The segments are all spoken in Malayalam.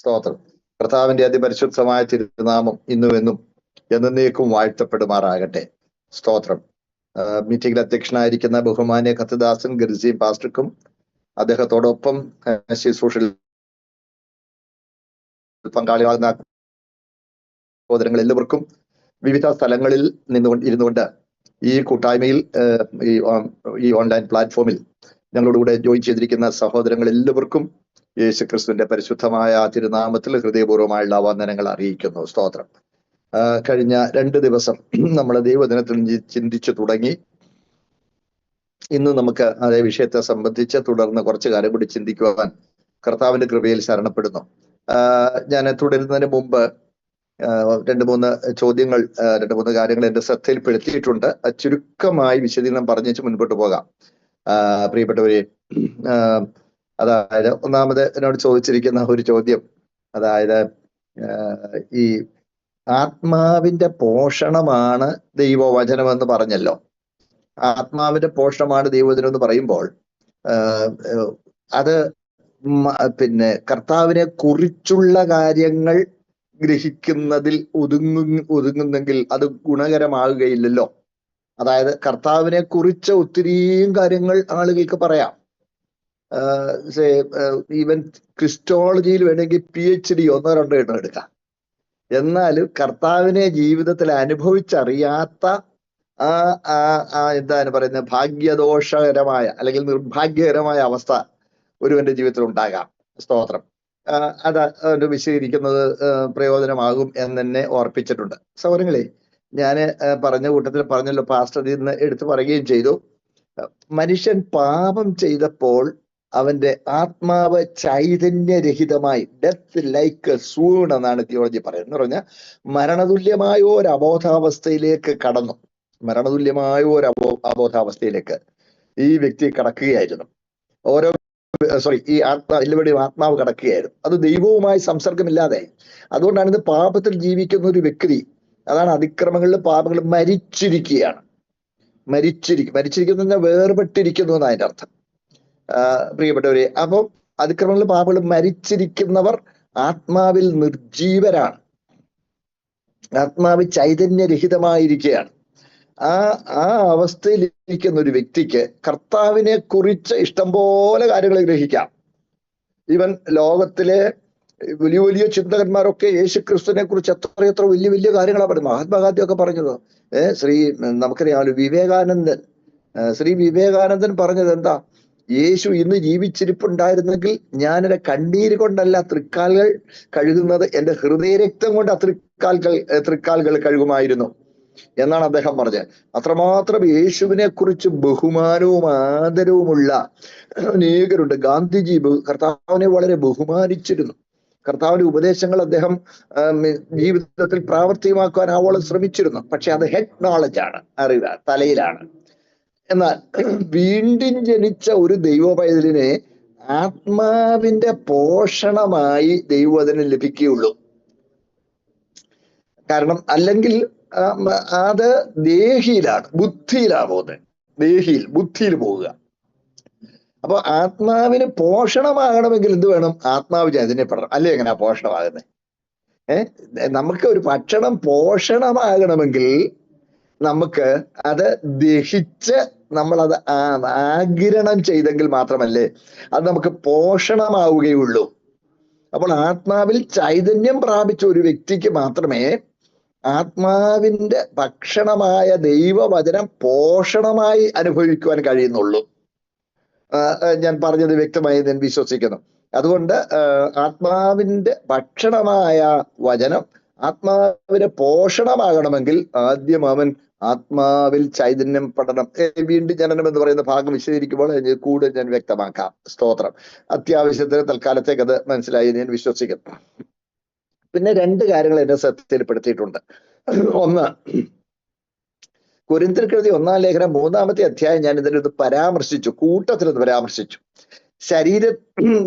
സ്തോത്രം. കർത്താവിന്റെ അതിപരിശുദ്ധമായ തിരുനാമം ഇന്നും എന്നും എന്നേക്കും വാഴ്ത്തപ്പെടുമാറാകട്ടെ. സ്തോത്രം. മീറ്റിംഗിൽ അധ്യക്ഷനായിരിക്കുന്ന ബഹുമാന്യ കത്തദാസൻ ഗർസി പാസ്റ്റർക്കും അദ്ദേഹത്തോടൊപ്പം ശുശ്രൂഷയിൽ പങ്കാളികളാകുന്ന സഹോദരങ്ങൾ എല്ലാവർക്കും വിവിധ സ്ഥലങ്ങളിൽ ഇരുന്നുകൊണ്ട് ഈ കൂട്ടായ്മയിൽ ഈ ഓൺലൈൻ പ്ലാറ്റ്ഫോമിൽ ഞങ്ങളോടുകൂടെ ജോയിൻ ചെയ്തിരിക്കുന്ന സഹോദരങ്ങൾ എല്ലാവർക്കും യേശുക്രിസ്തുവിന്റെ പരിശുദ്ധമായ തിരുനാമത്തിൽ ഹൃദയപൂർവ്വമായുള്ള വന്ദനങ്ങൾ അറിയിക്കുന്നു. സ്തോത്രം. കഴിഞ്ഞ 2 ദിവസം നമ്മൾ ദൈവദിനത്തിൽ ചിന്തിച്ചു തുടങ്ങി. ഇന്ന് നമുക്ക് അതേ വിഷയത്തെ സംബന്ധിച്ച് തുടർന്ന് കുറച്ചു കാര്യം കൂടി ചിന്തിക്കുവാൻ കർത്താവിന്റെ കൃപയിൽ ശരണപ്പെടുന്നു. ഞാൻ തുടരുന്നതിന് മുമ്പ് 2-3 ചോദ്യങ്ങൾ 2-3 കാര്യങ്ങൾ എന്റെ ശ്രദ്ധയിൽപ്പെടുത്തിയിട്ടുണ്ട്. ചുരുക്കമായി വിശദീകരണം പറഞ്ഞേച്ച് മുൻപോട്ട് പോകാം. പ്രിയപ്പെട്ടവരെ, അതായത് ഒന്നാമത് എന്നോട് ചോദിച്ചിരിക്കുന്ന ഒരു ചോദ്യം, അതായത് ഈ ആത്മാവിന്റെ പോഷണമാണ് ദൈവവചനം എന്ന് പറഞ്ഞല്ലോ. ആത്മാവിന്റെ പോഷണമാണ് ദൈവവചനം എന്ന് പറയുമ്പോൾ അത് പിന്നെ കർത്താവിനെ കുറിച്ചുള്ള കാര്യങ്ങൾ ഗ്രഹിക്കുന്നതിൽ ഒതുങ്ങുന്നെങ്കിൽ അത് ഗുണകരമാകുകയില്ലല്ലോ. അതായത് കർത്താവിനെ കുറിച്ച് ഒത്തിരിയും കാര്യങ്ങൾ ആളുകൾക്ക് പറയാം. ഈവൻ ക്രിസ്റ്റോളജിയിൽ വേണമെങ്കിൽ PhD 1-2 എണ്ണം എടുക്കാം. എന്നാലും കർത്താവിനെ ജീവിതത്തിൽ അനുഭവിച്ചറിയാത്ത എന്താണ് പറയുന്നത്, ഭാഗ്യദോഷകരമായ അല്ലെങ്കിൽ നിർഭാഗ്യകരമായ അവസ്ഥ ഒരുവന്റെ ജീവിതത്തിൽ ഉണ്ടാകാം. സ്തോത്രം. അത് വിശദീകരിക്കുന്നത് പ്രയോജനമാകും എന്ന് തന്നെ ഓർപ്പിച്ചിട്ടുണ്ട്. സഹോദരങ്ങളെ, ഞാൻ പറഞ്ഞ കൂട്ടത്തിൽ പറഞ്ഞല്ലോ, പാസ്റ്റർ ഇന്ന് എടുത്തു പറയുകയും ചെയ്തു. മനുഷ്യൻ പാപം ചെയ്തപ്പോൾ അവന്റെ ആത്മാവ് ചൈതന്യരഹിതമായി, ഡെത്ത് ലൈക്ക് സൂൺ എന്നാണ് തിയോളജി പറയുന്നത്. എന്ന് പറഞ്ഞാൽ മരണതുല്യമായ ഒരു അബോധാവസ്ഥയിലേക്ക് കടന്നു. മരണതുല്യമായ ഒരു അബോധാവസ്ഥയിലേക്ക് ഈ വ്യക്തി കടക്കുകയായിരുന്നു. ഈ എല്ലാവരുടെയും ആത്മാവ് കടക്കുകയായിരുന്നു. അത് ദൈവവുമായി സംസർഗമില്ലാതെ. അതുകൊണ്ടാണ് ഇത് പാപത്തിൽ ജീവിക്കുന്ന ഒരു വ്യക്തി, അതാണ് അതിക്രമങ്ങളിലും പാപങ്ങളും മരിച്ചിരിക്കുകയാണ്. മരിച്ചിരിക്കുന്ന വേർപെട്ടിരിക്കുന്നു എന്ന് അതിന്റെ അർത്ഥം. പ്രിയപ്പെട്ടവരെ, അപ്പം അതിക്രമങ്ങളിലും പാപങ്ങളും മരിച്ചിരിക്കുന്നവർ ആത്മാവിൽ നിർജീവരാണ്. ആത്മാവ് ചൈതന്യരഹിതമായിരിക്കുകയാണ്. ആ അവസ്ഥയിൽ ഇരിക്കുന്ന ഒരു വ്യക്തിക്ക് കർത്താവിനെ കുറിച്ച് ഇഷ്ടംപോലെ കാര്യങ്ങൾ ഗ്രഹിക്കാം. ഈവൻ ലോകത്തിലെ വലിയ വലിയ ചിന്തകന്മാരൊക്കെ യേശുക്രിസ്തുവിനെ കുറിച്ച് എത്ര വലിയ വലിയ കാര്യങ്ങളാണ് പറയുന്നത്. മഹാത്മാഗാന്ധിയൊക്കെ പറഞ്ഞത്. നമുക്കറിയാമല്ലോ, ശ്രീ വിവേകാനന്ദൻ പറഞ്ഞത് എന്താ? യേശു ഇന്ന് ജീവിച്ചിരിപ്പുണ്ടായിരുന്നെങ്കിൽ ഞാനെന്റെ കണ്ണീര് കൊണ്ടല്ല തൃക്കാലുകൾ കഴുകുന്നത്, എന്റെ ഹൃദയരക്തം കൊണ്ട് തൃക്കാലുകൾ കഴുകുമായിരുന്നു എന്നാണ് അദ്ദേഹം പറഞ്ഞത്. അത്രമാത്രം യേശുവിനെ കുറിച്ച് ബഹുമാനവും ആദരവുമുള്ള അനേകരുണ്ട്. ഗാന്ധിജി കർത്താവിനെ വളരെ ബഹുമാനിച്ചിരുന്നു. കർത്താവിന്റെ ഉപദേശങ്ങൾ അദ്ദേഹം ജീവിതത്തിൽ പ്രാവർത്തികമാക്കുവാൻ ആവോളം ശ്രമിച്ചിരുന്നു. പക്ഷെ അത് ഹെഡ് നോളജാണ്, അറിവാണ്, തലയിലാണ്. എന്നാൽ വീണ്ടും ജനിച്ച ഒരു ദൈവ പൈതലിനെ ആത്മാവിന്റെ പോഷണമായി ദൈവവചനം ലഭിക്കുകയുള്ളൂ. കാരണം അല്ലെങ്കിൽ അത് ദേഹിയിലാണ്, ബുദ്ധിയിലാണ് പോകുന്നത്. ബുദ്ധിയിൽ പോവുക. അപ്പൊ ആത്മാവിന് പോഷണമാകണമെങ്കിൽ എന്ത് വേണം? ആത്മാവ് ചൈതന്യപ്പെടണം. അല്ലേ എങ്ങനെയാ പോഷണമാകുന്നത്? നമുക്ക് ഒരു ഭക്ഷണം പോഷണമാകണമെങ്കിൽ നമുക്ക് അത് ദഹിച്ച് നമ്മളത് ആഗിരണം ചെയ്തെങ്കിൽ മാത്രമല്ലേ അത് നമുക്ക് പോഷണമാവുകയുള്ളൂ. അപ്പോൾ ആത്മാവിൽ ചൈതന്യം പ്രാപിച്ച ഒരു വ്യക്തിക്ക് മാത്രമേ ആത്മാവിന്റെ ഭക്ഷണമായ ദൈവവചനം പോഷണമായി അനുഭവിക്കുവാൻ കഴിയുന്നുള്ളൂ. ഞാൻ പറഞ്ഞത് വ്യക്തമായി ഞാൻ വിശ്വസിക്കുന്നു. അതുകൊണ്ട് ആത്മാവിന്റെ ഭക്ഷണമായ വചനം ആത്മാവിന് പോഷണമാകണമെങ്കിൽ ആദ്യം അവൻ ആത്മാവിൽ ചൈതന്യം പെടണം. വീണ്ടും ജനനം എന്ന് പറയുന്ന ഭാഗം വിശദീകരിക്കുമ്പോൾ കൂടുതൽ ഞാൻ വ്യക്തമാക്കാം. സ്തോത്രം. അത്യാവശ്യത്തിന് തൽക്കാലത്തേക്ക് അത് മനസ്സിലായി ഞാൻ വിശ്വസിക്കുന്നു. പിന്നെ 2 കാര്യങ്ങൾ എന്നെ ശ്രദ്ധയിൽപ്പെടുത്തിയിട്ടുണ്ട്. ഒന്ന്, കൊരിന്ത്യർക്കെഴുതി 1-ാം ലേഖനം 3-ാമത്തെ അധ്യായം ഞാൻ ഇതിനൊന്ന് കൂട്ടത്തിലൊന്ന് പരാമർശിച്ചു. ശരീരം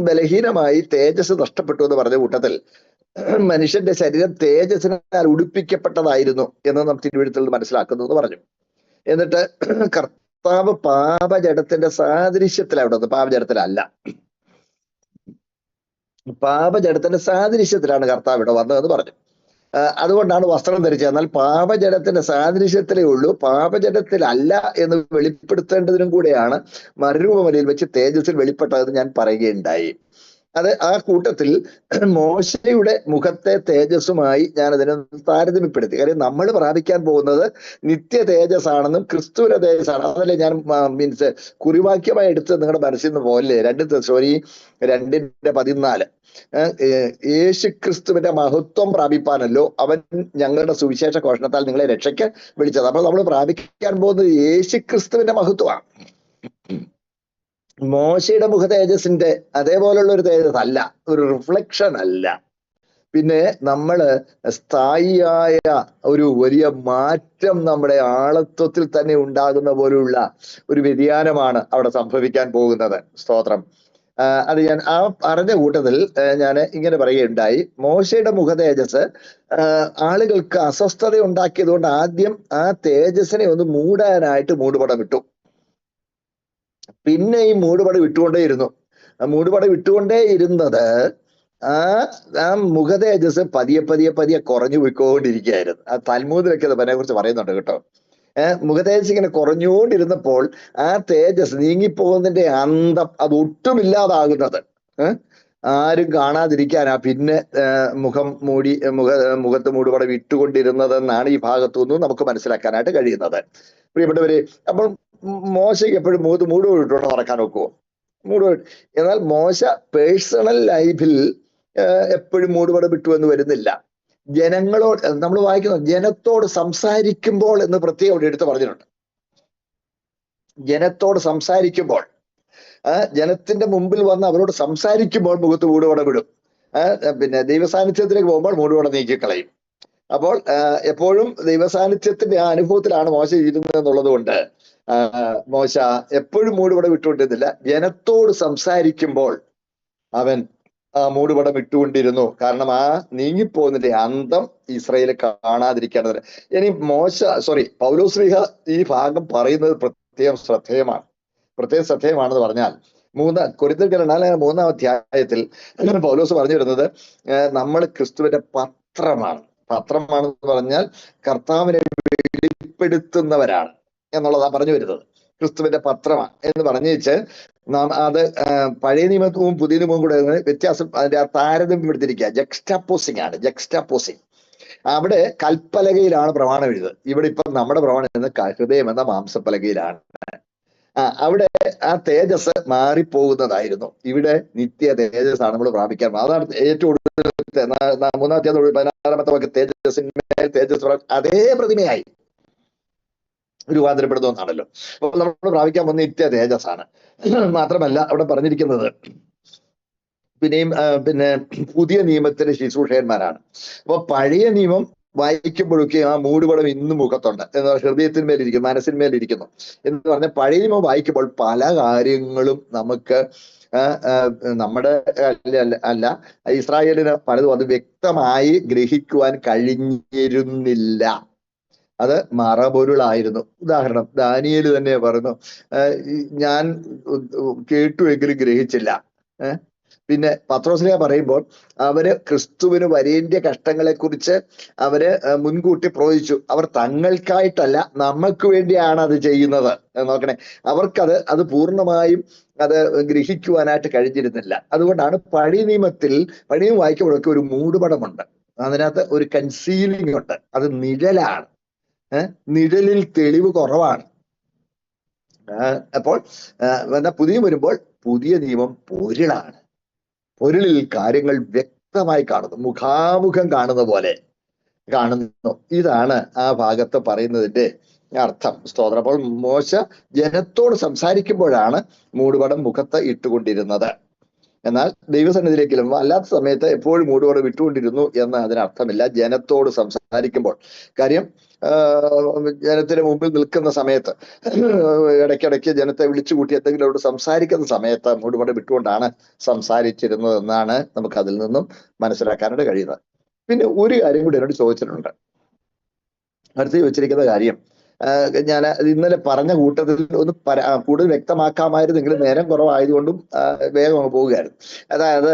ബലഹീനമായി തേജസ് നഷ്ടപ്പെട്ടു എന്ന് പറഞ്ഞ കൂട്ടത്തിൽ മനുഷ്യന്റെ ശരീരം തേജസ്സിനാൽ ഉടുപ്പിക്കപ്പെട്ടതായിരുന്നു എന്ന് നാം തിരുവെഴുത്തിൽ മനസ്സിലാക്കുന്നു എന്ന് പറഞ്ഞു. എന്നിട്ട് കർത്താവ് പാപജഡത്തിന്റെ സാദൃശ്യത്തിലാണ്, പാപജഡത്തിലല്ല. പാപജഡത്തിന്റെ സാദൃശ്യത്തിലാണ് കർത്താവ് ഇവിടെ വന്നതെന്ന് പറഞ്ഞു. അതുകൊണ്ടാണ് വസ്ത്രം ധരിച്ചത്. എന്നാൽ പാപജഡത്തിന്റെ സാദൃശ്യത്തിലേ ഉള്ളൂ, പാപജഡത്തിലല്ല എന്ന് വെളിപ്പെടുത്തേണ്ടതിനും കൂടെയാണ് മരുഭൂമിയിൽ വെച്ച് തേജസ്സിൽ വെളിപ്പെട്ടതെന്ന് ഞാൻ പറയുകയുണ്ടായി. അത് ആ കൂട്ടത്തിൽ മോശയുടെ മുഖത്തെ തേജസ്സുമായി ഞാൻ അതിനെ താരതമ്യപ്പെടുത്തി. കാര്യം നമ്മൾ പ്രാപിക്കാൻ പോകുന്നത് നിത്യ തേജസ്സാണെന്നും ക്രിസ്തുവിന്റെ തേജസ്സാണ്. അതല്ലേ ഞാൻ മീൻസ് കുറിവാക്യമായി എടുത്ത് നിങ്ങളുടെ മനസ്സിൽ നിന്ന് പോലെ 2 തെസ്സലോനിക്കർ 2:14 യേശു ക്രിസ്തുവിന്റെ മഹത്വം പ്രാപിപ്പാനല്ലോ അവൻ ഞങ്ങളുടെ സുവിശേഷ ഘോഷണത്താൽ നിങ്ങളെ രക്ഷയ്ക്ക് വിളിച്ചത്. അപ്പൊ നമ്മൾ പ്രാപിക്കാൻ പോകുന്നത് യേശു ക്രിസ്തുവിന്റെ മഹത്വമാണ്. മോശയുടെ മുഖ തേജസ്സിന്റെ അതേപോലുള്ള ഒരു തേജസ് അല്ല, ഒരു റിഫ്ലക്ഷൻ അല്ല. പിന്നെ നമ്മള് സ്ഥായിയായ ഒരു വലിയ മാറ്റം നമ്മുടെ ആളത്വത്തിൽ തന്നെ ഉണ്ടാകുന്ന പോലുള്ള ഒരു വ്യതിയാനമാണ് അവിടെ സംഭവിക്കാൻ പോകുന്നത്. സ്തോത്രം. അത് ഞാൻ ആ പറഞ്ഞ കൂട്ടത്തിൽ ഞാൻ ഇങ്ങനെ പറയുകയുണ്ടായി, മോശയുടെ മുഖ തേജസ് ആളുകൾക്ക് അസ്വസ്ഥത ഉണ്ടാക്കിയത് കൊണ്ട് ആദ്യം ആ തേജസ്സിനെ ഒന്ന് മൂടാനായിട്ട് മൂടുപടം ഇട്ടു. പിന്നെ ഈ മൂടുപടം ഇട്ടുകൊണ്ടേയിരുന്നു. ആ മൂടുപടം ഇട്ടുകൊണ്ടേയിരുന്നത് ആ മുഖ തേജസ് പതിയെ കുറഞ്ഞു പോയിക്കൊണ്ടിരിക്കുകയായിരുന്നു. ആ തൽമൂദിലൊക്കെ അതിനെ കുറിച്ച് പറയുന്നുണ്ട് കേട്ടോ. മുഖ തേജസ് ഇങ്ങനെ കുറഞ്ഞുകൊണ്ടിരുന്നപ്പോൾ ആ തേജസ് നീങ്ങിപ്പോകുന്നതിന്റെ അന്തം അത് ഒട്ടുമില്ലാതാകുന്നത് ആരും കാണാതിരിക്കാനാ പിന്നെ മുഖത്ത് മൂടുപടം ഇട്ടുകൊണ്ടിരുന്നതെന്നാണ് ഈ ഭാഗത്തുനിന്ന് നമുക്ക് മനസ്സിലാക്കാനായിട്ട് കഴിയുന്നത്. പ്രിയപ്പെട്ടവരെ, അപ്പോൾ മോശയ്ക്ക് എപ്പോഴും മൂടുപടം ഇട്ടുകൊണ്ട് നടക്കാൻ നോക്കുമോ? എന്നാൽ മോശ പേഴ്സണൽ ലൈഫിൽ എപ്പോഴും മൂടുപടം ഇട്ടു എന്ന് വരുന്നില്ല. ജനങ്ങളോട് നമ്മൾ വായിക്കുന്നു, ജനത്തോട് സംസാരിക്കുമ്പോൾ എന്ന് പ്രത്യേകം അവിടെ എടുത്ത് പറഞ്ഞിട്ടുണ്ട്. ജനത്തോട് സംസാരിക്കുമ്പോൾ, ജനത്തിന്റെ മുമ്പിൽ വന്ന് അവരോട് സംസാരിക്കുമ്പോൾ മുഖത്ത് മൂടുപടം ഇടും. പിന്നെ ദൈവസാന്നിധ്യത്തിലേക്ക് പോകുമ്പോൾ മൂടുപടം നീക്കിക്കളയും. അപ്പോൾ എപ്പോഴും ദൈവസാന്നിധ്യത്തിന്റെ ആ അനുഭവത്തിലാണ് മോശ ഇരുന്നത് എന്നുള്ളത് കൊണ്ട് മോശ എപ്പോഴും മൂടുപടം ഇട്ടുകൊണ്ടിരുന്നില്ല. ജനത്തോട് സംസാരിക്കുമ്പോൾ അവൻ ആ മൂടുപടം ഇട്ടുകൊണ്ടിരുന്നു. കാരണം ആ നീങ്ങിപ്പോകുന്നതിന്റെ അന്തം ഇസ്രായേൽ കാണാതിരിക്കേണ്ടത്. ഇനി പൗലോസ്ലീഹ ഈ ഭാഗം പറയുന്നത് പ്രത്യേകം ശ്രദ്ധേയമാണെന്ന് പറഞ്ഞാൽ, കൊരിന്ത്യർക്കെഴുതിയ 3-ാം അധ്യായത്തിൽ പൗലോസ് പറഞ്ഞു വരുന്നത് നമ്മൾ ക്രിസ്തുവിന്റെ പത്രമാണെന്ന് പറഞ്ഞാൽ കർത്താവിനെ വെളിപ്പെടുത്തുന്നവരാണ് എന്നുള്ളതാ പറഞ്ഞു വരുന്നത്. ക്രിസ്തുവിന്റെ പത്രമാണ് എന്ന് പറഞ്ഞേച്ച് അത് പഴയ നിയമവും പുതിയ നിയമവും കൂടെ വ്യത്യാസം, അതിന്റെ ആ താരതമ്യം എടുത്തിരിക്കുക. ജക്സ്റ്റാപ്പോസിങ്. അവിടെ കൽപ്പലകയിലാണ് പ്രമാണം എഴുതുന്നത്. ഇവിടെ ഇപ്പൊ നമ്മുടെ പ്രമാണം എഴുതുന്നത് ഹൃദയം എന്ന മാംസപ്പലകയിലാണ്. അവിടെ ആ തേജസ് മാറിപ്പോകുന്നതായിരുന്നു. ഇവിടെ നിത്യ തേജസ്സാണ് നമ്മൾ പ്രാപിക്കാൻ. അതാണ് ഏറ്റവും കൂടുതൽ 3-ാം അധ്യായം 16-ാമത്തെ വാക്യം, തേജസ് അതേ പ്രതിമയായി രൂപാന്തരപ്പെടുന്നു എന്നാണല്ലോ. അപ്പൊ നമ്മൾ പ്രാപിക്കാൻ പോകുന്ന നിത്യ തേജസ്സാണ്. മാത്രമല്ല അവിടെ പറഞ്ഞിരിക്കുന്നത് പിന്നെ പുതിയ നിയമത്തിന്റെ ശുശ്രൂഷകന്മാരാണ്. അപ്പൊ പഴയ നിയമം വായിക്കുമ്പോഴൊക്കെ ആ മൂടുപടം ഇന്നും മുഖത്തുണ്ട്, എന്ന് പറഞ്ഞാൽ ഹൃദയത്തിന്മേലിരിക്കുന്നു, മനസ്സിന്മേലിരിക്കുന്നു എന്ന് പറഞ്ഞാൽ പഴയ നിയമം വായിക്കുമ്പോൾ പല കാര്യങ്ങളും നമുക്ക് നമ്മുടെ അല്ല ഇസ്രായേലിന് പലതും അത് വ്യക്തമായി ഗ്രഹിക്കുവാൻ കഴിഞ്ഞിരുന്നില്ല. അത് മറപൊരുളായിരുന്നു. ഉദാഹരണം ദാനിയേൽ തന്നെ പറഞ്ഞു, ഞാൻ കേട്ടുവെങ്കിലും ഗ്രഹിച്ചില്ല. പിന്നെ പത്രോസ്ലീഹ പറയുമ്പോൾ അവര് ക്രിസ്തുവിന് വരേണ്ടിയ കഷ്ടങ്ങളെ കുറിച്ച് അവര് മുൻകൂട്ടി പ്രവചിച്ചു. അവർ തങ്ങൾക്കായിട്ടല്ല നമ്മൾക്ക് വേണ്ടിയാണ് അത് ചെയ്യുന്നത്. നോക്കണേ, അത് പൂർണ്ണമായും അത് ഗ്രഹിക്കുവാനായിട്ട് കഴിഞ്ഞിരുന്നില്ല. അതുകൊണ്ടാണ് പഴയ നിയമം വായിക്കുമ്പോഴൊക്കെ ഒരു മൂടുപടമുണ്ട്, അതിനകത്ത് ഒരു കൺസീലിംഗ് ഉണ്ട്. അത് നിഴലാണ്. നിഴലിൽ തെളിവ് കുറവാണ്. അപ്പോൾ പുതിയ വരുമ്പോൾ പുതിയ നിയമം പൊരുളാണ്. പൊരുളിൽ കാര്യങ്ങൾ വ്യക്തമായി കാണുന്നു, മുഖാമുഖം കാണുന്ന പോലെ കാണുന്നു. ഇതാണ് ആ ഭാഗത്ത് പറയുന്നതിന്റെ അർത്ഥം. സ്തോത്രം. അപ്പോൾ മോശ ജനത്തോട് സംസാരിക്കുമ്പോഴാണ് മൂടുപടം മുഖത്ത് ഇട്ടുകൊണ്ടിരുന്നത്. എന്നാൽ ദൈവസന്നിധിയിലേക്കും അല്ലാത്ത സമയത്ത് എപ്പോഴും മൂടുപടം ഇട്ടുകൊണ്ടിരുന്നു എന്ന് അതിനർത്ഥമില്ല. ജനത്തോട് സംസാരിക്കുമ്പോൾ, കാര്യം ജനത്തിന് മുമ്പിൽ നിൽക്കുന്ന സമയത്ത്, ഇടയ്ക്കിടയ്ക്ക് ജനത്തെ വിളിച്ചു കൂട്ടി എന്തെങ്കിലും അവരോട് സംസാരിക്കുന്ന സമയത്ത് മൂടുപടം ഇട്ടുകൊണ്ടാണ് സംസാരിച്ചിരുന്നത് എന്നാണ് നമുക്ക് അതിൽ നിന്നും മനസ്സിലാക്കാനായിട്ട് കഴിയുന്നത്. പിന്നെ ഒരു കാര്യം കൂടി എന്നോട് ചോദിച്ചിട്ടുണ്ട്. അടുത്ത് വെച്ചിരിക്കുന്ന കാര്യം, ഞാൻ ഇന്നലെ പറഞ്ഞ കൂട്ടത്തിൽ ഒന്ന് കൂടുതൽ വ്യക്തമാക്കാമായിരുന്നെങ്കിലും നേരം കുറവായതുകൊണ്ടും വേഗം അങ്ങ് പോവുകയായിരുന്നു. അതായത്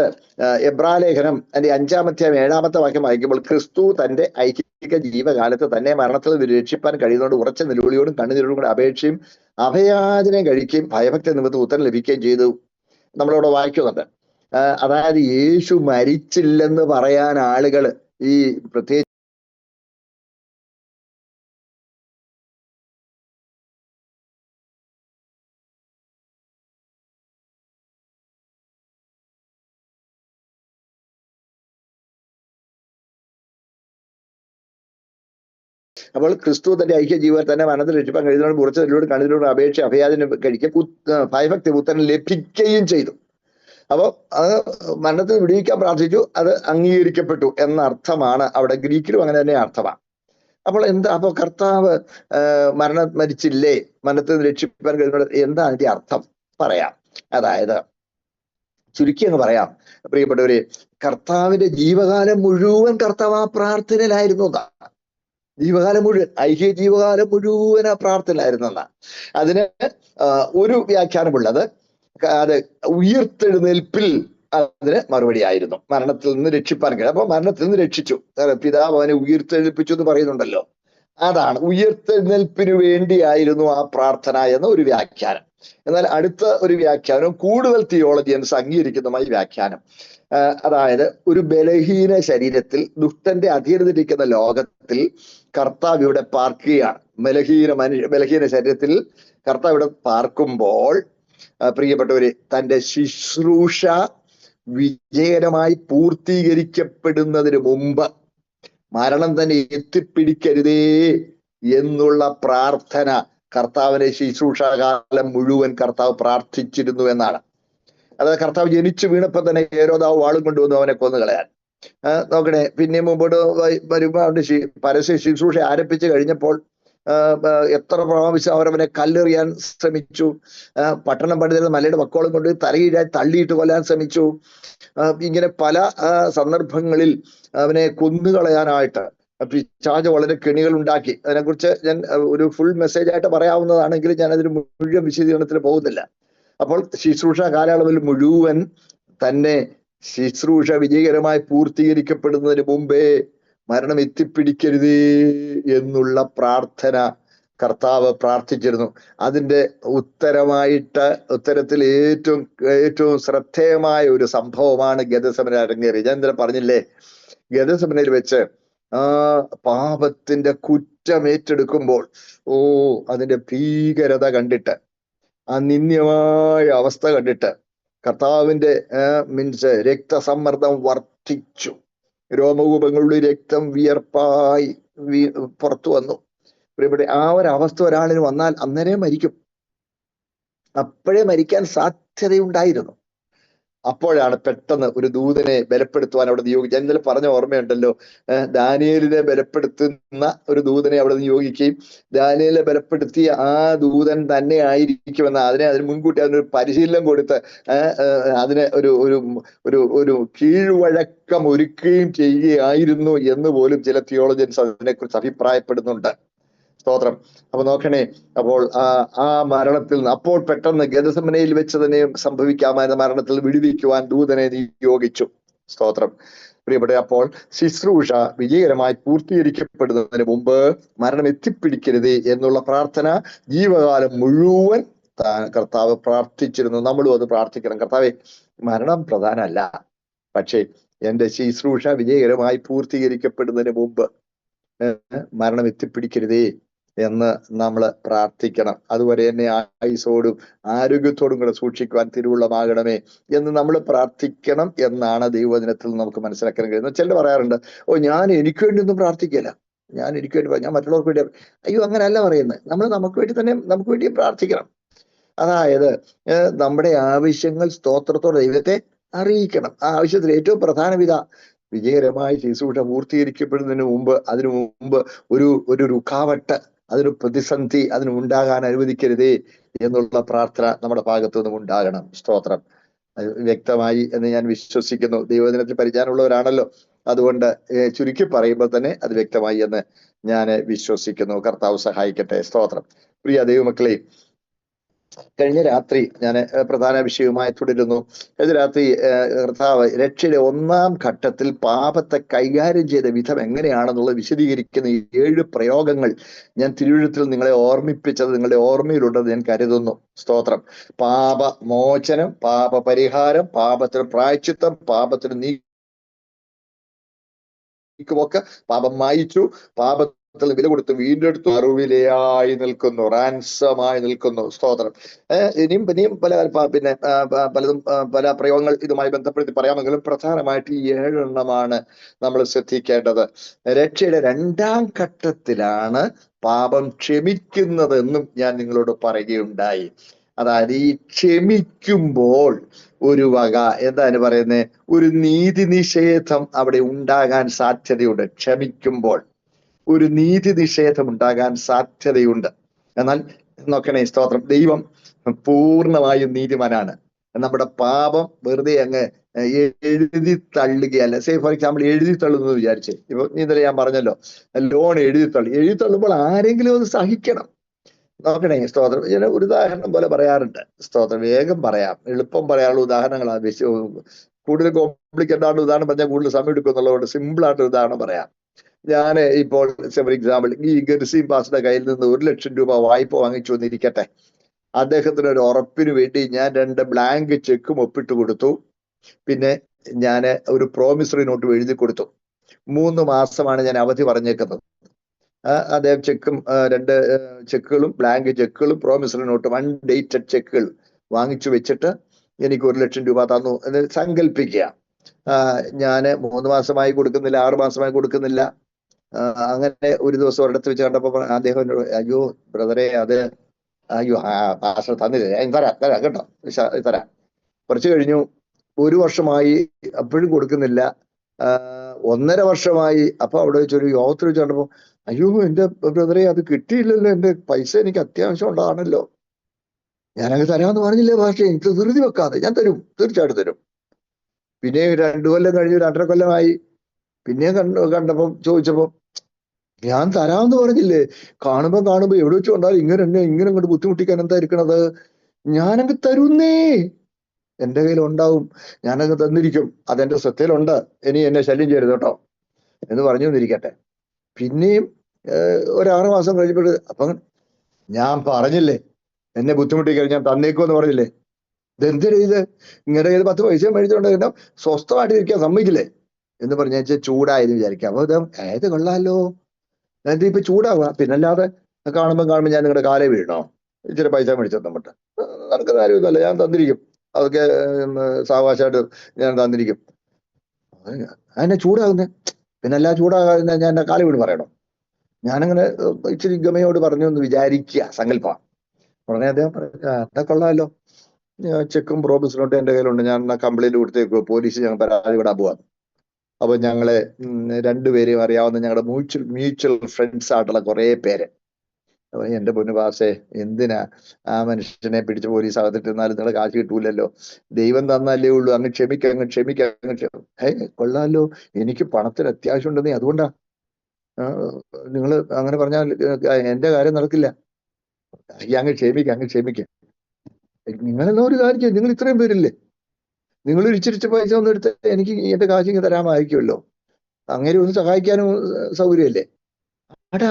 എബ്രാലേഖനം അതിന്റെ 5-ാം അധ്യായം 7-ാമത്തെ വാക്യം വായിക്കുമ്പോൾ, ക്രിസ്തു തന്റെ ഐഹിക ജീവകാലത്ത് തന്നെ മരണത്തിൽ നിന്ന് രക്ഷിപ്പാൻ കഴിയുന്നതുകൊണ്ട് ഉറച്ച നിലവിളിയോടും കണ്ണുനീരോടും കൂടെ അപേക്ഷയും അഭയാചനയും കഴിക്കുകയും ഭയഭക്തി നിമിത്തം ഉത്തരം ലഭിക്കുകയും ചെയ്തു. നമ്മളിവിടെ വായിക്കുന്നുണ്ട്. അതായത് യേശു മരിച്ചില്ലെന്ന് പറയാൻ ആളുകൾ ഈ പ്രത്യേകിച്ച് അപ്പോൾ ക്രിസ്തു തന്റെ ഐക്യ ജീവിതം തന്നെ മരണത്തിൽ രക്ഷിപ്പാൻ കഴിയുന്നതോട് കുറച്ച് നിലവിലോട് കണ്ണിലൂടെ അപേക്ഷ അഭയാചന കഴിക്കും ഭയഭക്തി ഉത്തരം ലഭിക്കുകയും ചെയ്തു. അപ്പോൾ അത് മരണത്തിൽ വിടുവിക്കാൻ പ്രാർത്ഥിച്ചു, അത് അംഗീകരിക്കപ്പെട്ടു എന്ന അർത്ഥമാണ് അവിടെ. ഗ്രീക്കിലും അങ്ങനെ തന്നെ അർത്ഥമാണ്. അപ്പോൾ അപ്പൊ കർത്താവ് മരിച്ചില്ലേ, മരണത്തിൽ രക്ഷിപ്പാൻ കഴിയുന്നത് എന്താ അതിന്റെ അർത്ഥം പറയാം. അതായത് ചുരുക്കി അങ്ങ് പറയാം പ്രിയപ്പെട്ടവരെ, കർത്താവിന്റെ ജീവകാലം മുഴുവൻ കർത്താവ് ആ പ്രാർത്ഥനയിലായിരുന്നു എന്നാണ്. ജീവകാലം മുഴുവൻ, ഐഹിക ജീവകാലം മുഴുവൻ ആ പ്രാർത്ഥനയിലായിരുന്നെന്നാണ്. അതിന് ഒരു വ്യാഖ്യാനമുള്ളത്, അത് ഉയിർത്തെഴുന്നേൽപ്പിൽ അതിന് മറുപടി ആയിരുന്നു. മരണത്തിൽ നിന്ന് രക്ഷിപ്പാൻ കഴിയും. അപ്പൊ മരണത്തിൽ നിന്ന് രക്ഷിച്ചു, പിതാവ് അവനെ ഉയിർത്തെഴുന്നേൽപ്പിച്ചു എന്ന് പറയുന്നുണ്ടല്ലോ, അതാണ് ഉയിർത്തെഴുന്നേൽപ്പിന് വേണ്ടിയായിരുന്നു ആ പ്രാർത്ഥന എന്ന ഒരു വ്യാഖ്യാനം. എന്നാൽ അടുത്ത ഒരു വ്യാഖ്യാനം കൂടുതൽ തിയോളജിയൻസ് അംഗീകരിക്കുന്നതുമായി വ്യാഖ്യാനം, അതായത് ഒരു ബലഹീന ശരീരത്തിൽ ദുഷ്ടന്റെ അധീനതയിരിക്കുന്ന ലോകത്തിൽ കർത്താവ് ഇവിടെ പാർക്കുകയാണ്. ബലഹീന ശരീരത്തിൽ കർത്താവ് ഇവിടെ പാർക്കുമ്പോൾ പ്രിയപ്പെട്ടവര്, തന്റെ ശുശ്രൂഷ വിജയകരമായി പൂർത്തീകരിക്കപ്പെടുന്നതിന് മുമ്പ് മരണം തന്നെ എത്തിപ്പിടിക്കരുതേ എന്നുള്ള പ്രാർത്ഥന കർത്താവിനെ ശുശ്രൂഷാകാലം മുഴുവൻ കർത്താവ് പ്രാർത്ഥിച്ചിരുന്നു എന്നാണ്. അതായത് കർത്താവ് ജനിച്ചു വീണപ്പോൾ തന്നെ ഹേരോദാവ് വാളും കൊണ്ടുവന്നു അവനെ കൊന്നുകളയാൻ. നോക്കണേ, പിന്നെ മുമ്പോട്ട് വരുമ്പോൾ അവന്റെ പരസ്യ ശുശ്രൂഷ ആരംഭിച്ചു കഴിഞ്ഞപ്പോൾ എത്ര പ്രാവശ്യം അവരവനെ കല്ലെറിയാൻ ശ്രമിച്ചു. പട്ടണം പണിതിരുന്ന മലയുടെ വക്കോളം കൊണ്ട് തലകീഴായി തള്ളിയിട്ട് കൊല്ലാൻ ശ്രമിച്ചു. ഇങ്ങനെ പല സന്ദർഭങ്ങളിൽ അവനെ കൊന്നുകളയാനായിട്ട് പിശാച് വളരെ കെണികൾ ഉണ്ടാക്കി. അതിനെക്കുറിച്ച് ഞാൻ ഒരു ഫുൾ മെസ്സേജ് ആയിട്ട് പറയാവുന്നതാണെങ്കിലും ഞാൻ അതിന് മുഴുവൻ വിശദീകരണത്തിൽ പോകുന്നില്ല. അപ്പോൾ ശുശ്രൂഷ കാലയളവിൽ മുഴുവൻ തന്നെ ശുശ്രൂഷ വിജയകരമായി പൂർത്തീകരിക്കപ്പെടുന്നതിന് മുമ്പേ മരണം എത്തിപ്പിടിക്കരുതേ എന്നുള്ള പ്രാർത്ഥന കർത്താവ് പ്രാർത്ഥിച്ചിരുന്നു. അതിന്റെ ഉത്തരത്തിൽ ഏറ്റവും ശ്രദ്ധേയമായ ഒരു സംഭവമാണ് ഗെത്സമനെ അരങ്ങേറി. ഞാൻ ഇന്നലെ പറഞ്ഞില്ലേ, ഗെത്സമനയിൽ വെച്ച് പാപത്തിന്റെ കുറ്റം ഏറ്റെടുക്കുമ്പോൾ അതിന്റെ ഭീകരത കണ്ടിട്ട്, ആ നിന്ദ്യമായ അവസ്ഥ കണ്ടിട്ട് കർത്താവിന്റെ രക്തസമ്മർദ്ദം വർദ്ധിച്ചു. രോമകൂപങ്ങളുടെ രക്തം വിയർപ്പായി പുറത്തു വന്നു. ഇവിടെ ആ ഒരവസ്ഥ ഒരാളിന് വന്നാൽ അന്നേരം മരിക്കും. അപ്പോഴേ മരിക്കാൻ സാധ്യതയുണ്ടായിരുന്നു. അപ്പോഴാണ് പെട്ടെന്ന് ഒരു ദൂതനെ ബലപ്പെടുത്തുവാൻ അവിടെ നിയോഗിച്ചു. ഞാൻ ഇന്നലെ പറഞ്ഞ ഓർമ്മയുണ്ടല്ലോ, ദാനിയേലിനെ ബലപ്പെടുത്തുന്ന ഒരു ദൂതനെ അവിടെ നിയോഗിക്കുകയും ദാനിയേലിനെ ബലപ്പെടുത്തിയ ആ ദൂതൻ തന്നെ ആയിരിക്കുമെന്ന് അതിന് മുൻകൂട്ടി അതിനൊരു പരിശീലനം കൊടുത്ത് അതിന് ഒരു കീഴ്വഴക്കം ഒരുക്കുകയും ചെയ്യുകയായിരുന്നു എന്ന് പോലും ചില തിയോളജിയൻസ് അതിനെക്കുറിച്ച് അഭിപ്രായപ്പെടുന്നുണ്ട്. സ്തോത്രം. അപ്പൊ നോക്കണേ, അപ്പോൾ ആ മരണത്തിൽ നിന്ന് അപ്പോൾ പെട്ടെന്ന് ഗെത്സമനയിൽ വെച്ച് തന്നെ സംഭവിക്കാമായിരുന്ന മരണത്തിൽ വിടുവിക്കുവാൻ ദൂതനെ നിയോഗിച്ചു. സ്തോത്രം. പ്രിയപ്പെട്ട, അപ്പോൾ ശുശ്രൂഷ വിജയകരമായി പൂർത്തീകരിക്കപ്പെടുന്നതിന് മുമ്പ് മരണം എത്തിപ്പിടിക്കരുത് എന്നുള്ള പ്രാർത്ഥന ജീവകാലം മുഴുവൻ കർത്താവ് പ്രാർത്ഥിച്ചിരുന്നു. നമ്മളും അത് പ്രാർത്ഥിക്കണം. കർത്താവേ, മരണം പ്രധാനമല്ല, പക്ഷേ എന്റെ ശുശ്രൂഷ വിജയകരമായി പൂർത്തീകരിക്കപ്പെടുന്നതിന് മുമ്പ് മരണം എത്തിപ്പിടിക്കരുതേ എന്ന് നമ്മൾ പ്രാർത്ഥിക്കണം. അതുവരെ എന്നെ ആയുസ്സോടും ആരോഗ്യത്തോടും കൂടെ സൂക്ഷിക്കുവാൻ തിരുവുള്ളമാകണമേ എന്ന് നമ്മൾ പ്രാർത്ഥിക്കണം എന്നാണ് ദൈവവചനത്തിൽ നമുക്ക് മനസ്സിലാക്കാൻ കഴിയുന്നത്. ചിലർ പറയാറുണ്ട്, ഞാൻ എനിക്ക് വേണ്ടി ഒന്നും പ്രാർത്ഥിക്കില്ല, ഞാൻ മറ്റുള്ളവർക്ക് വേണ്ടി. അയ്യോ, അങ്ങനെയല്ല പറയുന്നത്. നമ്മൾ നമുക്ക് വേണ്ടിയും പ്രാർത്ഥിക്കണം. അതായത് നമ്മുടെ ആവശ്യങ്ങൾ സ്തോത്രത്തോടെ ദൈവത്തെ അറിയിക്കണം. ആ ആവശ്യത്തിൽ ഏറ്റവും പ്രധാനവിധ വിജയകരമായി ശുശ്രൂഷ പൂർത്തീകരിക്കപ്പെടുന്നതിന് മുമ്പ് ഒരു രുക്കാവട്ട്, അതൊരു പ്രതിസന്ധി ഉണ്ടാകാൻ അനുവദിക്കരുതേ എന്നുള്ള പ്രാർത്ഥന നമ്മുടെ ഭാഗത്തു നിന്നും ഉണ്ടാകണം. സ്തോത്രം. വ്യക്തമായി എന്ന് ഞാൻ വിശ്വസിക്കുന്നു. ദൈവദിനത്തിൽ പരിചാരമുള്ളവരാണല്ലോ, അതുകൊണ്ട് ചുരുക്കി പറയുമ്പോൾ തന്നെ അത് വ്യക്തമായി എന്ന് ഞാൻ വിശ്വസിക്കുന്നു. കർത്താവ് സഹായിക്കട്ടെ. സ്തോത്രം. പ്രിയ ദൈവമക്കളെ, കഴിഞ്ഞ രാത്രി ഞാൻ പ്രധാന വിഷയവുമായി തുടരുന്നു. കഴിഞ്ഞ രാത്രി കർത്താവ് രക്ഷയുടെ ഒന്നാം ഘട്ടത്തിൽ പാപത്തെ കൈകാര്യം ചെയ്ത വിധം എങ്ങനെയാണെന്നുള്ളത് വിശദീകരിക്കുന്ന ഈ 7 പ്രയോഗങ്ങൾ ഞാൻ തിരുവഴുത്തിൽ നിങ്ങളെ ഓർമ്മിപ്പിച്ചത് നിങ്ങളുടെ ഓർമ്മയിലുണ്ടെന്ന് ഞാൻ കരുതുന്നു. സ്തോത്രം. പാപമോചനം, പാപപരിഹാരം, പാപത്തിന് പ്രായശ്ചിത്തം, പാപത്തിന് നീക്കുമൊക്കെ, പാപം മായിച്ചു, പാപത്തിൽ വില കൊടുത്ത് വീണ്ടെടുത്തു, അറിവിലയായി നിൽക്കുന്നു, റാൻസമായി നിൽക്കുന്നു. സ്തോത്രം. ഇനിയും പലതും പല പ്രയോഗങ്ങൾ ഇതുമായി ബന്ധപ്പെടുത്തി പറയാമെങ്കിലും പ്രധാനമായിട്ട് ഈ 7 എണ്ണമാണ് നമ്മൾ ശ്രദ്ധിക്കേണ്ടത്. രക്ഷയുടെ 2ാം ഘട്ടത്തിലാണ് പാപം ക്ഷമിക്കുന്നതെന്നും ഞാൻ നിങ്ങളോട് പറയുകയുണ്ടായി. അതായത് ഈ ക്ഷമിക്കുമ്പോൾ ഒരു വക എന്താണ് പറയുന്നത്, ഒരു നീതി നിഷേധം അവിടെ ഉണ്ടാകാൻ സാധ്യതയുണ്ട്. ക്ഷമിക്കുമ്പോൾ ഒരു നീതി നിഷേധം ഉണ്ടാകാൻ സാധ്യതയുണ്ട്. എന്നാൽ നോക്കണേ, സ്തോത്രം, ദൈവം പൂർണ്ണമായും നീതിമാനാണ്. നമ്മുടെ പാപം വെറുതെ അങ്ങ് എഴുതി തള്ളുകയല്ല. സേ ഫോർ എക്സാമ്പിൾ, എഴുതി തള്ളുന്നു വിചാരിച്ചേ. ഇപ്പൊ ഇന്നലെ ഞാൻ പറഞ്ഞല്ലോ, ലോൺ എഴുതി തള്ളുമ്പോൾ ആരെങ്കിലും അത് സഹിക്കണം. നോക്കണേ, സ്തോത്രം. ഞാൻ ഒരു ഉദാഹരണം പോലെ പറയാറുണ്ട്. സ്തോത്രം. വേഗം പറയാം, എളുപ്പം പറയാനുള്ള ഉദാഹരണങ്ങളാണ്. കൂടുതൽ കോംപ്ലിക്കേറ്റഡ് ആണ് ഉദാഹരണം പറഞ്ഞാൽ കൂടുതൽ സമയം എടുക്കും എന്നുള്ളതുകൊണ്ട് സിമ്പിൾ ആയിട്ട് ഉദാഹരണം പറയാം. ഞാൻ ഇപ്പോൾ ഫോർ എക്സാമ്പിൾ ഈ ഗർസീം പാസിന്റെ കയ്യിൽ നിന്ന് 1 ലക്ഷം രൂപ വായ്പ വാങ്ങിച്ചു എന്നിരിക്കട്ടെ. അദ്ദേഹത്തിന് ഒരു ഉറപ്പിന് വേണ്ടി ഞാൻ 2 ബ്ലാങ്ക് ചെക്കും ഒപ്പിട്ട് കൊടുത്തു. പിന്നെ ഞാൻ ഒരു പ്രോമിസറി നോട്ട് എഴുതി കൊടുത്തു. 3 മാസമാണ് ഞാൻ അവധി പറഞ്ഞേക്കുന്നത്. അദ്ദേഹം 2 ചെക്കുകളും, ബ്ലാങ്ക് ചെക്കുകളും, പ്രോമിസറി നോട്ടും, അൺഡേറ്റഡ് ചെക്കുകൾ വാങ്ങിച്ചു വെച്ചിട്ട് എനിക്ക് 1 ലക്ഷം രൂപ തന്നു എന്ന് സങ്കല്പിക്കുക. ഞാൻ 3 മാസമായി കൊടുക്കുന്നില്ല, 6 മാസമായി കൊടുക്കുന്നില്ല. അങ്ങനെ ഒരു ദിവസം ഒരിടത്ത് വെച്ച് കണ്ടപ്പോൾ അദ്ദേഹം എന്നോട്, അയ്യോ ബ്രദറെ, അത് അയ്യോ പാസ്റ്റർ തന്നില്ല, ഞാൻ തരാം കേട്ടോ, തരാം. കുറച്ച് കഴിഞ്ഞു, 1 വർഷമായി, അപ്പോഴും കൊടുക്കുന്നില്ല. 1.5 വർഷമായി. അപ്പൊ അവിടെ വെച്ചൊരു യോഗത്തിൽ വെച്ച് കണ്ടപ്പോ, അയ്യോ എന്റെ ബ്രദറെ, അത് കിട്ടിയില്ലല്ലോ, എന്റെ പൈസ എനിക്ക് അത്യാവശ്യം ഉള്ളതാണല്ലോ, ഞാനങ്ങ് തരാമെന്ന് പറഞ്ഞില്ലേ പാസ്റ്റർ, എനിക്ക് ധൃതി വെക്കാതെ ഞാൻ തരും, തീർച്ചയായിട്ടും തരും. പിന്നെ 2 കൊല്ലം കഴിഞ്ഞു, 2.5 കൊല്ലമായി. പിന്നെ കണ്ടപ്പം ചോദിച്ചപ്പോ, ഞാൻ തരാമെന്ന് പറഞ്ഞില്ലേ, കാണുമ്പോ എവിടെ വെച്ച് കണ്ടാലും ഇങ്ങനെ അങ്ങോട്ട് ബുദ്ധിമുട്ടിക്കാൻ എന്താ ഇരിക്കണത്, ഞാനങ്ങ് തരുന്നേ, എന്റെ കയ്യിൽ ഉണ്ടാവും, ഞാനങ്ങ് തന്നിരിക്കും, അതെന്റെ ശ്രദ്ധയിലുണ്ട്, ഇനി എന്നെ ശല്യം ചെയ്യരുത് കേട്ടോ എന്ന് പറഞ്ഞു എന്നിരിക്കട്ടെ. പിന്നെയും ഒരു 6 മാസം കഴിഞ്ഞപ്പോൾ, അപ്പൊ ഞാൻ പറഞ്ഞില്ലേ, എന്നെ ബുദ്ധിമുട്ടിക്കാൻ ഞാൻ തന്നേക്കുമെന്ന് പറഞ്ഞില്ലേ, ഇതെന്തിനാ ഇത്, ഇങ്ങനെ 10 പൈസ മേടിച്ചോണ്ട് സ്വസ്ഥമായിട്ടിരിക്കാൻ സമ്മതിക്കില്ലേ എന്ന് പറഞ്ഞ ചൂടായെന്ന് വിചാരിക്കാം. അപ്പൊ ഇത് കൊള്ളാലോ, എന്നിട്ട് ഇപ്പൊ ചൂടാവുക. പിന്നല്ലാതെ കാണുമ്പോൾ ഞാൻ നിങ്ങളുടെ കാലേ വീഴണോ, ഇച്ചിരി പൈസ മേടിച്ചു തന്നിട്ട്? നടക്കുന്ന കാര്യമൊന്നുമല്ല, ഞാൻ തന്നിരിക്കും, അതൊക്കെ സാവകാശമായിട്ട് ഞാൻ തന്നിരിക്കും. അതിനെ ചൂടാകുന്നേ, പിന്നെല്ലാം ചൂടാകാതെ ഞാൻ എന്റെ കാലം വീണ് പറയണം? ഞാനങ്ങനെ ഇച്ചിരി ഗമയോട് പറഞ്ഞു എന്ന് വിചാരിക്കുക, സങ്കല്പം. ഉടനെ അദ്ദേഹം അതൊക്കെ കൊള്ളാമല്ലോ, ചെക്കും പ്രോമിസറിനോട്ട് എന്റെ കയ്യിലുണ്ട്, ഞാൻ കംപ്ലൈന്റ് കൊടുത്തേക്കോ, പോലീസ് ഞങ്ങൾ പരാതി വിടാൻ പോവാ. അപ്പൊ ഞങ്ങളെ 2 പേരെയും അറിയാവുന്ന ഞങ്ങളുടെ മ്യൂച്വൽ ഫ്രണ്ട്സ് ആയിട്ടുള്ള കുറെ പേര്, എന്റെ പൊന്നു പാസേ, എന്തിനാ ആ മനുഷ്യനെ പിടിച്ച് പോലീസ് അകത്തിട്ടിരുന്നാലും നിങ്ങളെ കാശ് കിട്ടൂലല്ലോ, ദൈവം തന്നല്ലേ ഉള്ളൂ, അങ്ങ് ക്ഷമിക്കാം. കൊള്ളാലോ, എനിക്ക് പണത്തിന് അത്യാവശ്യം ഉണ്ടെന്നേ, അതുകൊണ്ടാ നിങ്ങൾ അങ്ങനെ പറഞ്ഞാൽ എന്റെ കാര്യം നടക്കില്ല, അങ്ങ് ക്ഷമിക്കാം. നിങ്ങളെന്നാ ഒരു കാര്യം ചെയ്യും, നിങ്ങൾ ഇത്രയും പേരില്ലേ, നിങ്ങൾ ഇച്ചിരിച്ച് പൈസ ഒന്നും എടുത്ത് എനിക്ക് എന്റെ കാശ് ഇങ്ങനെ തരാമായിരിക്കുമല്ലോ, അങ്ങനെ ഒന്ന് സഹായിക്കാനും സൗകര്യമല്ലേ.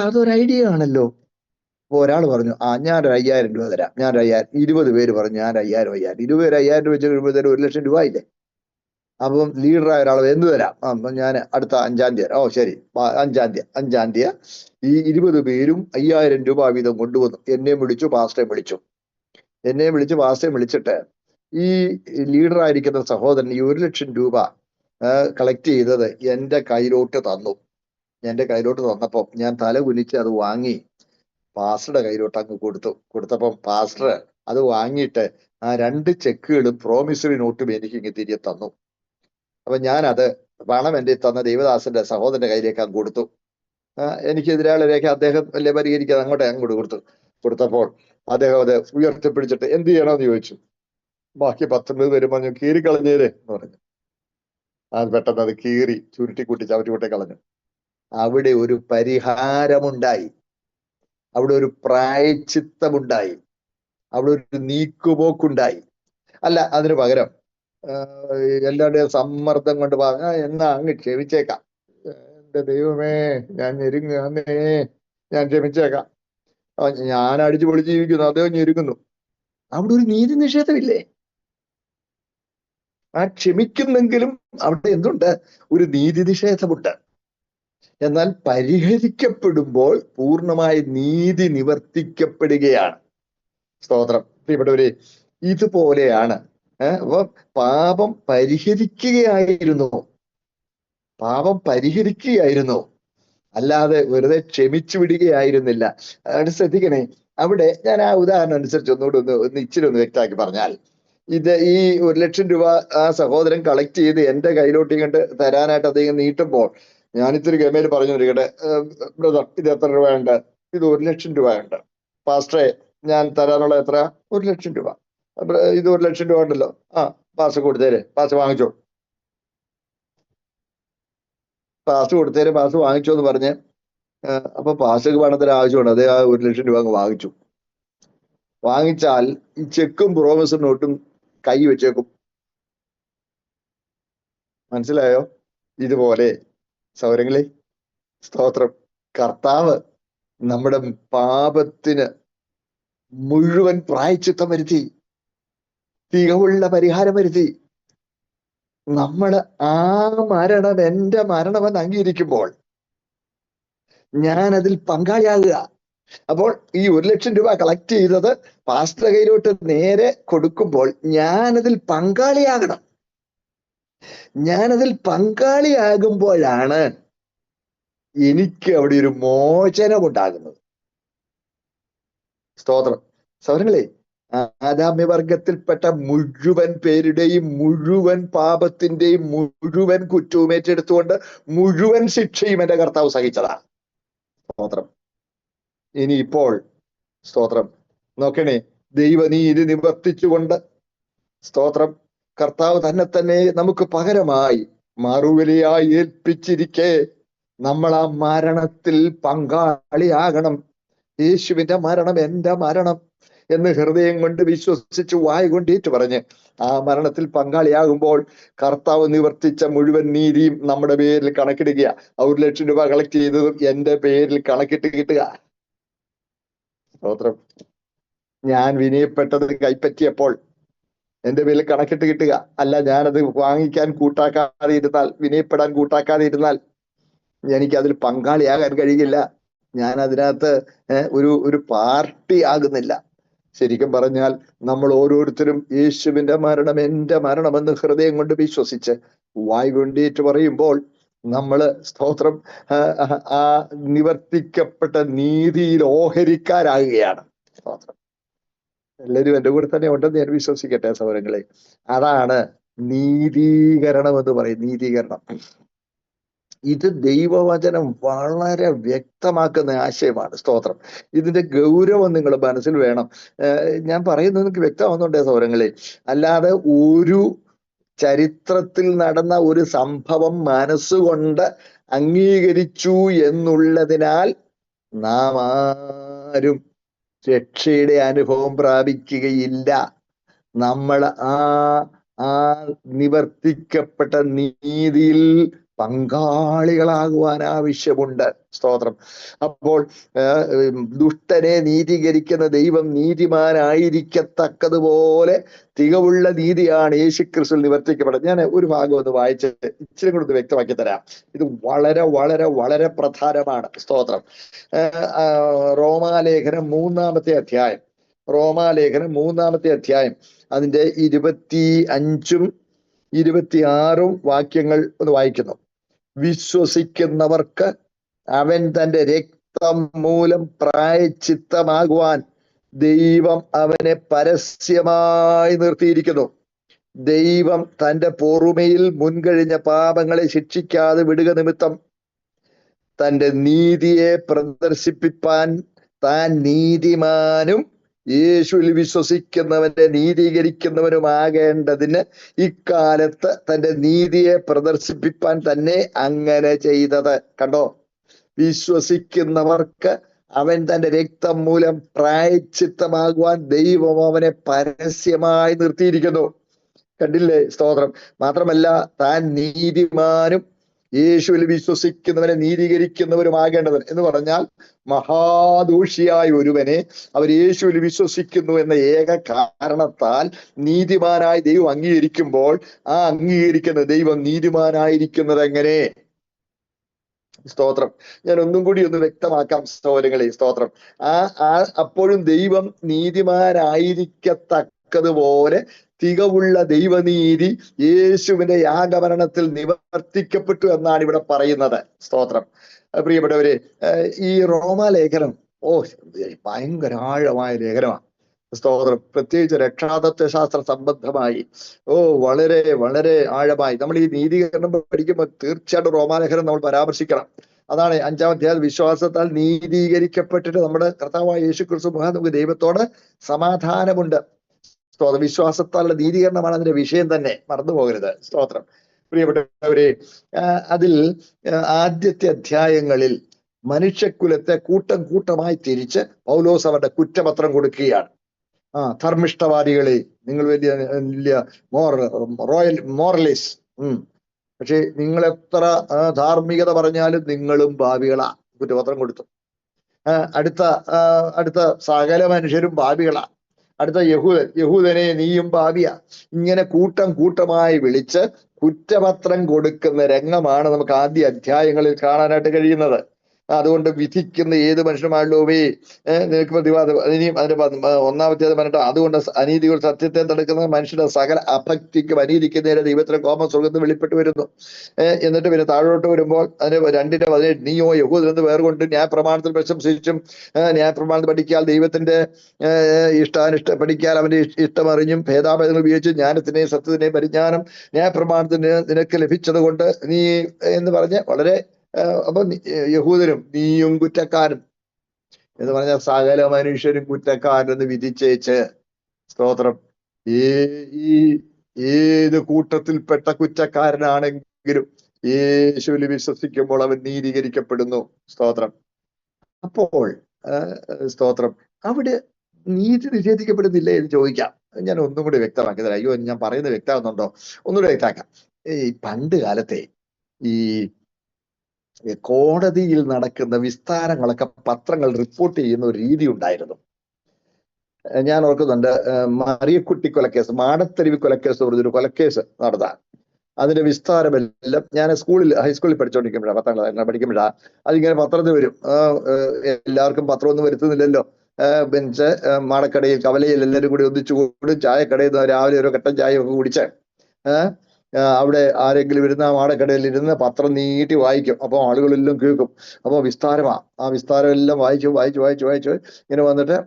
അതൊരു ഐഡിയ ആണല്ലോ. അപ്പൊ ഒരാൾ പറഞ്ഞു, ഞാനൊരു 5000 രൂപ തരാം, 20 പേര് പറഞ്ഞു, ഞാൻ 5000 20 പേര് 5000 രൂപ വെച്ച് കഴിയുമ്പോഴത്തേനും 1 ലക്ഷം രൂപ ആയില്ലേ. അപ്പം ലീഡറായ ഒരാൾ എന്ത് തരാം, ഞാൻ അടുത്ത 5-ാം തീയതി. ഓ ശരി, 5-ാം തീയതി ഈ 20 പേരും 5000 രൂപ വീതം കൊണ്ടുവന്നു. എന്നെയും വിളിച്ചു, പാസ്റ്ററെയും വിളിച്ചിട്ട് ഈ ലീഡറായിരിക്കുന്ന സഹോദരൻ ഈ 1 ലക്ഷം രൂപ കളക്ട് ചെയ്തത് എന്റെ കയ്യിലോട്ട് തന്നു. എന്റെ കയ്യിലോട്ട് തന്നപ്പം ഞാൻ തല കുനിച്ച് അത് വാങ്ങി പാസ്റ്ററുടെ കയ്യിലോട്ട് അങ്ങ് കൊടുത്തപ്പം പാസ്റ്റർ അത് വാങ്ങിയിട്ട് ആ 2 ചെക്കുകളും പ്രോമിസറി നോട്ടും എനിക്ക് ഇങ്ങ് തിരികെ തന്നു. അപ്പൊ ഞാനത് പണം എന്റെ തന്ന ദേവദാസന്റെ സഹോദരന്റെ കയ്യിലേക്ക് അങ്ങ് കൊടുത്തു. എനിക്കെതിരാളിലേക്ക് അദ്ദേഹം വലിയ പരിഹരിക്കാതെ അങ്ങോട്ട് കൊടുത്തപ്പോൾ അദ്ദേഹം അത് ഉയർത്തിപ്പിടിച്ചിട്ട് എന്ത് ചെയ്യണമെന്ന് ചോദിച്ചു. ബാക്കി 19 പേര് പറഞ്ഞു, കീറിക്കളഞ്ഞേരെ എന്ന് പറഞ്ഞു. അത് പെട്ടെന്ന് അത് കീറി ചുരുട്ടിക്കൂട്ടി ചവറ്റുകൂട്ടി കളഞ്ഞു. അവിടെ ഒരു പരിഹാരമുണ്ടായി, അവിടെ ഒരു പ്രായച്ചിത്തമുണ്ടായി, അവിടെ ഒരു നീക്കുപോക്കുണ്ടായി. അല്ല, അതിന് പകരം എല്ലാവരുടെയും സമ്മർദ്ദം കൊണ്ട് എന്നാ അങ്ങ് ക്ഷമിച്ചേക്കാം, എന്റെ ദൈവമേ ഞാൻ ഞെരുങ്ങുന്നേ, ഞാൻ ക്ഷമിച്ചേക്കാം, ഞാൻ അടിച്ചു പൊളിച്ച് ജീവിക്കുന്നു, അദ്ദേഹം ഞെരുങ്ങുന്നു. അവിടെ ഒരു നീതി നിഷേധമില്ലേ? ആ ക്ഷമിക്കുന്നെങ്കിലും അവിടെ എന്തുണ്ട്? ഒരു നീതി നിഷേധമുണ്ട്. എന്നാൽ പരിഹരിക്കപ്പെടുമ്പോൾ പൂർണ്ണമായ നീതി നിവർത്തിക്കപ്പെടുകയാണ്. സ്തോത്രം. പ്രിയപ്പെട്ടവരെ, ഇതുപോലെയാണ്. അപ്പൊ പാപം പരിഹരിക്കുകയായിരുന്നു, പാപം പരിഹരിക്കുകയായിരുന്നു, അല്ലാതെ വെറുതെ ക്ഷമിച്ചു വിടുകയായിരുന്നില്ല. അത് ശ്രദ്ധിക്കണേ. അവിടെ ഞാൻ ആ ഉദാഹരണം അനുസരിച്ച് ഒന്നുകൂടി ഇച്ചിരി ഒന്ന് വ്യക്തമാക്കി പറഞ്ഞാൽ, ഇത് ഈ 1,00,000 രൂപ ആ സഹോദരൻ കളക്ട് ചെയ്ത് എന്റെ കയ്യിലോട്ട് ഇങ്ങോട്ട് തരാനായിട്ട് അദ്ദേഹം നീട്ടുമ്പോൾ ഞാൻ ഇത്തിരി ഗമയിൽ പറഞ്ഞു തരികട്ടെ, ബ്രദർ ഇത് എത്ര രൂപയുണ്ട്? ഇത് 1,00,000 രൂപയുണ്ട്. പാസ്റ്ററെ ഞാൻ തരാനുള്ള എത്ര? 1,00,000 രൂപ. ഇത് 1,00,000 രൂപ ഉണ്ടല്ലോ, ആ പാസ് കൊടുത്തേരെ, പാസ് വാങ്ങിച്ചോ, പാസ് കൊടുത്തേരെ, പാസ് വാങ്ങിച്ചോ എന്ന് പറഞ്ഞ് അപ്പൊ പാസ് പണത്തിന് ആവശ്യമുണ്ട്, അതേ ആ 1,00,000 രൂപ അങ്ങ് വാങ്ങിച്ചു. വാങ്ങിച്ചാൽ ഈ ചെക്കും പ്രോമിസും നോട്ടും കൈ വെച്ചേക്കും. മനസ്സിലായോ? ഇതുപോലെ സൗരങ്ങളെ, സ്തോത്രം, കർത്താവ് നമ്മുടെ പാപത്തിന് മുഴുവൻ പ്രായച്ചിത്തം വരുത്തി, തികവുള്ള പരിഹാരം വരുത്തി. നമ്മൾ ആ മരണം എന്റെ മരണമെന്ന് അംഗീകരിക്കുമ്പോൾ ഞാൻ അതിൽ പങ്കാളിയാകുക. അപ്പോൾ ഈ 1,00,000 രൂപ കളക്ട് ചെയ്തത് പാസ്റ്റർ കയ്യിലോട്ട് നേരെ കൊടുക്കുമ്പോൾ ഞാനതിൽ പങ്കാളിയാകണം. ഞാനതിൽ പങ്കാളിയാകുമ്പോഴാണ് എനിക്ക് അവിടെ ഒരു മോചനം ഉണ്ടാകുന്നത്. സ്തോത്രം. സൗരങ്ങളെ, ആദാമ്യവർഗത്തിൽപ്പെട്ട മുഴുവൻ പേരുടെയും മുഴുവൻ പാപത്തിന്റെയും മുഴുവൻ കുറ്റവും ഏറ്റെടുത്തുകൊണ്ട് മുഴുവൻ ശിക്ഷയും എന്റെ കർത്താവ് സഹിച്ചതാണ്. സ്തോത്രം. ഇനി ഇപ്പോൾ സ്തോത്രം നോക്കണേ, ദൈവനീതി നിവർത്തിച്ചുകൊണ്ട് സ്തോത്രം കർത്താവ് തന്നെ നമുക്ക് പകരമായി മറുവിലയായി ഏൽപ്പിച്ചിരിക്കെ നമ്മൾ ആ മരണത്തിൽ പങ്കാളിയാകണം. യേശുവിന്റെ മരണം എന്റെ മരണം എന്ന് ഹൃദയം കൊണ്ട് വിശ്വസിച്ച് വായ കൊണ്ടേറ്റ് പറഞ്ഞ് ആ മരണത്തിൽ പങ്കാളിയാകുമ്പോൾ കർത്താവ് നിവർത്തിച്ച മുഴുവൻ നീതിയും നമ്മുടെ പേരിൽ കണക്കിടുക. 1,00,000 രൂപ കളക്ട് ചെയ്തതും എന്റെ പേരിൽ കണക്കിട്ട് കിട്ടുക. സ്തോത്രം. ഞാൻ വിനയപ്പെട്ടത് കൈപ്പറ്റിയപ്പോൾ എന്റെ പേരിൽ കണക്കിട്ട് കിട്ടുക. അല്ല, ഞാനത് വാങ്ങിക്കാൻ കൂട്ടാക്കാതെ ഇരുന്നാൽ, വിനയപ്പെടാൻ കൂട്ടാക്കാതെ ഇരുന്നാൽ എനിക്ക് അതിൽ പങ്കാളിയാകാൻ കഴിയില്ല. ഞാൻ അതിനകത്ത് ഒരു പാർട്ടി ആകുന്നില്ല. ശരിക്കും പറഞ്ഞാൽ നമ്മൾ ഓരോരുത്തരും യേശുവിന്റെ മരണം എന്റെ മരണമെന്ന് ഹൃദയം കൊണ്ട് വിശ്വസിച്ച് വായ് കൊണ്ടേറ്റ് പറയുമ്പോൾ നമ്മള് സ്തോത്രം ആ നിവർത്തിക്കപ്പെട്ട നീതിയിൽ ഓഹരിക്കാരാകുകയാണ്. സ്തോത്രം. എല്ലാവരും എൻ്റെ കൂടെ തന്നെ ഉണ്ടെന്ന് ഞാൻ വിശ്വസിക്കട്ടെ സഹോദരങ്ങളെ. അതാണ് നീതീകരണം എന്ന് പറയും. നീതീകരണം ഇത് ദൈവവചനം വളരെ വ്യക്തമാക്കുന്ന ആശയമാണ്. സ്തോത്രം. ഇതിന്റെ ഗൗരവം നിങ്ങൾ മനസ്സിൽ വേണം. ഞാൻ പറയുന്നത് നിങ്ങൾക്ക് വ്യക്തമാവുന്നുണ്ടേ സഹോദരങ്ങളെ? അല്ലാതെ ഒരു ചരിത്രത്തിൽ നടന്ന ഒരു സംഭവം മനസ്സുകൊണ്ട് അംഗീകരിച്ചു എന്നുള്ളതിനാൽ നാം ആരും രക്ഷയുടെ അനുഭവം പ്രാപിക്കുകയില്ല. നമ്മൾ ആ നിവർത്തിക്കപ്പെട്ട നീതിയിൽ പങ്കാളികളാകുവാൻ ആവശ്യമുണ്ട്. സ്തോത്രം. അപ്പോൾ ദുഷ്ടനെ നീതീകരിക്കുന്ന ദൈവം നീതിമാനായിരിക്കത്തക്കതുപോലെ തികവുള്ള നീതിയാണ് യേശുക്രിസ്തുവിൽ നിവർത്തിക്കപ്പെടുന്നത്. ഞാൻ ഒരു ഭാഗം ഒന്ന് വായിച്ചിട്ട് ഇച്ചിരി കൂടെ വ്യക്തമാക്കി തരാം. ഇത് വളരെ വളരെ വളരെ പ്രധാനമാണ്. സ്തോത്രം. റോമാലേഖനം 3-ാമത്തെ അധ്യായം, റോമാലേഖനം 3-ാമത്തെ അധ്യായം അതിന്റെ 25-ഉം 26-ഉം വാക്യങ്ങൾ ഒന്ന് വായിക്കുന്നു. വിശ്വസിക്കുന്നവർക്ക് അവൻ തന്റെ രക്തം മൂലം പ്രായച്ചിത്തമാകുവാൻ ദൈവം അവനെ പരസ്യമായി നിർത്തിയിരിക്കുന്നു. ദൈവം തന്റെ പൊറുമയിൽ മുൻകഴിഞ്ഞ പാപങ്ങളെ ശിക്ഷിക്കാതെ വിടുക നിമിത്തം തന്റെ നീതിയെ പ്രദർശിപ്പിപ്പാൻ താൻ നീതിമാനും യേശുവിൽ വിശ്വസിക്കുന്നവന്റെ നീതീകരിക്കുന്നവനുമാകേണ്ടതിന് ഇക്കാലത്ത് തന്റെ നീതിയെ പ്രദർശിപ്പിപ്പാൻ തന്നെ അങ്ങനെ ചെയ്തത്. കണ്ടോ? വിശ്വസിക്കുന്നവർക്ക് അവൻ തന്റെ രക്തം മൂലം പ്രായശ്ചിത്തമാകുവാൻ ദൈവം അവനെ പരസ്യമായി നിർത്തിയിരിക്കുന്നു. കണ്ടില്ലേ? സ്തോത്രം. മാത്രമല്ല, താൻ നീതിമാനും യേശുവിൽ വിശ്വസിക്കുന്നവനെ നീതീകരിക്കുന്നവരുമാകേണ്ടവൻ എന്ന് പറഞ്ഞാൽ, മഹാദോഷിയായ ഒരുവനെ അവർ യേശുവിൽ വിശ്വസിക്കുന്നു എന്ന ഏക കാരണത്താൽ നീതിമാനായി ദൈവം അംഗീകരിക്കുമ്പോൾ, ആ അംഗീകരിക്കുന്ന ദൈവം നീതിമാനായിരിക്കുന്നത് എങ്ങനെ? സ്തോത്രം. ഞാൻ ഒന്നും കൂടി ഒന്ന് വ്യക്തമാക്കാം സഹോദരങ്ങളെ. സ്തോത്രം. അപ്പോഴും ദൈവം നീതിമാനായിരിക്കത്തക്കതുപോലെ തികവുള്ള ദൈവനീതി യേശുവിന്റെ യാഗമരണത്തിൽ നിവർത്തിക്കപ്പെട്ടു എന്നാണ് ഇവിടെ പറയുന്നത്. സ്തോത്രം. പ്രിയപ്പെട്ടവരെ, ഈ റോമാലേഖനം ഭയങ്കര ആഴമായ ലേഖനമാണ്. സ്തോത്രം. പ്രത്യേകിച്ച് രക്ഷാതത്വ ശാസ്ത്ര സംബന്ധമായി വളരെ വളരെ ആഴമായി നമ്മൾ ഈ നീതീകരണം പഠിക്കുമ്പോൾ തീർച്ചയായിട്ടും റോമാലേഖനം നമ്മൾ പരാമർശിക്കണം. അതാണ് 5-ാം അധ്യായം. വിശ്വാസത്താൽ നീതീകരിക്കപ്പെട്ടിട്ട് നമ്മുടെ കർത്താവായ യേശു ക്രിസ്തു മുഖാന്തരം നമുക്ക് ദൈവത്തോട് സമാധാനമുണ്ട്. സ്തോത്രം. വിശ്വാസത്താലുള്ള നീതീകരണമാണ് അതിന്റെ വിഷയം തന്നെ, മറന്നു പോകരുത്. സ്തോത്രം. പ്രിയപ്പെട്ടവരെ, അതിൽ ആദ്യത്തെ അധ്യായങ്ങളിൽ മനുഷ്യക്കുലത്തെ കൂട്ടം കൂട്ടമായി തിരിച്ച് പൗലോസ് അവരുടെ കുറ്റപത്രം കൊടുക്കുകയാണ്. ധർമ്മിഷ്ഠവാദികളെ, നിങ്ങൾ വലിയ മോറലിസ്, പക്ഷെ നിങ്ങൾ എത്ര ധാർമ്മികത പറഞ്ഞാലും നിങ്ങളും ഭാവികളാ. കുറ്റപത്രം കൊടുത്തു. അടുത്ത സകല മനുഷ്യരും ഭാവികളാ. അടുത്ത യഹൂദനെ നീയും ഭാവിയാ. ഇങ്ങനെ കൂട്ടം കൂട്ടമായി വിളിച്ച് കുറ്റപത്രം കൊടുക്കുന്ന രംഗമാണ് നമുക്ക് ആദ്യ അധ്യായങ്ങളിൽ കാണാനായിട്ട് കഴിയുന്നത്. അതുകൊണ്ട് വിധിക്കുന്ന ഏത് മനുഷ്യനുമായുള്ളവേ നിനക്ക് പ്രതിവാദം. ഇനിയും അതിന്റെ 1-ാമത്തെ പറഞ്ഞിട്ട്, അതുകൊണ്ട് അനീതികൾ സത്യത്തെ തടുക്കുന്ന മനുഷ്യരുടെ സകല അഭക്തിക്കും അനീതിക്കും നേരെ ദൈവത്തിന്റെ കോപം സ്വർഗ്ഗത്തിൽ വെളിപ്പെട്ട് വരുന്നു. എന്നിട്ട് പിന്നെ താഴോട്ട് വരുമ്പോൾ അതിന് 2:18, നീയോ യഹൂദനെന്ന് വേർകൊണ്ട് ന്യായപ്രമാണത്തിൽ പ്രശംസിച്ചും ന്യായപ്രമാണത്തിൽ പഠിക്കാൽ ദൈവത്തിന്റെ പഠിക്കാൽ അവന്റെ ഇഷ്ടമറിഞ്ഞും ഭേദാഭേദങ്ങൾ ഉപയോഗിച്ച് ജ്ഞാനത്തിനെയും സത്യത്തിനെയും പരിജ്ഞാനം ന്യായപ്രമാണത്തിന് നിനക്ക് ലഭിച്ചത് കൊണ്ട് നീ എന്ന് പറഞ്ഞ് വളരെ അപ്പൊ യഹൂദനും നീയും കുറ്റക്കാരൻ എന്ന് പറഞ്ഞ സകല മനുഷ്യരും കുറ്റക്കാരെന്ന് വിധിച്ചേച്ച്, സ്തോത്രം, ഏത് കൂട്ടത്തിൽപ്പെട്ട കുറ്റക്കാരനാണെങ്കിലും യേശുവിൽ വിശ്വസിക്കുമ്പോൾ അവൻ നീതീകരിക്കപ്പെടുന്നു. സ്തോത്രം. അപ്പോൾ സ്തോത്രം, അവിടെ നീതി നിഷേധിക്കപ്പെടുന്നില്ലേ എന്ന് ചോദിക്കാം. ഞാൻ ഒന്നും കൂടി വ്യക്തമാക്കി തരാം. അയ്യോ, ഞാൻ പറയുന്നത് വ്യക്തമാകുന്നുണ്ടോ? ഒന്നുകൂടി വ്യക്തമാക്കാം. ഈ പണ്ട് കാലത്തെ ഈ കോടതിയിൽ നടക്കുന്ന വിസ്താരങ്ങളൊക്കെ പത്രങ്ങൾ റിപ്പോർട്ട് ചെയ്യുന്ന ഒരു രീതി ഉണ്ടായിരുന്നു. ഞാൻ ഓർക്കുന്നുണ്ട്, മറിയക്കുട്ടി കൊലക്കേസ്, മാടത്തരുവി കൊലക്കേസ് പറഞ്ഞൊരു കൊലക്കേസ് നടത്താൻ. അതിന്റെ വിസ്താരമെല്ലാം ഞാൻ ഹൈസ്കൂളിൽ പഠിച്ചുകൊണ്ടിരിക്കുമ്പോഴാണ്, 10ാം ക്ലാസ് പഠിക്കുമ്പോഴാണ് അതിങ്ങനെ പത്രത്തിൽ വരും. എല്ലാവർക്കും പത്രമൊന്നും വരുത്തുന്നില്ലല്ലോ. ബെഞ്ച് മാടക്കടയിൽ കവലയിൽ എല്ലാവരും കൂടി ഒന്നിച്ചു കൂടും. ചായക്കടയിൽ നിന്ന് രാവിലെ ഒരു കട്ടൻ ചായ ഒക്കെ കുടിച്ച് അവിടെ ആരെങ്കിലും ഇരുന്ന് ആ മാടക്കടയിൽ ഇരുന്ന് പത്രം നീട്ടി വായിക്കും. അപ്പൊ ആളുകളെല്ലാം കേൾക്കും. അപ്പൊ വിസ്താരമാണ്. ആ വിസ്താരം എല്ലാം വായിച്ചു ഇങ്ങനെ വന്നിട്ട്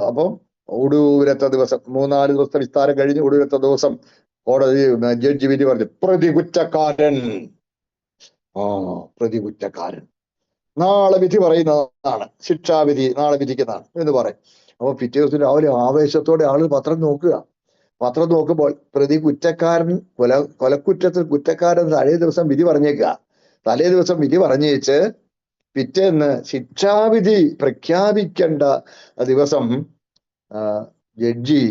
അപ്പം ഒടുവിലത്തെ ദിവസം, 3-4 ദിവസത്തെ വിസ്താരം കഴിഞ്ഞ് ഒടുവിലത്തെ ദിവസം കോടതി ജഡ്ജി വിധി പറഞ്ഞു, പ്രതി കുറ്റക്കാരൻ, നാളെ വിധി പറയുന്നതാണ്, ശിക്ഷാവിധി നാളെ വിധിക്കുന്നതാണ് എന്ന് പറയും. അപ്പൊ പിറ്റേ ദിവസം രാവിലെ ആവേശത്തോടെ ആളുകൾ പത്രം നോക്കുമ്പോൾ പ്രതി കുറ്റക്കാരൻ, കൊലക്കുറ്റത്തിൽ കുറ്റക്കാരൻ തലേ ദിവസം വിധി പറഞ്ഞേക്കുക. തലേ ദിവസം വിധി പറഞ്ഞേച്ച് പിറ്റേന്ന് ശിക്ഷാവിധി പ്രഖ്യാപിക്കേണ്ട ദിവസം ജഡ്ജി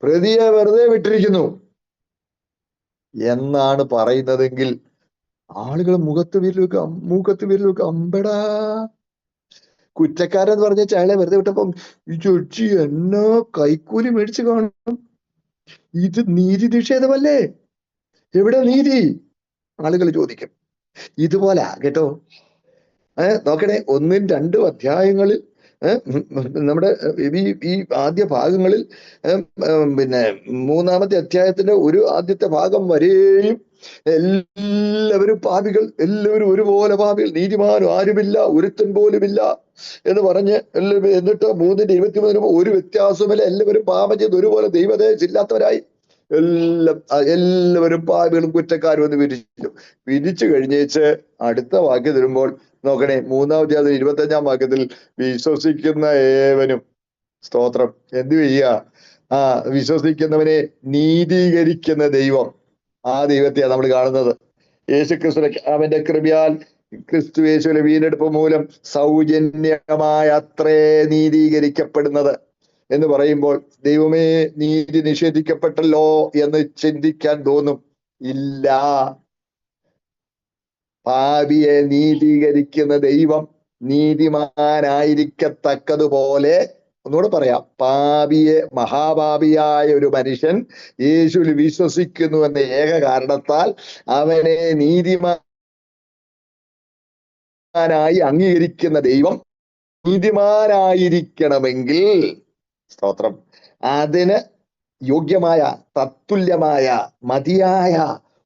പ്രതിയെ വെറുതെ വിട്ടിരിക്കുന്നു എന്നാണ് പറയുന്നതെങ്കിൽ ആളുകൾ മൂക്കത്ത് വിരലൊക്കെ അമ്പടാ, കുറ്റക്കാരെന്ന് പറഞ്ഞ അയാളെ വെറുതെ വിട്ടപ്പം ഈ ജഡ്ജി എന്നോ കൈക്കൂലി മേടിച്ചു കാണും. ഇത് നീതി നിഷേധമല്ലേ? എവിടെ നീതി? ആളുകൾ ചോദിക്കും. ഇതുപോലെ കേട്ടോ, നോക്കണേ, 1-2 അധ്യായങ്ങളിൽ നമ്മുടെ ഈ ആദ്യ ഭാഗങ്ങളിൽ പിന്നെ 3-ാമത്തെ അധ്യായത്തിന്റെ ആദ്യത്തെ ഭാഗം വരെയും എല്ലാവരും പാപികൾ, എല്ലാവരും ഒരുപോലെ പാപികൾ, നീതിമാനും ആരുമില്ല, ഒരുത്തൻ പോലുമില്ല എന്ന് പറഞ്ഞ് എന്നിട്ട് 3:23 ഒരു വ്യത്യാസമില്ല, എല്ലാവരും പാപം ചെയ്ത് ഒരുപോലെ ദൈവതേജസ്സില്ലാത്തവരായി എല്ലാവരും പാപികളും കുറ്റക്കാരും എന്ന് വിധിച്ചു കഴിഞ്ഞേച്ച് അടുത്ത വാക്യം തരുമ്പോൾ നോക്കണേ, 3-ാം അധ്യായത്തിൽ 25-ാം വാക്യത്തിൽ വിശ്വസിക്കുന്ന ഏവനും, സ്തോത്രം, എന്തു ചെയ്യുക? വിശ്വസിക്കുന്നവനെ നീതീകരിക്കുന്ന ദൈവം, ആ ദൈവത്തെയാണ് നമ്മൾ കാണുന്നത്. യേശുക്രിസ്തു അവന്റെ കൃപയാൽ ക്രിസ്തുയേശുവിലെ വീണ്ടെടുപ്പ് മൂലം സൗജന്യമായ അത്രേ നീതീകരിക്കപ്പെടുന്നത് എന്ന് പറയുമ്പോൾ ദൈവമേ നീതി നിഷേധിക്കപ്പെട്ടല്ലോ എന്ന് ചിന്തിക്കാൻ തോന്നും. ഇല്ല, പാപിയെ നീതീകരിക്കുന്ന ദൈവം നീതിമാനായിരിക്കത്തക്കതുപോലെ, ഒന്നുകൂടെ പറയാം, പാപിയെ, മഹാപാപിയായ ഒരു മനുഷ്യൻ യേശുവിൽ വിശ്വസിക്കുന്നു എന്ന ഏക കാരണത്താൽ അവനെ നീതിമാനായി അംഗീകരിക്കുന്ന ദൈവം നീതിമാനായിരിക്കണമെങ്കിൽ, സ്തോത്രം, അതിന് യോഗ്യമായ, തത്തുല്യമായ, മതിയായ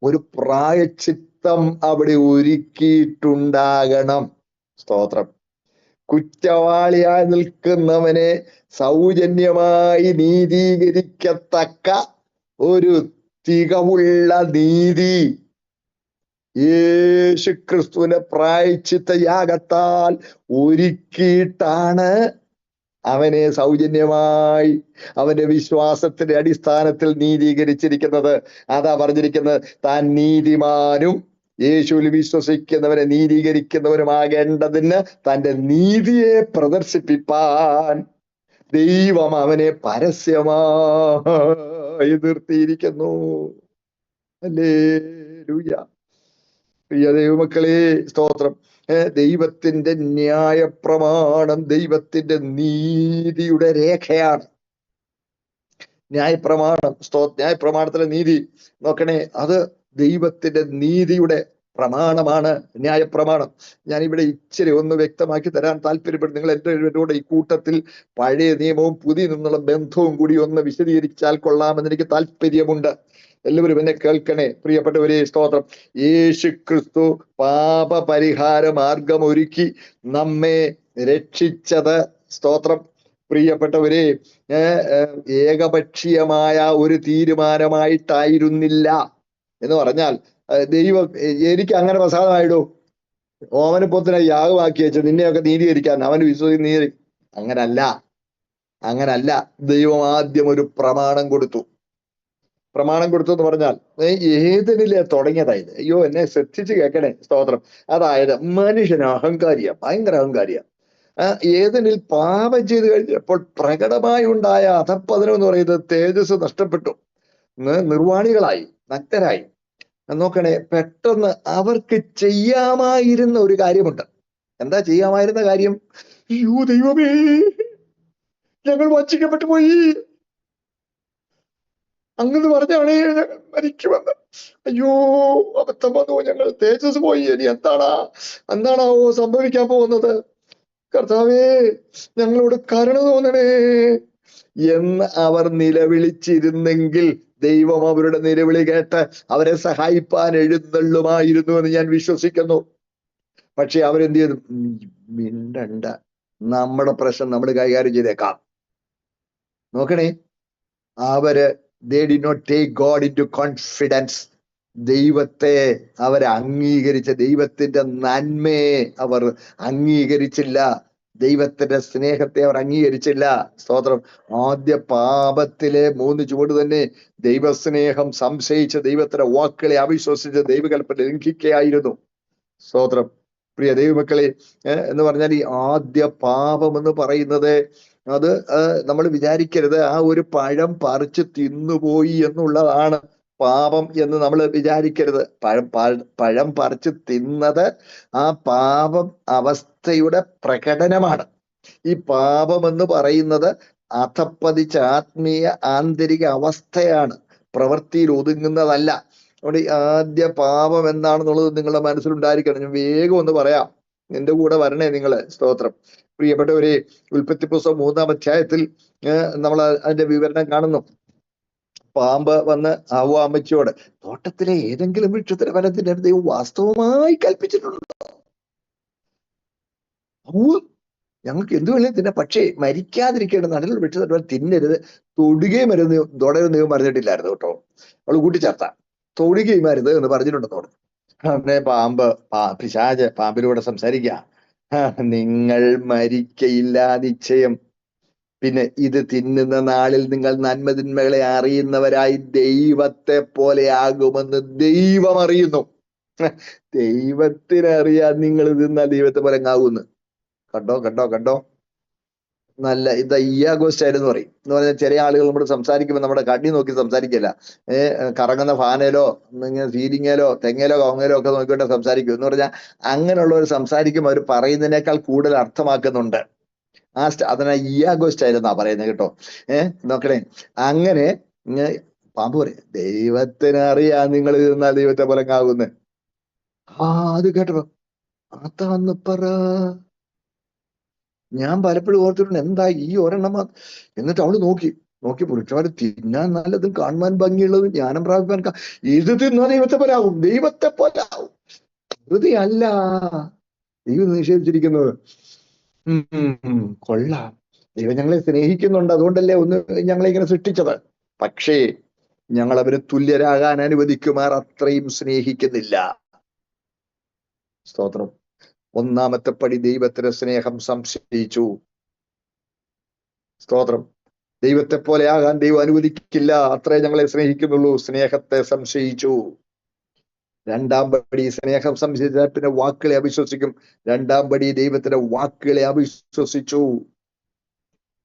ഒരു പ്രായശ്ചിത്തം അവിടെ ഒരുക്കിയിട്ടുണ്ടാകണം. സ്തോത്രം. കുറ്റവാളിയായി നിൽക്കുന്നവനെ സൗജന്യമായി നീതീകരിക്കത്തക്ക ഒരു തികവുള്ള നീതി യേശുക്രിസ്തുവിന്റെ പ്രായശ്ചിത്ത യാഗത്താൽ ഒരുക്കിയിട്ടാണ് അവനെ സൗജന്യമായി അവന്റെ വിശ്വാസത്തിന്റെ അടിസ്ഥാനത്തിൽ നീതീകരിച്ചിരിക്കുന്നത്. അതാ പറഞ്ഞിരിക്കുന്നത്, താൻ നീതിമാനും യേശുവിൽ വിശ്വസിക്കുന്നവനെ നീതീകരിക്കുന്നവനുമാകേണ്ടതിന് തന്റെ നീതിയെ പ്രദർശിപ്പിപ്പാൻ ദൈവം അവനെ പരസ്യമായി നിർത്തിയിരിക്കുന്നു. ഹല്ലേലൂയ. പ്രിയ ദൈവമക്കളെ, സ്തോത്രം. ദൈവത്തിന്റെ ന്യായപ്രമാണം ദൈവത്തിന്റെ നീതിയുടെ രേഖയാണ്. ന്യായപ്രമാണം, ന്യായപ്രമാണത്തിലെ നീതി നോക്കണേ, അത് ദൈവത്തിന്റെ നീതിയുടെ പ്രമാണമാണ് ന്യായപ്രമാണം. ഞാൻ ഇവിടെ ഇച്ചിരി ഒന്ന് വ്യക്തമാക്കി തരാൻ താല്പര്യപ്പെടും. നിങ്ങൾ എന്നോട് ഈ കൂട്ടത്തിൽ പഴയ നിയമവും പുതിയ നിന്നുള്ള ബന്ധവും കൂടി ഒന്ന് വിശദീകരിച്ചാൽ കൊള്ളാമെന്ന് എനിക്ക് താല്പര്യമുണ്ട്. എല്ലാവരും എന്നെ കേൾക്കണേ പ്രിയപ്പെട്ടവരെ, സ്തോത്രം. യേശു ക്രിസ്തു പാപപരിഹാര മാർഗം ഒരുക്കി നമ്മെ രക്ഷിച്ചത്, സ്തോത്രം, പ്രിയപ്പെട്ടവരെ, ഏകപക്ഷീയമായ ഒരു തീരുമാനമായിട്ടായിരുന്നില്ല. എന്ന് പറഞ്ഞാൽ ദൈവം എനിക്ക് അങ്ങനെ പ്രസാദമായിടൂ, ഓമന പൊത്തിനെ യാഗമാക്കി വെച്ച് നിന്നെയൊക്കെ നീതീകരിക്കാൻ അവന് വിശ്വസിക്കുന്ന അങ്ങനല്ല. ദൈവം ആദ്യം ഒരു പ്രമാണം കൊടുത്തു. പ്രമാണം കൊടുത്തു എന്ന് പറഞ്ഞാൽ ഏതിനിലെ തുടങ്ങിയതായത്. അയ്യോ, എന്നെ ശ്രദ്ധിച്ച് കേൾക്കണേ, സ്തോത്രം. അതായത് മനുഷ്യന് അഹങ്കാരിയ, ഭയങ്കര അഹങ്കാരിയ. ഏതിനിൽ പാപം ചെയ്ത് കഴിഞ്ഞപ്പോൾ പ്രകടമായി ഉണ്ടായ അധപ്പതനം എന്ന് പറയുന്നത് തേജസ് നഷ്ടപ്പെട്ടു, നിർവാണികളായി, നഗ്നരായി. നോക്കണേ, പെട്ടെന്ന് അവർക്ക് ചെയ്യാമായിരുന്ന ഒരു കാര്യമുണ്ട്. എന്താ ചെയ്യാമായിരുന്ന കാര്യം? അയ്യോ ദൈവമേ, ഞങ്ങൾ വഞ്ചിക്കപ്പെട്ടു പോയി, അങ്ങനെ പറഞ്ഞാണ് ഞങ്ങൾ മരിക്കുമെന്ന്. അയ്യോ, അബദ്ധം വന്നു, ഞങ്ങൾ തേജസ് പോയി, ഇനി എന്താണാവോ സംഭവിക്കാൻ പോകുന്നത്? കർത്താവേ, ഞങ്ങളോട് കരുണ തോന്നണേ എന്ന് അവർ നിലവിളിച്ചിരുന്നെങ്കിൽ ദൈവം അവരുടെ നിലവിളി കേട്ട് അവരെ സഹായിപ്പാൻ എഴുന്നള്ളുമായിരുന്നു എന്ന് ഞാൻ വിശ്വസിക്കുന്നു. പക്ഷെ അവരെന്ത് ചെയ്തു? മിണ്ടണ്ട, നമ്മുടെ പ്രശ്നം നമ്മൾ കൈകാര്യം ചെയ്തേക്കാം. നോക്കണേ, they did not take God into confidence. ദൈവത്തെ അവർ അംഗീകരിച്ച, ദൈവത്തിന്റെ നന്മയെ അവർ അംഗീകരിച്ചില്ല, ദൈവത്തിന്റെ സ്നേഹത്തെ അവർ അംഗീകരിച്ചില്ല. സ്തോത്രം. ആദ്യ പാപത്തിലെ 3 ചുവട് തന്നെ ദൈവസ്നേഹം സംശയിച്ച് ദൈവത്തിന്റെ വാക്കുകളെ അവിശ്വസിച്ച് ദൈവകൽപ്പന ലംഘിക്കുകയായിരുന്നു. സ്തോത്രം. പ്രിയ ദൈവമക്കളെ, എന്ന് പറഞ്ഞാൽ ഈ ആദ്യ പാപം എന്ന് പറയുന്നത്, അത് നമ്മൾ വിചാരിക്കരുത് ആ ഒരു പഴം പറിച്ച് തിന്നുപോയി എന്നുള്ളതാണ് പാപം എന്ന് നമ്മൾ വിചാരിക്കരുത്. പഴം പറിച്ച് തിന്നത് ആ പാപം അവസ്ഥയുടെ പ്രകടനമാണ്. ഈ പാപം എന്ന് പറയുന്നത് അധപ്പതിച്ച ആത്മീയ ആന്തരിക അവസ്ഥയാണ്, പ്രവൃത്തിയിൽ ഒതുങ്ങുന്നതല്ല. അതുകൊണ്ട് ഈ ആദ്യ പാപം എന്താണെന്നുള്ളത് നിങ്ങളുടെ മനസ്സിലുണ്ടായിരിക്കണം. ഞാൻ വേഗം ഒന്ന് പറയാം, എന്റെ കൂടെ വരണേ നിങ്ങള്. സ്തോത്രം. പ്രിയപ്പെട്ടവരെ, ഉൽപ്പത്തി പുസ്തകം 3-ാം അധ്യായത്തിൽ നമ്മൾ അതിന്റെ വിവരണം കാണുന്നു. പാമ്പ് വന്ന് ഹവ്വ അമ്മച്ചിയോട്, തോട്ടത്തിലെ ഏതെങ്കിലും വൃക്ഷത്തിന്റെ ഫലം തിന്നരുത് ദൈവം വാസ്തവമായി കൽപ്പിച്ചിട്ടുണ്ടോ? ഞങ്ങൾക്ക് എന്ത് വേണേലും തിന്നാം, പക്ഷേ മരിക്കാതിരിക്കേണ്ട നടുവിൽ വൃക്ഷത്തിന്റെ ഫലം തിന്നരുത്, തൊടുകയും അരുത്, തുടരും ദൈവം പറഞ്ഞിട്ടില്ലായിരുന്നു കേട്ടോ. അവള് കൂട്ടിച്ചേർത്ത തൊടുകയും അരുത് എന്ന് പറഞ്ഞിട്ടുണ്ടെന്നോട്. അങ്ങനെ പിശാച് പാമ്പിലൂടെ സംസാരിക്കുക, നിങ്ങൾ മരിക്കയില്ല നിശ്ചയം, പിന്നെ ഇത് തിന്നുന്ന നാളിൽ നിങ്ങൾ നന്മതിന്മകളെ അറിയുന്നവരായി ദൈവത്തെ പോലെ ആകുമെന്ന് ദൈവം അറിയുന്നു. ദൈവത്തിനറിയാം നിങ്ങൾ തിന്നാൽ ദൈവത്തെ പോലെ ആകുമെന്ന്. കണ്ടോ കണ്ടോ കണ്ടോ. നല്ല ഇത് ഇയാഗോസ്റ്റ് ആയിരുന്നു പറയും. എന്ന് പറഞ്ഞാൽ ചില ആളുകൾ നമ്മൾ സംസാരിക്കുമ്പോൾ നമ്മുടെ കണ്ണി നോക്കി സംസാരിക്കില്ല. കറങ്ങുന്ന ഫാനേലോ ഇങ്ങനെ സീലിങ്ങേലോ തെങ്ങേലോ കവുങ്ങേലോ ഒക്കെ നോക്കിക്കൊണ്ട് സംസാരിക്കും. എന്ന് പറഞ്ഞാൽ അങ്ങനെയുള്ളവർ സംസാരിക്കുമ്പോൾ അവർ പറയുന്നതിനേക്കാൾ കൂടുതൽ അർത്ഥമാക്കുന്നുണ്ട്. അതിനാ ഇയാഗോസ്റ്റ് ആയിരുന്നാ പറയുന്നത് കേട്ടോ. നോക്കണേ, അങ്ങനെ പാമ്പ് പറയും ദൈവത്തിനറിയാം നിങ്ങൾ ഇരുന്നാൽ ദൈവത്തെ പോലെ ആകുന്നു. അത് കേട്ടോ, അതാന്ന് പറ. ഞാൻ പലപ്പോഴും ഓർത്തിട്ടുണ്ട് എന്താ ഈ ഒരെണ്ണം. എന്നിട്ട് അവള് നോക്കി പുരുഷന്മാര് തിന്നാൻ നല്ലതും കാണുവാൻ ഭംഗിയുള്ളതും ജ്ഞാനം പ്രാപിക്കാൻ ഇത് തിന്നാ ദൈവത്തെ പോലെ ആവും, ദൈവത്തെ പോലെ ആവും. വെറുതെ അല്ല ദൈവം നിഷേധിച്ചിരിക്കുന്നത്. കൊള്ളാം, ദൈവം ഞങ്ങളെ സ്നേഹിക്കുന്നുണ്ട്, അതുകൊണ്ടല്ലേ ഒന്ന് ഞങ്ങളെ ഇങ്ങനെ സൃഷ്ടിച്ചത്. പക്ഷേ ഞങ്ങൾ അവരെ തുല്യരാകാൻ അനുവദിക്കുമാർ അത്രയും സ്നേഹിക്കുന്നില്ല. സ്തോത്രം. ഒന്നാമത്തെ പടി ദൈവത്തിന്റെ സ്നേഹം സംശയിച്ചു. സ്തോത്രം. ദൈവത്തെ പോലെ ആകാൻ ദൈവം അനുവദിക്കില്ല, അത്രേ ഞങ്ങളെ സ്നേഹിക്കുന്നുള്ളൂ. സ്നേഹത്തെ സംശയിച്ചു. രണ്ടാം പടി സ്നേഹം സംശയിച്ചാൽ പിന്നെ വാക്കുകളെ അവിശ്വസിക്കും. രണ്ടാം പടി ദൈവത്തിന്റെ വാക്കുകളെ അവിശ്വസിച്ചു.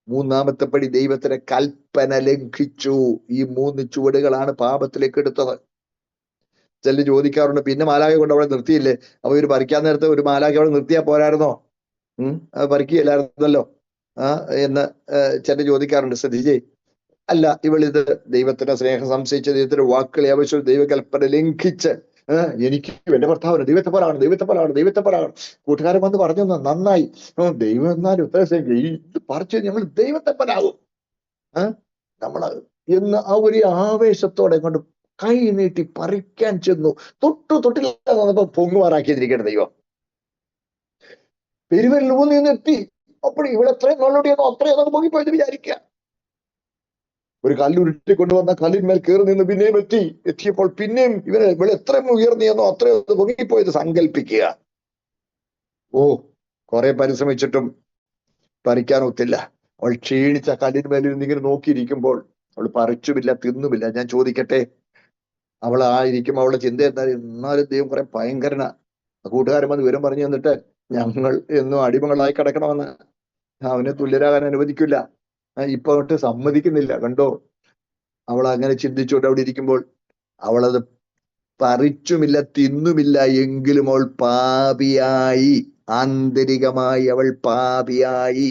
മൂന്നാമത്തെ പടി ദൈവത്തിന്റെ കൽപ്പന ലംഘിച്ചു. ഈ 3 ചുവടുകളാണ് പാപത്തിലേക്ക് എടുത്തത്. ചിലർ ചോദിക്കാറുണ്ട്, പിന്നെ മാലാഖ കൊണ്ട് അവിടെ നിർത്തിയില്ലേ? അപ്പൊ ഇവര് പറിക്കാൻ നേരത്തെ ഒരു മാലാഖ അവിടെ നിർത്തിയാ പോരായിരുന്നോ? അത് പറിക്കുകയില്ലായിരുന്നല്ലോ എന്ന് ചിലർ ചോദിക്കാറുണ്ട്. ശ്രദ്ധിച്ചേ, അല്ല, ഇവളിത് ദൈവത്തിന്റെ സ്നേഹം സംശയിച്ച് ദൈവത്തിന്റെ വാക്കുകളെ ആവശ്യം ദൈവകൽപ്പന ലംഘിച്ച് എനിക്ക് എന്റെ ഭർത്താവിന് ദൈവത്തെ പോലാണ്, ദൈവത്തെ പോലാണ്, ദൈവത്തെ പോലാണ്. കൂട്ടുകാരൻ വന്ന് പറഞ്ഞു നന്നായി, ദൈവം എന്നാലും ഇത് പറിച്ച് ഞങ്ങൾ ദൈവത്തെ പോലാകും നമ്മള് എന്ന് ആ ഒരു ആവേശത്തോടെ കൊണ്ട് കൈ നീട്ടി പറിക്കാൻ ചെന്നു. തൊട്ടില്ലാതെ വന്നപ്പോ പൊങ്ങുമാറാക്കിയിരിക്കട്ടെ ദൈവം. പെരുവരിൽ ഊന്നി എത്തി. അപ്പോൾ ഇവിടെ എത്രയും നല്ലോടിയെന്നോ അത്രയും നമുക്ക് പൊങ്ങിപ്പോയത് വിചാരിക്കുക. ഒരു കല്ലുരുട്ടി കൊണ്ടുവന്ന കല്ലിന്മേൽ കയറി നിന്ന് പിന്നെയും എത്തിയപ്പോൾ പിന്നെയും ഇവിടെ എത്രയും ഉയർന്നിയെന്നോ അത്രയും പൊങ്ങിപ്പോയത് സങ്കല്പിക്കുക. കുറെ പരിശ്രമിച്ചിട്ടും പറിക്കാൻ ഒത്തില്ല. അവൾ ക്ഷീണിച്ച കല്ലിന്മേൽ ഇങ്ങനെ നോക്കിയിരിക്കുമ്പോൾ അവൾ പറിച്ചുമില്ല, തിന്നുമില്ല. ഞാൻ ചോദിക്കട്ടെ, അവളായിരിക്കും അവളുടെ ചിന്ത എന്തായാലും എന്നാലും ദൈവം കുറെ ഭയങ്കരനാ. കൂട്ടുകാരൻ വന്ന് വിവരം പറഞ്ഞു തന്നിട്ട് ഞങ്ങൾ എന്നും അടിമകളായി കിടക്കണമെന്ന് അവനെ തുല്യരാകാൻ അനുവദിക്കില്ല. ഇപ്പൊ അങ്ങോട്ട് സമ്മതിക്കുന്നില്ല. കണ്ടോ, അവൾ അങ്ങനെ ചിന്തിച്ചുകൊണ്ട് അവിടെ ഇരിക്കുമ്പോൾ അവളത് പറിച്ചുമില്ല, തിന്നുമില്ല. എങ്കിലും അവൾ പാപിയായി, ആന്തരികമായി അവൾ പാപിയായി.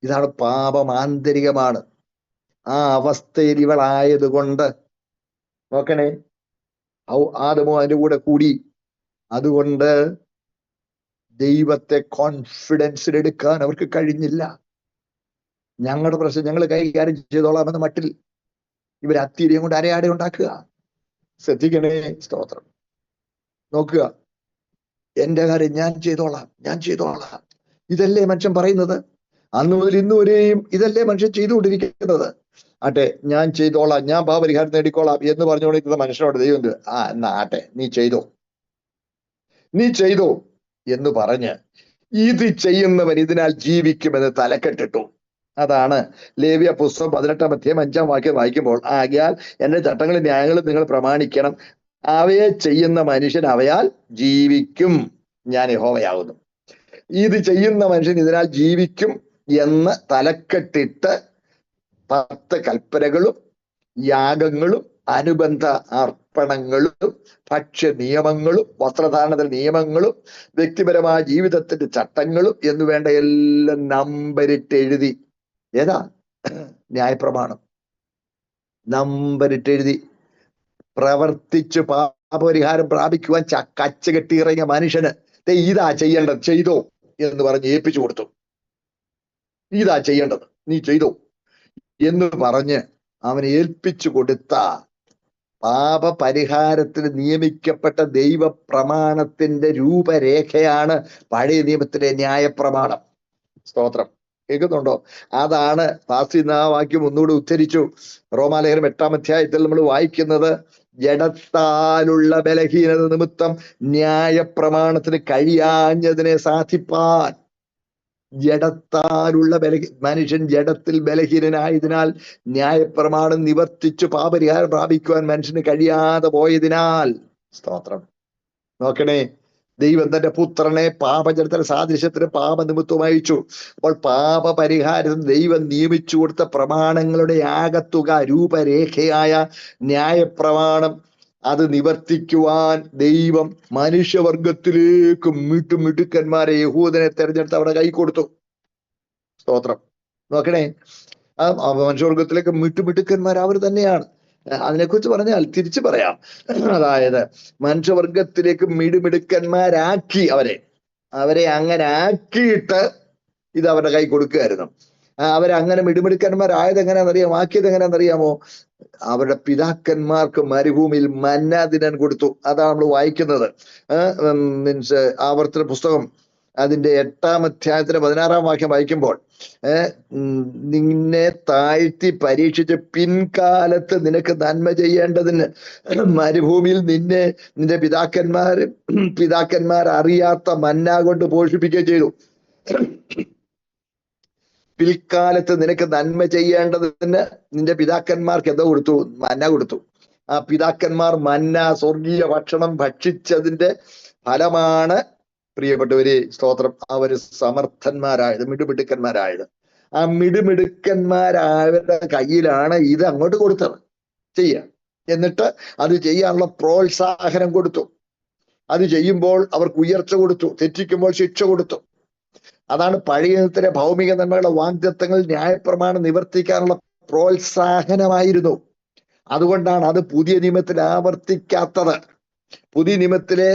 ഇതാണ് പാപം, ആന്തരികമാണ്. ആ അവസ്ഥയിൽ ഇവളായത് കൊണ്ട് നോക്കണേ, ആദമോ അതിന്റെ കൂടെ കൂടി. അതുകൊണ്ട് ദൈവത്തെ കോൺഫിഡൻസിലെടുക്കാൻ അവർക്ക് കഴിഞ്ഞില്ല. ഞങ്ങളുടെ പ്രശ്നം ഞങ്ങൾ കൈകാര്യം ചെയ്തോളാമെന്ന മട്ടിൽ ഇവർ അത്തിരിയും കൊണ്ട് അരയാടെ ഉണ്ടാക്കുക. ശ്രദ്ധിക്കണേ. സ്തോത്രം. നോക്കുക, എന്റെ കാര്യം ഞാൻ ചെയ്തോളാം. ഇതല്ലേ മനുഷ്യൻ പറയുന്നത്? അന്ന് മുതൽ ഇന്ന് വരെയും ഇതല്ലേ മനുഷ്യൻ ചെയ്തുകൊണ്ടിരിക്കുന്നത്. ഞാൻ ചെയ്തോളാം, ഞാൻ പാപപരിഹാരം നേടിക്കോളാം എന്ന് പറഞ്ഞുകൊണ്ടിരിക്കുന്ന മനുഷ്യനോട് ദൈവം എന്നാ നീ ചെയ്തോ എന്ന് പറഞ്ഞ് ഇത് ചെയ്യുന്നവൻ ഇതിനാൽ ജീവിക്കുമെന്ന് തലക്കെട്ടിട്ടു. അതാണ് ലേവ്യ പുസ്തകം 18-ാം അധ്യായം 5-ാം വാക്യം വായിക്കുമ്പോൾ, ആകയാൽ എന്റെ ചട്ടങ്ങളും ന്യായങ്ങളും നിങ്ങൾ പ്രമാണിക്കണം, അവയെ ചെയ്യുന്ന മനുഷ്യൻ അവയാൽ ജീവിക്കും, ഞാൻ യഹോവയാകുന്നു. ഇത് ചെയ്യുന്ന മനുഷ്യൻ ഇതിനാൽ ജീവിക്കും എന്ന് തലക്കെട്ടിട്ട് 10 കൽപ്പനകളും യാഗങ്ങളും അനുബന്ധ അർപ്പണങ്ങളും ഭക്ഷ്യ നിയമങ്ങളും വസ്ത്രധാരണത്തിന്റെ നിയമങ്ങളും വ്യക്തിപരമായ ജീവിതത്തിന്റെ ചട്ടങ്ങളും എന്ന് വേണ്ട എല്ലാം നമ്പരിട്ട് എഴുതി. ഏതാ? ന്യായപ്രമാണം. നമ്പരിട്ടെഴുതി പ്രവർത്തിച്ച് പാപപരിഹാരം പ്രാപിക്കുവാൻ കച്ചകെട്ടി ഇറങ്ങിയ മനുഷ്യന് ഇതാ ചെയ്യേണ്ടത്, ചെയ്തോ എന്ന് പറഞ്ഞ് ഏൽപ്പിച്ചു കൊടുത്തു. ഇതാ ചെയ്യേണ്ടത്, നീ ചെയ്തോ എന്ന് പറഞ്ഞ് അവന് ഏൽപ്പിച്ചു കൊടുത്ത പാപപരിഹാരത്തിന് നിയമിക്കപ്പെട്ട ദൈവപ്രമാണത്തിന്റെ രൂപരേഖയാണ് പഴയ നിയമത്തിലെ ന്യായപ്രമാണം. സ്തോത്രം. കേൾക്കുന്നുണ്ടോ? അതാണ് വാക്യം ഒന്നുകൂടി ഉദ്ധരിച്ചു. റോമാലേഖനം 8-ാം അധ്യായത്തിൽ നമ്മൾ വായിക്കുന്നത്, ജഡത്താലുള്ള ബലഹീനത നിമിത്തം ന്യായപ്രമാണത്തിന് കഴിയാഞ്ഞതിനെ സാധിപ്പാൻ ജഡത്താലുള്ള മനുഷ്യൻ ജഡത്തിൽ ബലഹീനനായതിനാൽ ന്യായപ്രമാണം നിവർത്തിച്ചു പാപരിഹാരം പ്രാപിക്കുവാൻ മനുഷ്യന് കഴിയാതെ പോയതിനാൽ. സ്തോത്രം. നോക്കണേ, ദൈവം തന്റെ പുത്രനെ പാപജനത്തിന് സാദൃശ്യത്തിന് പാപനിമിത്തം അയച്ചു. അപ്പോൾ പാപപരിഹാരത്തിന് ദൈവം നിയമിച്ചു കൊടുത്ത പ്രമാണങ്ങളുടെ ആകത്തുക രൂപരേഖയായ ന്യായപ്രമാണം അത് നിവർത്തിക്കുവാൻ ദൈവം മനുഷ്യവർഗത്തിലേക്ക് മിടുക്കന്മാരെ യഹൂദനെ തെരഞ്ഞെടുത്ത് അവിടെ കൈ കൊടുത്തു. സ്തോത്രം. നോക്കണേ, ആ മനുഷ്യവർഗത്തിലേക്ക് മിടുക്കന്മാർ അവർ തന്നെയാണ്. അതിനെക്കുറിച്ച് പറഞ്ഞാൽ തിരിച്ചു പറയാം. അതായത് മനുഷ്യവർഗത്തിലേക്ക് മിടുക്കന്മാരാക്കി അവരെ അങ്ങനെ ആക്കിയിട്ട് ഇത് അവരുടെ കൈ കൊടുക്കുകയായിരുന്നു. അവരങ്ങനെ മിടുക്കന്മാരായത് എങ്ങനെയാണെന്നറിയാമോ? ആക്കിയത് എങ്ങനെയാണെന്നറിയാമോ? അവരുടെ പിതാക്കന്മാർക്ക് മരുഭൂമിയിൽ മന്ന തിന്നാൻ കൊടുത്തു. അതാണ് നമ്മൾ വായിക്കുന്നത്. മീൻസ് ആവർത്തന പുസ്തകം അതിന്റെ 8-ാം അധ്യായത്തിന് 16-ാം വാക്യം വായിക്കുമ്പോൾ, നിന്നെ താഴ്ത്തി പരീക്ഷിച്ച് പിൻകാലത്ത് നിനക്ക് നന്മ ചെയ്യേണ്ടതിന് മരുഭൂമിയിൽ നിന്റെ പിതാക്കന്മാർ അറിയാത്ത മന്ന കൊണ്ട് പോഷിപ്പിക്കുകയും ചെയ്തു. പിൽക്കാലത്ത് നിനക്ക് നന്മ ചെയ്യേണ്ടതിന് നിന്റെ പിതാക്കന്മാർക്ക് എന്തോ കൊടുത്തു? മന്ന കൊടുത്തു. ആ പിതാക്കന്മാർ മന്ന സ്വർഗീയ ഭക്ഷണം ഭക്ഷിച്ചതിന്റെ ഫലമാണ് പ്രിയപ്പെട്ടവരെ, സ്തോത്രം, അവര് സമർത്ഥന്മാരായത്, മിടുമിടുക്കന്മാരായത്. ആ മിടുമിടുക്കന്മാരായവരുടെ കയ്യിലാണ് ഇത് അങ്ങോട്ട് കൊടുത്തത് ചെയ്യാൻ. എന്നിട്ട് അത് ചെയ്യാനുള്ള പ്രോത്സാഹനം കൊടുത്തു. അത് ചെയ്യുമ്പോൾ അവർക്ക് ഉയർച്ച കൊടുത്തു, തെറ്റിക്കുമ്പോൾ ശിക്ഷ കൊടുത്തു. അതാണ് പഴയ നിയമത്തിലെ ഭൗമിക നന്മകളുടെ വാഗ്ദത്തങ്ങൾ ന്യായപ്രമാണം നിവർത്തിക്കാനുള്ള പ്രോത്സാഹനമായിരുന്നു. അതുകൊണ്ടാണ് അത് പുതിയ നിയമത്തിൽ ആവർത്തിക്കാത്തത്. പുതിയ നിയമത്തിലെ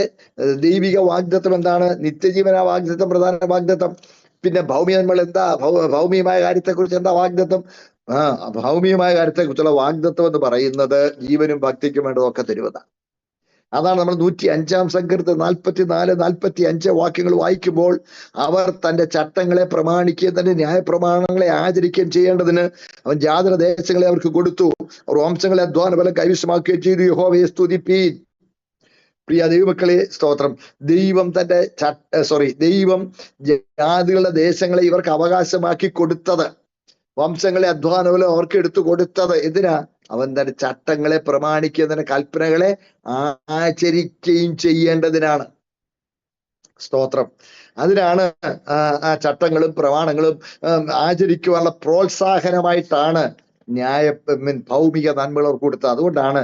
ദൈവിക വാഗ്ദത്തം എന്താണ്? നിത്യജീവന വാഗ്ദത്തം, പ്രധാന വാഗ്ദത്തം. പിന്നെ ഭൗമിക നന്മകൾ എന്താ? ഭൗമികമായ കാര്യത്തെക്കുറിച്ച് എന്താ വാഗ്ദത്തം? ഭൗമികമായ കാര്യത്തെക്കുറിച്ചുള്ള വാഗ്ദത്തം എന്ന് പറയുന്നത് ജീവനും ഭക്തിക്കും വേണ്ടതൊക്കെ തരുന്നതാണ്. അതാണ് നമ്മൾ 105-ാം സങ്കീർത്തനം 44-45 വാക്യങ്ങൾ വായിക്കുമ്പോൾ, അവർ തന്റെ ചട്ടങ്ങളെ പ്രമാണിക്കുകയും തന്റെ ന്യായപ്രമാണങ്ങളെ ആചരിക്കുകയും ചെയ്യേണ്ടതിന് അവൻ ജാതീയ ദേശങ്ങളെ അവർക്ക് കൊടുത്തു. അവർ വംശങ്ങളെ അധ്വാന ബലം കൈവശമാക്കുകയും ചെയ്തു. യഹോവയെ സ്തുതിപ്പീൻ. പ്രിയ ദൈവമക്കളെ, സ്തോത്രം. ദൈവം ജാതികളുടെ ദേശങ്ങളെ ഇവർക്ക് അവകാശമാക്കി കൊടുത്തത്, വംശങ്ങളെ അധ്വാനബലം അവർക്ക് എടുത്തു കൊടുത്തത് എന്തിനാ? അവൻ തന്റെ ചട്ടങ്ങളെ പ്രമാണിക്കുകയും തന്റെ കൽപ്പനകളെ ആചരിക്കുകയും ചെയ്യേണ്ടതിനാണ്. സ്തോത്രം. അതിനാണ് ആ ചട്ടങ്ങളും പ്രമാണങ്ങളും ആചരിക്കുവാനുള്ള പ്രോത്സാഹനമായിട്ടാണ് ഭൗമിക നന്മകൾ അവർക്ക് കൊടുത്തത്. അതുകൊണ്ടാണ്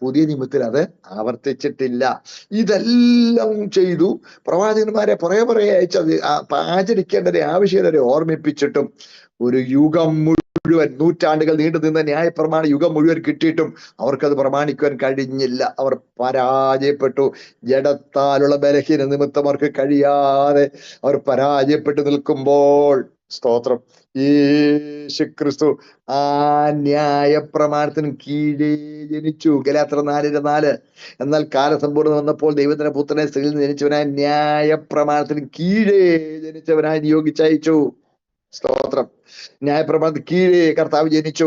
പുതിയ നിയമത്തിൽ അത് ആവർത്തിച്ചിട്ടില്ല. ഇതെല്ലാം ചെയ്തു പ്രവാചകന്മാരെ പുറകെ അയച്ചത് ആചരിക്കേണ്ടതിന്റെ ആവശ്യകതയെ ഓർമ്മിപ്പിച്ചിട്ടും ഒരു യുഗം മുഴുവൻ, നൂറ്റാണ്ടുകൾ നീണ്ടു നിന്ന ന്യായപ്രമാണ യുഗം മുഴുവൻ കിട്ടിയിട്ടും അവർക്കത് പ്രമാണിക്കുവാൻ കഴിഞ്ഞില്ല. അവർ പരാജയപ്പെട്ടു. ജഡത്താലുള്ള ബലഹീന നിമിത്തം അവർക്ക് കഴിയാതെ അവർ പരാജയപ്പെട്ടു നിൽക്കുമ്പോൾ, സ്തോത്രം, യേശുക്രിസ്തു ആ ന്യായപ്രമാണത്തിന് കീഴേ ജനിച്ചു. ഗലാത്യർ 4:4. എന്നാൽ കാലസമ്പൂർണ്ണം വന്നപ്പോൾ ദൈവത്തിന്റെ പുത്രനെ സ്ത്രീയിൽ നിന്ന് ജനിച്ചവനായ ന്യായപ്രമാണത്തിന് കീഴേ ജനിച്ചവനായി നിയോഗിച്ചയച്ചു. സ്തോത്രം. ന്യായപ്രമാണത്തിന് കീഴേ കർത്താവ് ജനിച്ചു.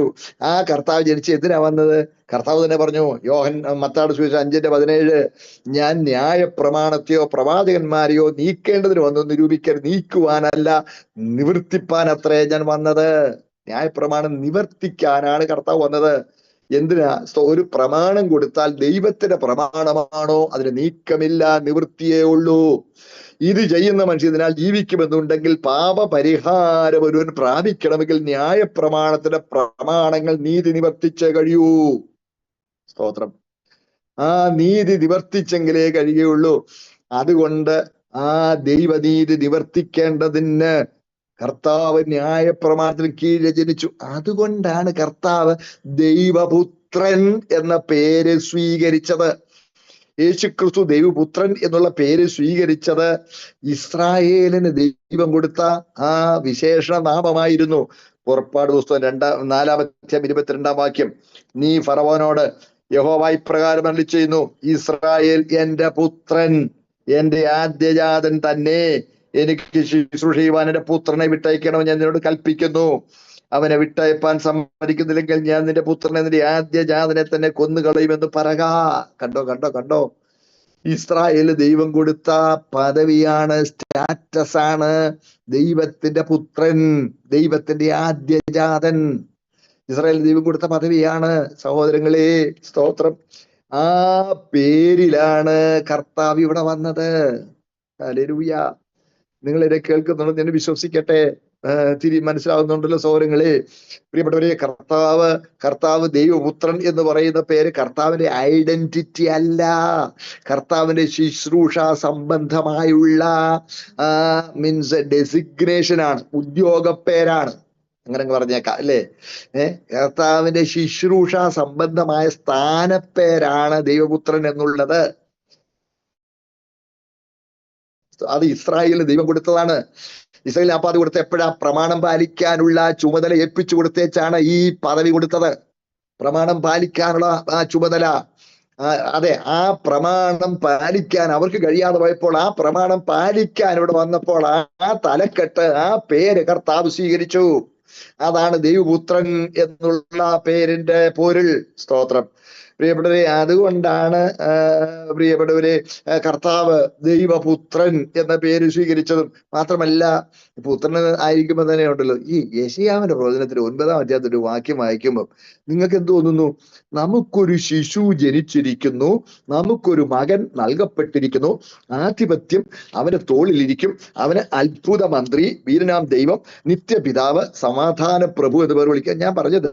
ആ കർത്താവ് ജനിച്ച് എന്തിനാ വന്നത്? കർത്താവ് തന്നെ പറഞ്ഞു, മത്തായിയുടെ സുവിശേഷം 5:17, ഞാൻ ന്യായപ്രമാണത്തെയോ പ്രവാചകന്മാരെയോ നീക്കേണ്ടതിന് വന്നു നീക്കുവാനല്ല, നിവർത്തിപ്പാൻ അത്രേ ഞാൻ വന്നത്. ന്യായപ്രമാണം നിവർത്തിക്കാനാണ് കർത്താവ് വന്നത്. എന്തിനാ? ഒരു പ്രമാണം കൊടുത്താൽ ദൈവത്തിന്റെ പ്രമാണമാണോ? അതിന് നീക്കമില്ല, നിവൃത്തിയേ ഉള്ളൂ. ഇത് ചെയ്യുന്ന മനുഷ്യനാൽ ജീവിക്കുമെന്നുണ്ടെങ്കിൽ പാപപരിഹാരം ഒരുവൻ പ്രാപിക്കണമെങ്കിൽ ന്യായപ്രമാണത്തിന്റെ പ്രമാണങ്ങൾ നീതി നിവർത്തിച്ചേ കഴിയൂ. സ്തോത്രം. ആ നീതി നിവർത്തിച്ചെങ്കിലേ കഴിയുള്ളൂ. അതുകൊണ്ട് ആ ദൈവനീതി നിവർത്തിക്കേണ്ടതിന് കർത്താവ് ന്യായപ്രമാണത്തിന് കീഴെ ജനിച്ചു. അതുകൊണ്ടാണ് കർത്താവ് ദൈവപുത്രൻ എന്ന പേര് സ്വീകരിച്ചത്. യേശുക്രിസ്തു ദൈവപുത്രൻ എന്നുള്ള പേര് സ്വീകരിച്ചത് ഇസ്രായേലിന് ദൈവം കൊടുത്ത ആ വിശേഷണ നാമമായിരുന്നു. പുറപ്പാട് പുസ്തകം 4-ാം വാക്യം, നീ ഫറവോനോട് യഹോവ ഇപ്രകാരം അരുളി ചെയ്യുന്നു, ഇസ്രായേൽ എന്റെ പുത്രൻ, എന്റെ ആദ്യജാതൻ തന്നെ. എനിക്ക് ശുശ്രൂഷ ചെയ്യുവാൻ എന്റെ പുത്രനെ വിട്ടയക്കണമെന്ന് ഞാൻ നിന്നോട് കൽപ്പിക്കുന്നു. അവനെ വിട്ടയപ്പാൻ സമ്മതിക്കുന്നില്ലെങ്കിൽ ഞാൻ നിന്റെ പുത്രനെ, നിന്റെ ആദ്യജാതനെ തന്നെ കൊന്നുകളയുമെന്ന് പറക. കണ്ടോ? ഇസ്രായേല് ദൈവം കൊടുത്ത പദവിയാണ്, സ്റ്റാറ്റസ് ആണ്. ദൈവത്തിന്റെ പുത്രൻ, ദൈവത്തിന്റെ ആദ്യജാതൻ. ഇസ്രായേൽ ദൈവം കൊടുത്ത പദവിയാണ് സഹോദരങ്ങളെ. സ്തോത്രം. ആ പേരിലാണ് കർത്താവ് ഇവിടെ വന്നത്. ഹല്ലേലൂയ. നിങ്ങൾ എന്നെ കേൾക്കുന്നുണ്ടെന്ന് ഞാൻ വിശ്വസിക്കട്ടെ. മനസ്സിലാവുന്നുണ്ടല്ലോ സഹോദരങ്ങളെ. പ്രിയപ്പെട്ടവരെ, കർത്താവ് ദൈവപുത്രൻ എന്ന് പറയുന്ന പേര് കർത്താവിന്റെ ഐഡന്റിറ്റി അല്ല, കർത്താവിന്റെ ശുശ്രൂഷ സംബന്ധമായുള്ള മീൻസ് ഡെസിഗ്നേഷൻ ആണ്, ഉദ്യോഗപ്പേരാണ്. അങ്ങനെ പറഞ്ഞേക്കാം അല്ലേ? കർത്താവിന്റെ ശുശ്രൂഷ സംബന്ധമായ സ്ഥാനപ്പേരാണ് ദൈവപുത്രൻ എന്നുള്ളത്. അത് ഇസ്രായേലിന് ദൈവം കൊടുത്തതാണ്. ഇസ്രായേൽ അപ്പൊ അത് കൊടുത്ത എപ്പോഴാ? പ്രമാണം പാലിക്കാനുള്ള ചുമതല ഏൽപ്പിച്ചു കൊടുത്തേച്ചാണ് ഈ പദവി കൊടുത്തത്. പ്രമാണം പാലിക്കാനുള്ള ആ ചുമതല, അതെ, ആ പ്രമാണം പാലിക്കാൻ അവർക്ക് കഴിയാതെ പോയപ്പോൾ ആ പ്രമാണം പാലിക്കാൻ ഇവിടെ വന്നപ്പോൾ ആ തലക്കെട്ട്, ആ പേര് കർത്താവ് സ്വീകരിച്ചു. അതാണ് ദൈവപുത്രൻ എന്നുള്ള പേരിന്റെ പൊരുൾ. സ്തോത്രം. പ്രിയപ്പെട്ടവരെ, അതുകൊണ്ടാണ് പ്രിയപ്പെട്ടവരെ കർത്താവ് ദൈവപുത്രൻ എന്ന പേര് സ്വീകരിച്ചതും. മാത്രമല്ല, പുത്രൻ ആയിരിക്കുമ്പോൾ തന്നെ ഉണ്ടല്ലോ, ഈ യെശയ്യാവിന്റെ പ്രവചനത്തിൽ 9-ാം അധ്യായത്തിൽ ഒരു വാക്യം വായിക്കുമ്പോൾ നിങ്ങൾക്ക് എന്ത് തോന്നുന്നു? നമുക്കൊരു ശിശു ജനിച്ചിരിക്കുന്നു, നമുക്കൊരു മകൻ നൽകപ്പെട്ടിരിക്കുന്നു, ആധിപത്യം അവന്റെ തോളിലിരിക്കും, അവന് അത്ഭുത മന്ത്രി, വീരനാം ദൈവം, നിത്യപിതാവ്, സമാധാന പ്രഭു എന്ന് പേർ വിളിക്കുക. ഞാൻ പറഞ്ഞത്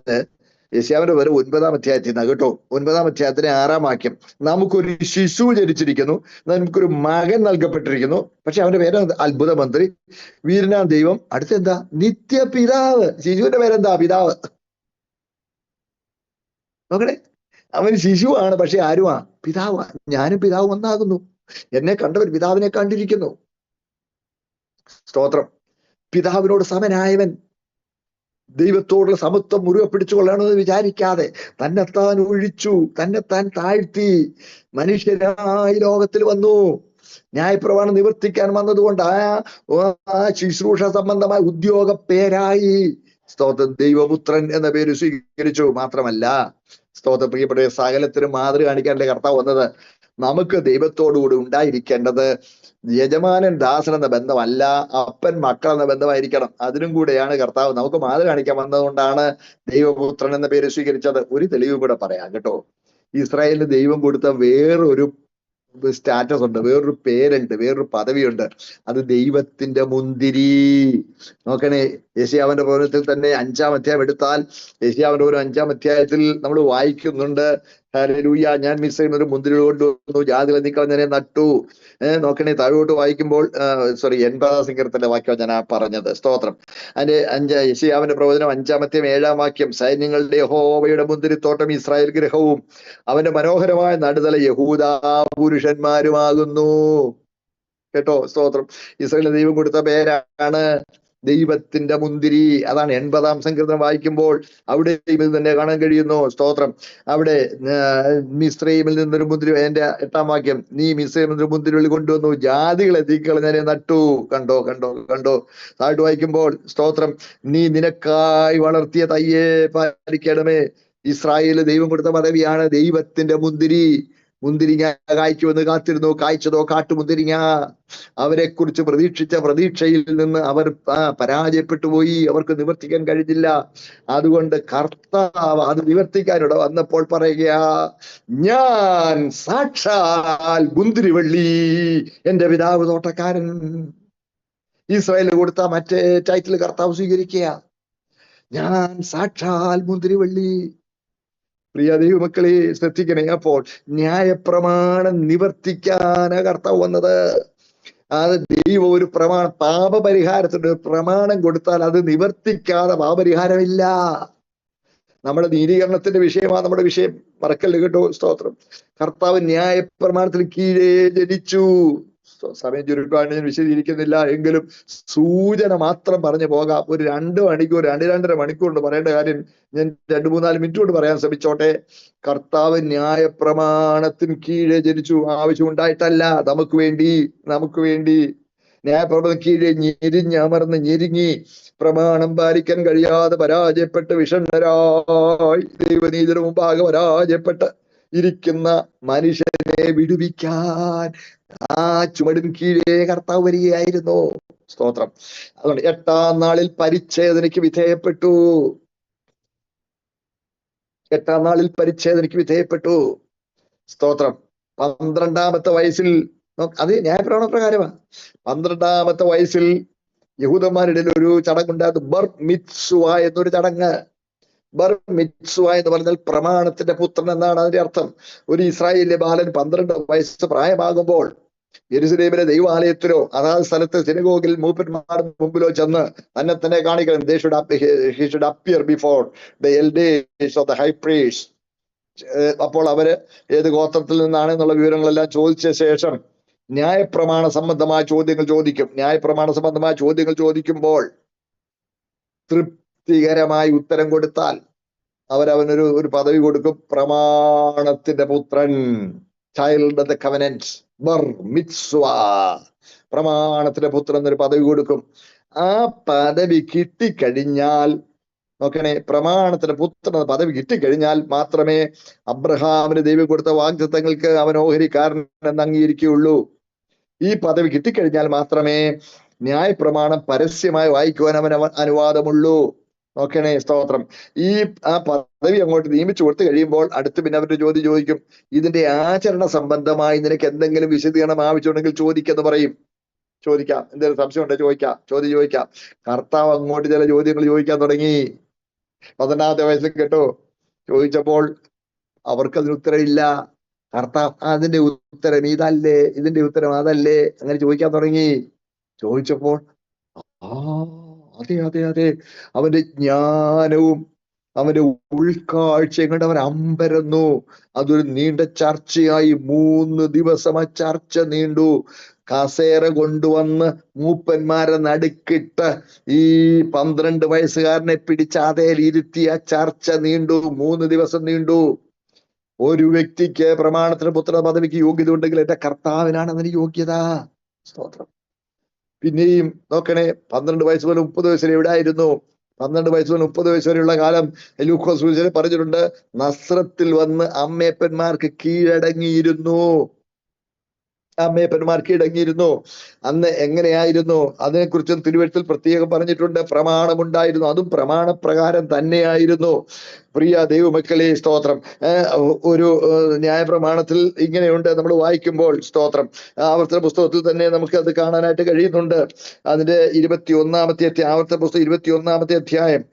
യെശയ്യാവിന്റെ പേര് 9-ാം അധ്യായത്തിൽ നിന്നാണ് കേട്ടോ. 9-ാം അധ്യായത്തിന് 6-ാം വാക്യം. നമുക്കൊരു ശിശു ജനിച്ചിരിക്കുന്നു, നമുക്കൊരു മകൻ നൽകപ്പെട്ടിരിക്കുന്നു. പക്ഷെ അവന്റെ പേര് അത്ഭുത മന്ത്രി, വീരനാം ദൈവം, അടുത്തെന്താ? നിത്യപിതാവ്. ശിശുവിന്റെ പേരെന്താ? പിതാവ്. നോക്കണേ, അവൻ ശിശുവാണ്, പക്ഷെ ആരുമാ? പിതാവാ. ഞാനും പിതാവ് ഒന്നാകുന്നു, എന്നെ കണ്ടവർ പിതാവിനെ കണ്ടിരിക്കുന്നു. സ്തോത്രം. പിതാവിനോട് സമനായവൻ, ദൈവത്തോടുള്ള സമത്വം മുറുകെ പിടിച്ചുകൊള്ളണമെന്ന് വിചാരിക്കാതെ തന്നെത്താൻ ഒഴിച്ചു, തന്നെത്താൻ താഴ്ത്തി, മനുഷ്യനായി ലോകത്തിൽ വന്നു. ന്യായപ്രമാണം നിവർത്തിക്കാൻ വന്നതുകൊണ്ട് ആ ശുശ്രൂഷ സംബന്ധമായ ഉദ്യോഗ പേരായി സ്തോത്രം ദൈവപുത്രൻ എന്ന പേര് സ്വീകരിച്ചു. മാത്രമല്ല, സ്തോത്രം, പ്രിയപ്പെട്ട സകലത്തിനും മാതൃ കാണിക്കാനല്ലേ കർത്താവ് വന്നത്. നമുക്ക് ദൈവത്തോടുകൂടി ഉണ്ടായിരിക്കേണ്ടത് യജമാനൻ ദാസൻ എന്ന ബന്ധമല്ല, അപ്പൻ മക്കൾ എന്ന ബന്ധമായിരിക്കണം. അതിനും കൂടെയാണ് കർത്താവ് നമുക്ക് മാതൃ കാണിക്കാൻ വന്നതുകൊണ്ടാണ് ദൈവപുത്രൻ എന്ന പേര് സ്വീകരിച്ചത്. ഒരു തെളിവ് കൂടെ പറയാം കേട്ടോ. ഇസ്രായേലിന് ദൈവം കൊടുത്ത വേറൊരു സ്റ്റാറ്റസ് ഉണ്ട്, വേറൊരു പേരുണ്ട്, വേറൊരു പദവിയുണ്ട്. അത് ദൈവത്തിന്റെ മുന്തിരി. നോക്കണേ, യെശയ്യാവിന്റെ പ്രവചനത്തിൽ തന്നെ 5-ാം അധ്യായം എടുത്താൽ, യെശയ്യാവിന്റെ ഒരു 5-ാം അധ്യായത്തിൽ നമ്മൾ വായിക്കുന്നുണ്ട്, ഹല്ലേലൂയ, ഞാൻ മിസ്രയീമിൽ ഒരു മുന്തിരി കൊണ്ടുവന്നു, ജാതികളെ നീക്കം ഞാൻ നട്ടു. നോക്കണേ, താഴോട്ട് വായിക്കുമ്പോൾ 80-ാം സങ്കീർത്തനത്തിലെ വാക്യം ഞാൻ പറഞ്ഞത്. സ്തോത്രം. അതിന്റെ യെശയ്യാവിന്റെ പ്രവചനം 5-ാം അധ്യായം 7-ാം വാക്യം, സൈന്യങ്ങളുടെ യഹോവയുടെ മുന്തിരിത്തോട്ടം ഇസ്രായേൽ ഗൃഹവും അവന്റെ മനോഹരമായ നടുതല യഹൂദാ പുരുഷന്മാരുമാകുന്നു. കേട്ടോ, സ്തോത്രം. ഇസ്രായേലിന് ദൈവം കൊടുത്ത പേരാണ് ദൈവത്തിന്റെ മുന്തിരി. അതാണ് 80-ാം സങ്കീർത്തനം വായിക്കുമ്പോൾ അവിടെ ഇത് തന്നെ കാണാൻ കഴിയുന്നു. സ്തോത്രം. അവിടെ മിസ്രയീമിൽ നിന്നൊരു മുന്തിരി, അതിന്റെ 8-ാം വാക്യം, നീ മിസ്രയീമിൽ നിന്നൊരു മുന്തിരി കൊണ്ടുവന്നു, ജാതികളെ തീക്കളഞ്ഞെ നട്ടു. കണ്ടോ കണ്ടോ കണ്ടോ. താഴ്ത്തു വായിക്കുമ്പോൾ, സ്തോത്രം, നീ നിനക്കായി വളർത്തിയ തയ്യെ പാലിക്കണമേ. ഇസ്രായേലിന് ദൈവം കൊടുത്ത പദവിയാണ് ദൈവത്തിന്റെ മുന്തിരി. മുന്തിരിങ്ങ കായ്ക്കുമെന്ന് കാത്തിരുന്നു, കായ്ച്ചതോ കാട്ടുമുന്തിരിങ്ങ. അവരെ കുറിച്ച് പ്രതീക്ഷിച്ച പ്രതീക്ഷയിൽ നിന്ന് അവർ പരാജയപ്പെട്ടു പോയി, അവർക്ക് നിവർത്തിക്കാൻ കഴിഞ്ഞില്ല. അതുകൊണ്ട് കർത്താവ് അത് നിവർത്തിക്കാനിവിടെ വന്നപ്പോൾ പറയുക, ഞാൻ സാക്ഷാൽ മുന്തിരിവള്ളി, എന്റെ പിതാവ് തോട്ടക്കാരൻ. ഇസ്രായേലിന് കൊടുത്ത മറ്റേ ടൈറ്റിൽ കർത്താവ് സ്വീകരിക്കുക, ഞാൻ സാക്ഷാൽ മുന്തിരിവള്ളി. പ്രിയ ദൈവമക്കളെ, ശ്രദ്ധിക്കണേ. അപ്പോൾ ന്യായപ്രമാണം നിവർത്തിക്കാനാ കർത്താവ് വന്നത്. അത് ദൈവം ഒരു പാപപരിഹാരത്തിന്റെ ഒരു പ്രമാണം കൊടുത്താൽ അത് നിവർത്തിക്കാതെ പാപപരിഹാരമില്ല. നമ്മുടെ നീതീകരണത്തിന്റെ വിഷയമാണ് നമ്മുടെ വിഷയം, മറക്കല്ല് കേട്ടോ. സ്തോത്രം. കർത്താവ് ന്യായപ്രമാണത്തിന് കീഴേ ജനിച്ചു. സമയം ചുരുക്കമാണ്, ഞാൻ വിശദീകരിക്കുന്നില്ല, എങ്കിലും സൂചന മാത്രം പറഞ്ഞു പോകാം. ഒരു 2 മണിക്കൂർ 2-2.5 മണിക്കൂർ കൊണ്ട് പറയേണ്ട കാര്യം ഞാൻ 2-3-4 മിനിറ്റ് കൊണ്ട് പറയാൻ ശ്രമിച്ചോട്ടെ. കർത്താവ് ന്യായപ്രമാണത്തിന് കീഴേ ജനിച്ചു, ആവശ്യമുണ്ടായിട്ടല്ല, നമുക്ക് വേണ്ടി ന്യായപ്രമാണത്തിന് കീഴേ ഞെരുങ്ങി പ്രമാണം പാലിക്കാൻ കഴിയാതെ പരാജയപ്പെട്ട് വിഷണ്ണരായി ദൈവനീതിയുടെ മുമ്പാകെ പരാജയപ്പെട്ട് ഇരിക്കുന്ന മനുഷ്യനെ വിടുവിക്കാൻ ആ ചുമടിന് കീഴേ കർത്താവ് വരികയായിരുന്നു. സ്തോത്രം. അതുകൊണ്ട് 8-ാം നാളിൽ പരിച്ഛേദനയ്ക്ക് വിധേയപ്പെട്ടു. 8-ാം നാളിൽ പരിച്ഛേദനയ്ക്ക് വിധേയപ്പെട്ടു. സ്തോത്രം. 12-ാമത്തെ വയസ്സിൽ, അത് ന്യായപ്രമാണ പ്രകാരമാണ്, 12-ാമത്തെ വയസ്സിൽ യഹൂദന്മാരുടെ ഒരു ചടങ്ങുണ്ടായിരുന്നു, ബർ മിത്സുവ എന്നൊരു ചടങ്ങ്. ബർ മിത്സുവ എന്ന് പറഞ്ഞാൽ പ്രമാണത്തിന്റെ പുത്രൻ എന്നാണ് അതിന്റെ അർത്ഥം. ഒരു ഇസ്രായേലിലെ ബാലൻ 12 വയസ്സ് പ്രായമാകുമ്പോൾ യെരുശലേമിലെ ദൈവാലയത്തിലോ അതാത് സ്ഥലത്ത് സിനഗോഗിൽ മൂപ്പന്മാരുടെ മുമ്പിലോ ചെന്ന് തന്നെ കാണിക്കണം. he should appear before the elders of the high priest. അപ്പോൾ അവര് ഏത് ഗോത്രത്തിൽ നിന്നാണെന്നുള്ള വിവരങ്ങളെല്ലാം ചോദിച്ച ശേഷം ന്യായപ്രമാണ സംബന്ധമായ ചോദ്യങ്ങൾ ചോദിക്കും. ന്യായപ്രമാണ സംബന്ധമായ ചോദ്യങ്ങൾ ചോദിക്കുമ്പോൾ തൃപ്തികരമായി ഉത്തരം കൊടുത്താൽ അവനൊരു പദവി കൊടുക്കും, പ്രമാണത്തിന്റെ പുത്രൻ, ചൈൽഡ് ഓഫ് ദ കവനന്റ്, ബർ മിത്സ്വ, പ്രമാണത്തിന്റെ പുത്രൻ എന്നൊരു പദവി കൊടുക്കും. ആ പദവി കിട്ടിക്കഴിഞ്ഞാൽ, നോക്കണേ, പ്രമാണത്തിന്റെ പുത്രൻ എന്ന പദവി കിട്ടിക്കഴിഞ്ഞാൽ മാത്രമേ അബ്രഹാമിന് ദൈവം കൊടുത്ത വാഗ്ദത്തങ്ങൾക്ക് അവൻ ഓഹരിക്കാരൻ എന്ന് അംഗീകരിക്കുകയുള്ളൂ. ഈ പദവി കിട്ടിക്കഴിഞ്ഞാൽ മാത്രമേ ന്യായപ്രമാണം പരസ്യമായി വായിക്കുവാൻ അവൻ അനുവാദമുള്ളൂ. നോക്കണേ, സ്തോത്രം. ആ പദവി അങ്ങോട്ട് നിയമിച്ചു കൊടുത്തു കഴിയുമ്പോൾ അടുത്ത് പിന്നെ അവരുടെ ചോദ്യം ചോദിക്കും, ഇതിന്റെ ആചരണ സംബന്ധമായി നിനക്ക് എന്തെങ്കിലും വിശദീകരണം ആവശ്യമുണ്ടെങ്കിൽ ചോദിക്കെന്ന് പറയും. ചോദിക്കാം, എന്തെങ്കിലും സംശയം ഉണ്ടെങ്കിൽ ചോദിക്കാം. കർത്താവ് അങ്ങോട്ട് ചില ചോദ്യങ്ങൾ ചോദിക്കാൻ തുടങ്ങി. 12-ാമത്തെ വയസ്സിൽ കേട്ടോ ചോദിച്ചപ്പോൾ അവർക്കതിന് ഉത്തരമില്ല. കർത്താവ് അതിന്റെ ഉത്തരം ഇതല്ലേ, ഇതിന്റെ ഉത്തരം അതല്ലേ, അങ്ങനെ ചോദിക്കാൻ തുടങ്ങി. ചോദിച്ചപ്പോൾ അതെ, അവന്റെ ജ്ഞാനവും അവന്റെ ഉൾക്കാഴ്ചയും കൊണ്ട് അവൻ അമ്പരന്നു. അതൊരു നീണ്ട ചർച്ചയായി. 3 ദിവസം ആ ചർച്ച നീണ്ടു. കസേര കൊണ്ടുവന്ന് മൂപ്പന്മാരെ നടുക്കിട്ട് ഈ 12 വയസ്സുകാരനെ പിടിച്ച് അതേലിരുത്തി ആ ചർച്ച നീണ്ടു. 3 ദിവസം നീണ്ടു. ഒരു വ്യക്തിക്ക് പ്രമാണത്തിന് പുത്ര പദവിക്ക് യോഗ്യത ഉണ്ടെങ്കിൽ എന്റെ കർത്താവിനാണ് അതിന് യോഗ്യത. സ്തോത്രം. പിന്നെയും നോക്കണേ, 12 വയസ്സ് മുതൽ 30 വയസ്സ് വരെ എവിടെ ആയിരുന്നു? 12 വയസ്സ് മുതൽ 30 വയസ്സ് വരെയുള്ള കാലം ലൂക്കോസ് പറഞ്ഞിട്ടുണ്ട്, നസ്രത്തിൽ വന്ന് അമ്മയപ്പന്മാർക്ക് കീഴടങ്ങിയിരുന്നു. അന്ന് എങ്ങനെയായിരുന്നു അതിനെക്കുറിച്ചും തിരുവെഴുത്തിൽ പ്രത്യേകം പറഞ്ഞിട്ടുണ്ട്. പ്രമാണമുണ്ടായിരുന്നു, അതും പ്രമാണപ്രകാരം തന്നെയായിരുന്നു. പ്രിയ ദൈവമക്കളെ, സ്തോത്രം. ഒരു ന്യായപ്രമാണത്തിൽ ഇങ്ങനെയുണ്ട്, നമ്മൾ വായിക്കുമ്പോൾ, സ്തോത്രം, ആവർത്തന പുസ്തകത്തിൽ തന്നെ നമുക്ക് അത് കാണാനായിട്ട് കഴിയുന്നുണ്ട്. അതിന്റെ 21-ാമത്തെ ആവർത്തന പുസ്തകം 21-ാമത്തെ അധ്യായം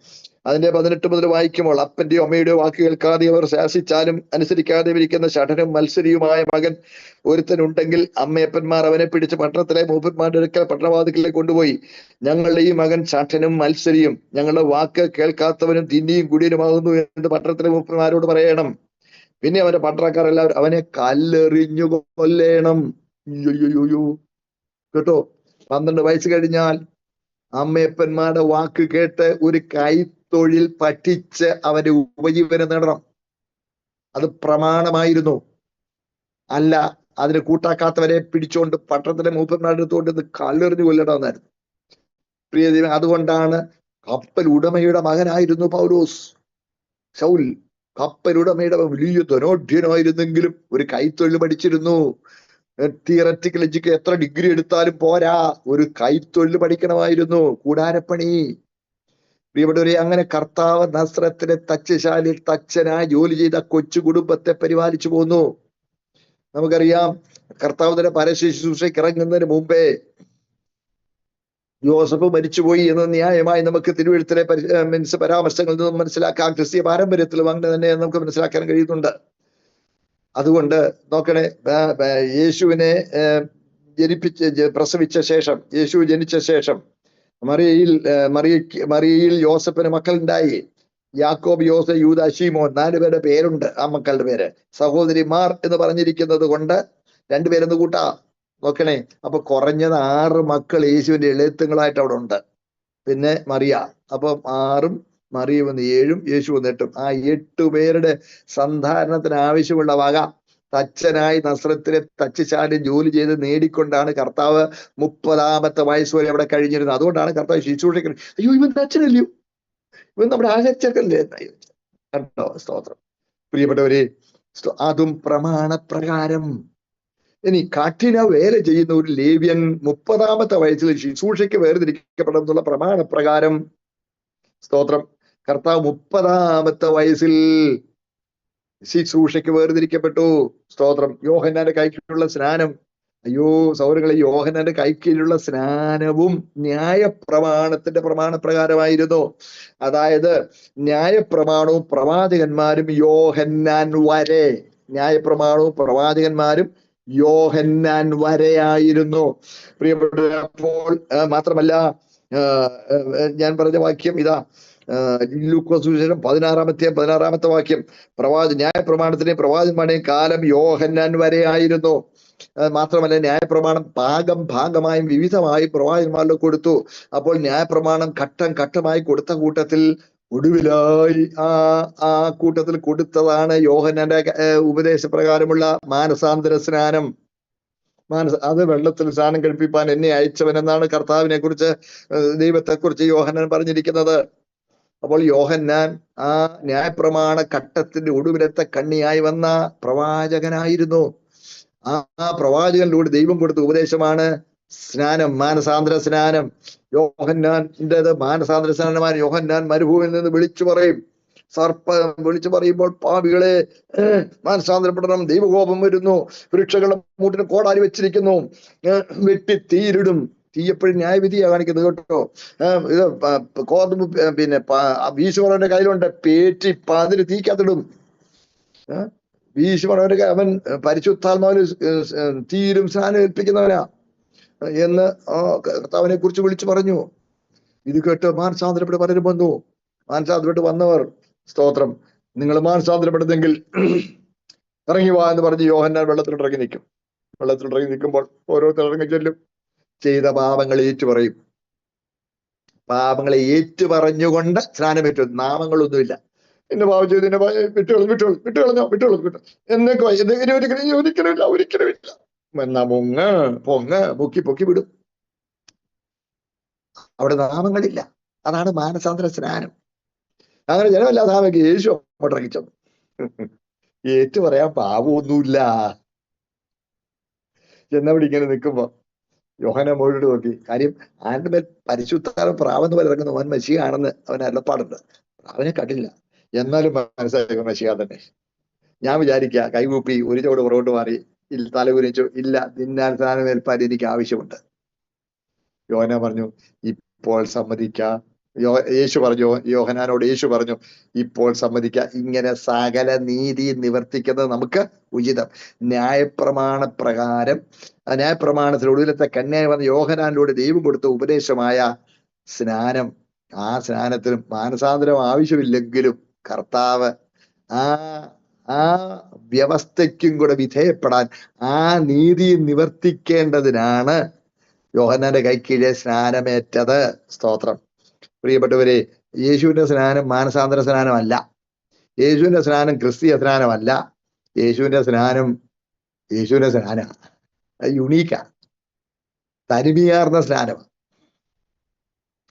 അതിന്റെ 18 മുതൽ വായിക്കുമ്പോൾ, അപ്പന്റെയോ അമ്മയുടെയോ വാക്ക് കേൾക്കാതെ അവർ ശാസിച്ചാലും അനുസരിക്കാതെ ഇരിക്കുന്ന ഷഠനും മത്സരിയുമായ മകൻ ഒരുത്തനുണ്ടെങ്കിൽ അമ്മയപ്പന്മാർ അവനെ പിടിച്ച് പട്ടണത്തിലെ മൂപ്പന്മാരുടെ അടുക്കൽ പട്ടണവാതിക്കലേക്ക് കൊണ്ടുപോയി, ഞങ്ങളുടെ ഈ മകൻ ഷഠനും മത്സരിയും ഞങ്ങളുടെ വാക്ക് കേൾക്കാത്തവനും തിന്നിയും കുടിയനുമാകുന്നു എന്ന് പട്ടണത്തിലെ മൂപ്പന്മാരോട് പറയണം. പിന്നെ അവന്റെ പട്ടണക്കാർ എല്ലാവരും അവനെ കല്ലെറിഞ്ഞു കൊല്ലേണം. കേട്ടോ, 12 വയസ്സ് കഴിഞ്ഞാൽ അമ്മയപ്പന്മാരുടെ വാക്ക് കേട്ട് ഒരു കൈത്തൊഴിൽ പഠിച്ച് അവന്റെ ഉപജീവനം നേടണം. അത് പ്രമാണമായിരുന്നു. അല്ല, അതിന് കൂട്ടാക്കാത്തവരെ പിടിച്ചുകൊണ്ട് പട്ടണത്തിലെ മൂപ്പന്മാരുടെ അടുത്തുകൊണ്ട് കല്ലെറിഞ്ഞു കൊല്ലണമെന്നായിരുന്നു. പ്രിയ ദൈവം, അതുകൊണ്ടാണ് കപ്പൽ ഉടമയുടെ മകനായിരുന്നു പൗലോസ്. ശൗൽ കപ്പലുടമയുടെ വലിയ ധനോഢ്യനായിരുന്നെങ്കിലും ഒരു കൈത്തൊഴിൽ പഠിച്ചിരുന്നു. തിയററ്റിക്കൽ എഡ്യൂക്കേഷൻ എത്ര ഡിഗ്രി എടുത്താലും പോരാ, ഒരു കൈത്തൊഴിൽ പഠിക്കണമായിരുന്നു, കൂടാരപ്പണി. പ്രിയപ്പെട്ടവരെ, അങ്ങനെ കർത്താവ് നസ്രത്തിലെ തച്ചശാലയിൽ തച്ചനായി ജോലി ചെയ്ത കൊച്ചു കുടുംബത്തെ പരിപാലിച്ചു പോന്നു. നമുക്കറിയാം, കർത്താവിന്റെ പരശുശ്രൂഷയ്ക്ക് ഇറങ്ങുന്നതിന് മുമ്പേ യോസഫ് മരിച്ചുപോയി എന്ന് ന്യായമായി നമുക്ക് തിരുവെഴുത്തിലെ പരാമർശങ്ങളിൽ നിന്നും മനസ്സിലാക്കാം. ക്രിസ്തീയ പാരമ്പര്യത്തിലും അങ്ങനെ തന്നെ നമുക്ക് മനസ്സിലാക്കാൻ കഴിയുന്നുണ്ട്. അതുകൊണ്ട് നോക്കണേ, യേശുവിനെ പ്രസവിച്ച ശേഷം, യേശു ജനിച്ച ശേഷം മറിയയിൽ യോസഫിന് മക്കളുണ്ടായി. യാക്കോബ്, യോസഫ്, യൂദാ, ശീമോൻ, 4 പേരുടെ പേരുണ്ട്. ആ മക്കളുടെ പേര് സഹോദരിമാർ എന്ന് പറഞ്ഞിരിക്കുന്നത് കൊണ്ട് 2 പേരെന്ന് കൂട്ടാ. നോക്കണേ, അപ്പൊ കുറഞ്ഞത് 6 മക്കൾ യേശുവിന്റെ എഴുത്തുകളായിട്ട് അവിടെ ഉണ്ട്. പിന്നെ മറിയ, അപ്പം 6-ഉം മറിയ വന്ന് 7-ഉം യേശു വന്ന് 8-ഉം. ആ 8 പേരുടെ സന്ധാരണത്തിന് ആവശ്യമുള്ള വക തച്ചനായി നസ്രത്തിലെ തച്ചശാലയിൽ ജോലി ചെയ്ത് നേടിക്കൊണ്ടാണ് കർത്താവ് 30-ാമത്തെ വയസ്സ് വരെ അവിടെ കഴിഞ്ഞിരുന്നത്. അതുകൊണ്ടാണ് കർത്താവ് ശുശ്രൂഷ, അയ്യോ ഇവൻ തച്ചനല്ലയോ, ഇവൻ നമ്മുടെ ആചാര്യല്ലേ കണ്ടോ. സ്തോത്രം. പ്രിയപ്പെട്ടവരെ, അതും പ്രമാണപ്രകാരം. ഇനി കഠിന വേല ചെയ്യുന്ന ഒരു ലേവ്യൻ 30-ാമത്തെ വയസ്സിൽ ശുശ്രൂഷയ്ക്ക് വേർതിരിക്കപ്പെടും എന്നുള്ള പ്രമാണപ്രകാരം, സ്തോത്രം, കർത്താവ് 30-ാമത്തെ വയസ്സിൽ ശുശ്രൂഷയ്ക്ക് വേർതിരിക്കപ്പെട്ടു. സ്തോത്രം. യോഹന്നാന്റെ കൈക്കീഴിലുള്ള സ്നാനം, അയ്യോ സൗരങ്ങളെ, യോഹന്നാന്റെ കൈക്കീഴിലുള്ള സ്നാനവും ന്യായപ്രമാണത്തിന്റെ പ്രമാണപ്രകാരമായിരുന്നു. അതായത് ന്യായപ്രമാണവും പ്രവാചകന്മാരും യോഹന്നാൻ വരെ, ന്യായപ്രമാണവും പ്രവാചകന്മാരും യോഹന്നാൻ വരെയായിരുന്നു. പ്രിയപ്പെട്ട, അപ്പോൾ മാത്രമല്ല ഞാൻ പറഞ്ഞ വാക്യം ഇതാ, ലൂക്കോസ് സുവിശേഷം 16-ാമത്തെ വാക്യം, ന്യായപ്രമാണത്തിന്റെയും പ്രവാചകന്മാരുടെയും കാലം യോഹന്നാൻ വരെ ആയിരുന്നു. മാത്രമല്ല ന്യായപ്രമാണം ഭാഗമായും വിവിധമായും പ്രവാചകന്മാരിൽ കൊടുത്തു. അപ്പോൾ ന്യായപ്രമാണം ഘട്ടം ഘട്ടമായി കൊടുത്ത കൂട്ടത്തിൽ ഒടുവിലായി ആ കൂട്ടത്തിൽ കൊടുത്തതാണ് യോഹന്നാന്റെ ഉപദേശപ്രകാരമുള്ള മാനസാന്തര സ്നാനം. അത് വെള്ളത്തിൽ സ്നാനം കഴിപ്പിപ്പാൻ എന്നെ അയച്ചവൻ എന്നാണ് കർത്താവിനെ കുറിച്ച്, ദൈവത്തെക്കുറിച്ച് യോഹന്നാൻ പറഞ്ഞിരിക്കുന്നത്. അപ്പോൾ യോഹന്നാൻ ആ ന്യായപ്രമാണ ഘട്ടത്തിന്റെ ഒടുവിലത്തെ കണ്ണിയായി വന്ന പ്രവാചകനായിരുന്നു. ആ പ്രവാചകനിലൂടെ ദൈവം കൊടുത്ത ഉപദേശമാണ് സ്നാനം, മാനസാന്തര സ്നാനം. യോഹന്നാന്റേത് മാനസാന്തര സ്നാനമാണ്. യോഹന്നാൻ മരുഭൂമിയിൽ നിന്ന് വിളിച്ചു പറയും, വിളിച്ചു പറയുമ്പോൾ, പാപികളെ മാനസാന്തരപ്പെടണം, ദൈവകോപം വരുന്നു, വൃക്ഷങ്ങളുടെ മൂട്ടിന് കോടാലി വെച്ചിരിക്കുന്നു, വെട്ടി തീയപ്പോഴും ന്യായവിധിയാ കാണിക്കുന്നത് കേട്ടോ. ഇത് കോതമ്പ് പിന്നെ വീശുമറവന്റെ കയ്യിലുണ്ട്, പേറ്റി അതിന് തീക്കത്തിടും. വീശുമറവന്റെ അവൻ പരിശുദ്ധാത്മാവിന് തീരും സ്നാനം ഏൽപ്പിക്കുന്നവനാ എന്ന് കർത്താവിനെ കുറിച്ച് വിളിച്ചു പറഞ്ഞു. ഇത് കേട്ട് മാനസാന്തരപ്പെട്ട് പലരും വന്നു. മാനസാന്തരപ്പെട്ട് വന്നവർ, സ്തോത്രം, നിങ്ങൾ മാനസാന്തരപ്പെടുന്നെങ്കിൽ ഇറങ്ങി വാ എന്ന് പറഞ്ഞ് യോഹന്നാൻ വെള്ളത്തിലിറങ്ങി നിൽക്കും. വെള്ളത്തിലിറങ്ങി നിൽക്കുമ്പോൾ ഓരോരുത്തർ ഇറങ്ങി ചെല്ലും, ചെയ്ത പാപങ്ങൾ ഏറ്റുപറയും. പാപങ്ങളെ ഏറ്റുപറഞ്ഞുകൊണ്ട് സ്നാനമേറ്റു. നാമങ്ങളൊന്നുമില്ല. എന്റെ പാപം ചെയ്ത് എന്നെ വിട്ടുകളഞ്ഞോ എന്നൊക്കെ ഒരിക്കലുമില്ല. എന്നാ പൊക്കി വിടും. അവിടെ നാമങ്ങളില്ല. അതാണ് മാനസാന്തര സ്നാനം. അങ്ങനെ ജനമല്ലാതെ യേശു അങ്ങോട്ടിറങ്ങി ചെന്നു. ഏറ്റു പറയാൻ പാപമൊന്നുമില്ല എന്നവിടെ ഇങ്ങനെ നിൽക്കുമ്പോ യോഹന്നാൻ മോളോട് നോക്കി. കാര്യം ആരുടെ മേൽ പരിശുദ്ധാത്മ പ്രാവെന്ന് പോലെ ഇറങ്ങുന്ന അവൻ മശിയാണെന്ന് അവൻ അരുളപ്പാടുണ്ട്. അവനെ കണ്ടില്ല, എന്നാലും മനസ്സിലായി മശിയ തന്നെ. ഞാൻ വിചാരിക്കുക, കൈകൂപ്പി ഒരു ചോട് പുറകോട്ട് മാറി തല കുനിച്ചു, ഇല്ല, നിന്നാൽ സ്ഥാനം ഏൽപ്പാൻ എനിക്ക് ആവശ്യമുണ്ട്. യോഹന്നാൻ പറഞ്ഞു, ഇപ്പോൾ യേശു പറഞ്ഞു, യോഹന്നാനോട് യേശു പറഞ്ഞു, ഇപ്പോൾ സമ്മതിക്ക, ഇങ്ങനെ സകല നീതി നിവർത്തിക്കുന്നത് നമുക്ക് ഉചിതം. ന്യായപ്രമാണത്തിൽ ഒടുവിലത്തെ കന്യായി വന്ന യോഹന്നാനിലൂടെ ദൈവം കൊടുത്ത ഉപദേശമായ സ്നാനം, ആ സ്നാനത്തിനും മാനസാന്തരം ആവശ്യമില്ലെങ്കിലും കർത്താവ് ആ വ്യവസ്ഥയ്ക്കും കൂടെ വിധേയപ്പെടാൻ, ആ നീതി നിവർത്തിക്കേണ്ടതിനാണ് യോഹന്നാന്റെ കൈക്കീഴെ സ്നാനമേറ്റത്. സ്തോത്രം. പ്രിയപ്പെട്ടവരെ, യേശുവിന്റെ സ്നാനം മാനസാന്തര സ്നാനമല്ല. യേശുവിന്റെ സ്നാനം ക്രിസ്തീയ സ്നാനമല്ല. യേശുവിന്റെ സ്നാനം യുണീക്കാ, തനിമയാർന്ന സ്നാനം.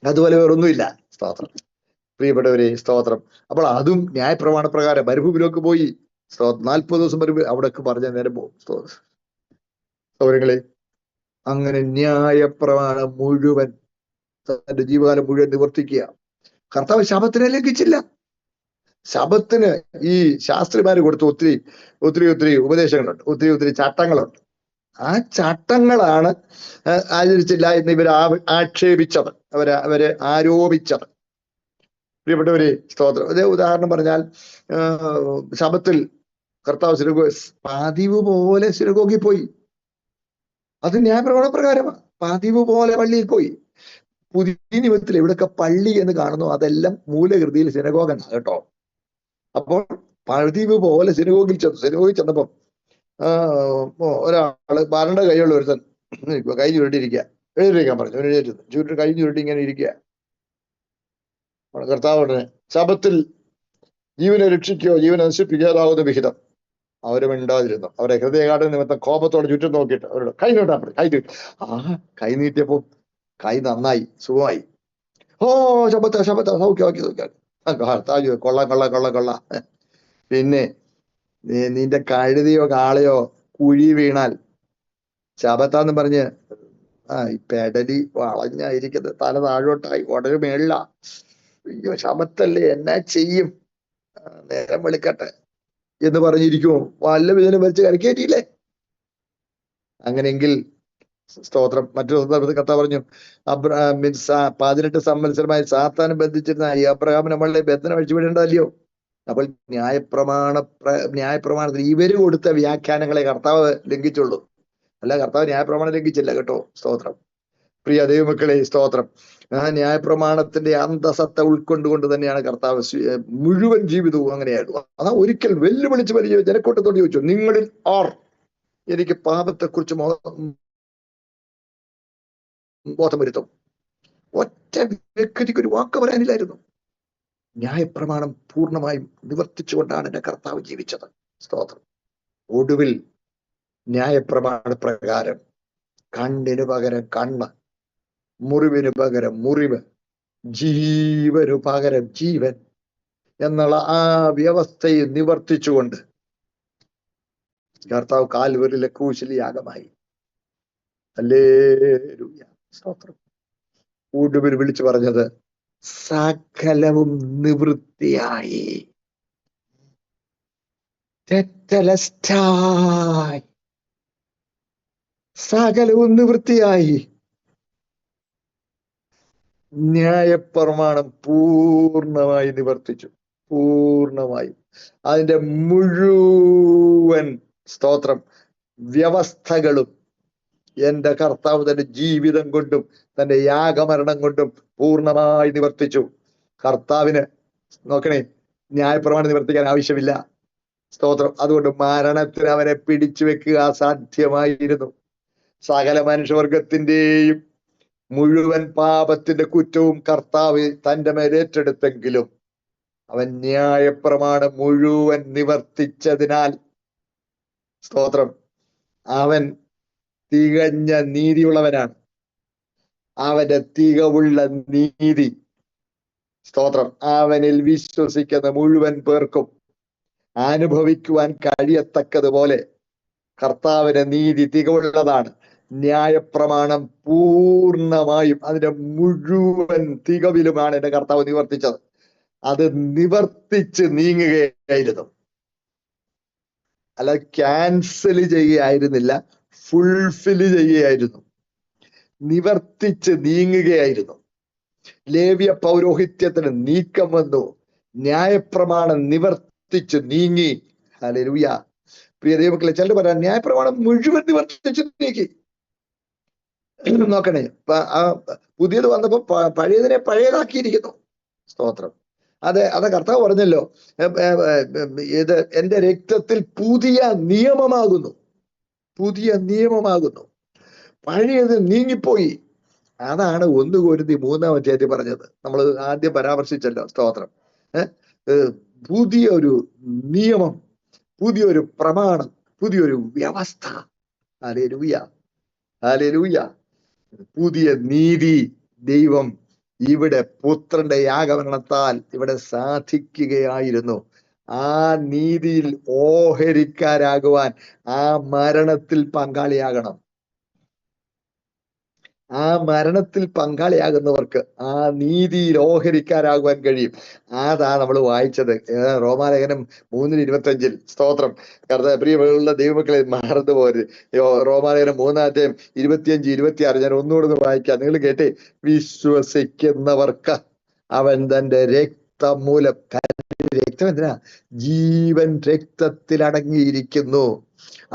അതുപോലെ വേറൊന്നുമില്ല. സ്തോത്രം. പ്രിയപ്പെട്ടവരെ, സ്തോത്രം. അപ്പോൾ അതും ന്യായപ്രമാണ പ്രകാരം മരുഭൂമിയിലേക്ക് പോയി 40 ദിവസം അവിടേക്ക് പറഞ്ഞ നേരം പോകും. സൗരങ്ങളെ, അങ്ങനെ ന്യായപ്രമാണം മുഴുവൻ തന്റെ ജീവകാലം മുഴുവൻ നിവർത്തിക്കുക. കർത്താവ് ശബത്തിനെ ലംഘിച്ചില്ല. ശബത്തിന് ഈ ശാസ്ത്രിമാര് കൊടുത്ത ഒത്തിരി ഉപദേശങ്ങളുണ്ട്, ഒത്തിരി ചട്ടങ്ങളുണ്ട്. ആ ചട്ടങ്ങളാണ് ആചരിച്ചില്ല എന്ന് ഇവർ ആക്ഷേപിച്ചത്, അവരെ ആരോപിച്ചത്. പ്രിയപ്പെട്ടവരെ, സ്തോത്രം. അതേ ഉദാഹരണം പറഞ്ഞാൽ, ശബത്തിൽ കർത്താവ് പതിവ് പോലെ സിനഗോഗിൽ പോയി. അത് ന്യായപ്രമാണ പ്രകാരമാണ്. പതിവ് പോലെ പള്ളിയിൽ പോയി. പുതിയ നിയമത്തിൽ എവിടെയൊക്കെ പള്ളി എന്ന് കാണുന്നു അതെല്ലാം മൂലകൃതിയിൽ സിനഗോഗാണ് കേട്ടോ. അപ്പോൾ പതിവ് പോലെ സിനഗോഗിൽ ചെന്നപ്പം ഒരാള് വരണ്ട കൈയുള്ള ഒരുത്തൻ കൈ ചുരുട്ടിയിരിക്കുക, എഴുതിയിരിക്കാൻ പറഞ്ഞു. കൈ ചുരുട്ടി ഇങ്ങനെ ഇരിക്കുക. കർത്താവ് ഉടനെ, ശബത്തിൽ ജീവനെ രക്ഷിക്കുകയോ ജീവനെ നശിപ്പിക്കാതാവുന്ന വിഹിതം. അവര് മിണ്ടാതിരുന്നു. അവരെ ഹൃദയകാഠിന്യ നിമിത്തം കോപത്തോടെ ചുറ്റും നോക്കിയിട്ട് അവരോട് കൈ നീട്ടാൻ പറഞ്ഞു. കൈ നീട്ടിയപ്പോ കൈ നന്നായി, സുഖമായി. ശബത്ത സൗഖ്യമാക്കി. കൊള്ളാം. പിന്നെ നിന്റെ കഴുതിയോ കാളയോ കുഴി വീണാൽ ശബത്താന്ന് പറഞ്ഞ് ഈ പെടലി വളഞ്ഞായിരിക്കുന്നത്, തല താഴോട്ടായി ഉടനെ മേളില. അയ്യോ ശബത്തല്ലേ, എന്നാ ചെയ്യും, നേരം വെളുക്കട്ടെ എന്ന് പറഞ്ഞിരിക്കുമോ? വല്ല വിധനും വലിച്ച് കരക്കേറ്റിയില്ലേ? അങ്ങനെയെങ്കിൽ സ്തോത്രം. മറ്റൊരു സന്ദർഭത്തിൽ കർത്താവ് പറഞ്ഞു, 18 സംവത്സരമായി സാത്താനെ ബന്ധിച്ചിരുന്ന ഈ അബ്രഹാമിനെ നമ്മളെ ബന്ധനം അഴിച്ചു വിടേണ്ടതല്ലയോ? അപ്പോൾ ന്യായപ്രമാണത്തിൽ ഇവര് കൊടുത്ത വ്യാഖ്യാനങ്ങളെ കർത്താവ് ലംഘിച്ചുള്ളൂ. അല്ല, കർത്താവ് ന്യായപ്രമാണം ലംഘിച്ചില്ല കേട്ടോ. സ്തോത്രം. പ്രിയ ദൈവമക്കളെ, സ്തോത്രം. ആ ന്യായപ്രമാണത്തിന്റെ അന്തസത്ത ഉൾക്കൊണ്ടുകൊണ്ട് തന്നെയാണ് കർത്താവ് മുഴുവൻ ജീവിതവും അങ്ങനെയായിരുന്നു. അതാ ഒരിക്കൽ വെല്ലുവിളിച്ച് വലിയ ജനക്കൂട്ടത്തോട് ചോദിച്ചു, നിങ്ങളിൽ ആർ എനിക്ക് പാപത്തെക്കുറിച്ച് ബോധം വരുത്തും? ഒറ്റ വ്യക്തിക്ക് ഒരു വാക്ക് പറയാനില്ലായിരുന്നു. ന്യായപ്രമാണം പൂർണ്ണമായും നിവർത്തിച്ചുകൊണ്ടാണ് എന്റെ കർത്താവ് ജീവിച്ചത്. സ്തോത്രം. ഒടുവിൽ ന്യായപ്രമാണ പ്രകാരം കണ്ണിന് പകരം കണ്ണ്, മുറിവിന് പകരം മുറിവ്, ജീവനു പകരം ജീവൻ എന്നുള്ള ആ വ്യവസ്ഥയെ നിവർത്തിച്ചുകൊണ്ട് കർത്താവ് കാൽവരിയിലെ ക്രൂശിൽ യാഗമായി. ഹല്ലേലൂയ, സ്തോത്രം. ഒടുവിൽ വിളിച്ചു പറഞ്ഞത് സകലവും നിവൃത്തിയായി. സകലവും നിവൃത്തിയായി. ന്യായപ്രമാണം പൂർണ്ണമായി നിവർത്തിച്ചു, പൂർണ്ണമായും. അതിന്റെ മുഴുവൻ സ്തോത്രം വ്യവസ്ഥകളും എന്റെ കർത്താവ് തന്റെ ജീവിതം കൊണ്ടും തന്റെ യാഗമരണം കൊണ്ടും പൂർണ്ണമായി നിവർത്തിച്ചു. കർത്താവിന് നോക്കണേ, ന്യായപ്രമാണം നിവർത്തിക്കാൻ ആവശ്യമില്ല. സ്തോത്രം. അതുകൊണ്ട് മരണത്തിന് അവനെ പിടിച്ചു വെക്കുക അസാധ്യമായിരുന്നു. സകല മനുഷ്യവർഗത്തിന്റെയും മുഴുവൻ പാപത്തിന്റെ കുറ്റവും കർത്താവ് തന്റെ മേൽ ഏറ്റെടുത്തെങ്കിലും അവൻ ന്യായപ്രമാണം മുഴുവൻ നിവർത്തിച്ചതിനാൽ, സ്തോത്രം, അവൻ തികഞ്ഞ നീതിയുള്ളവനാണ്. അവന്റെ തികവുള്ള നീതി, സ്തോത്രം, അവനിൽ വിശ്വസിക്കുന്ന മുഴുവൻ പേർക്കും അനുഭവിക്കുവാൻ കഴിയത്തക്കതുപോലെ കർത്താവിന്റെ നീതി തികവുള്ളതാണ്. ന്യായപ്രമാണം പൂർണ്ണമായും അതിന്റെ മുഴുവൻ തികവിലുമാണ് എന്റെ കർത്താവ് നിവർത്തിച്ചത്. അത് നിവർത്തിച്ച് നീങ്ങുകയായിരുന്നു, അല്ല ക്യാൻസൽ ചെയ്യുകയായിരുന്നില്ല, ഫുൾഫില് ചെയ്യുകയായിരുന്നു, നിവർത്തിച്ച് നീങ്ങുകയായിരുന്നു. ലേവ്യ പൗരോഹിത്യത്തിന് നീക്കം വന്നു, ന്യായപ്രമാണം നിവർത്തിച്ച് നീങ്ങി. ഹല്ലേലൂയ. പ്രിയ ദൈവമക്കളെ, ചിലർ പറയാം ന്യായപ്രമാണം മുഴുവൻ നിവർത്തിച്ച് നീക്കി. നോക്കണേ, പുതിയത് വന്നപ്പോ പഴയതിനെ പഴയതാക്കിയിരിക്കുന്നു. സ്തോത്രം. അത് കർത്താവ് പറഞ്ഞല്ലോ, ഇത് എന്റെ രക്തത്തിൽ പുതിയ നിയമമാകുന്നു, പുതിയ നിയമമാകുന്നു. പഴയത് നീങ്ങിപ്പോയി. അതാണ് 1 കൊരിന്ത്യർ 3-ാം അധ്യായത്തിൽ പറഞ്ഞത്, നമ്മൾ ആദ്യം പരാമർശിച്ചല്ലോ. സ്തോത്രം. പുതിയൊരു നിയമം, പുതിയൊരു പ്രമാണം, പുതിയൊരു വ്യവസ്ഥ. Hallelujah, hallelujah. പുതിയ നീതി ദൈവം ഇവിടെ പുത്രന്റെ യാഗമരണത്താൽ ഇവിടെ സാധിക്കുകയായിരുന്നു. ആ നീതിയിൽ ഓഹരിക്കാരാകുവാൻ ആ മരണത്തിൽ പങ്കാളിയാകണം. ആ മരണത്തിൽ പങ്കാളിയാകുന്നവർക്ക് ആ നീതിയിൽ ഓഹരിക്കാരാകുവാൻ കഴിയും. അതാ നമ്മൾ വായിച്ചത് റോമാലേഖനം 3:25. സ്തോത്രം. പ്രിയമുള്ള ദൈവമക്കളെ, മറന്നു പോര്. റോമാലേഖനം 3-ാം അധ്യായം 25-26 ഞാൻ ഒന്നുകൂടെ വായിക്കാം, നിങ്ങൾ കേട്ടേ. വിശ്വസിക്കുന്നവർക്ക് അവൻ തന്റെ രക്തം മൂലം, രക്തം എന്തിനാ? ജീവൻ രക്തത്തിൽ അടങ്ങിയിരിക്കുന്നു.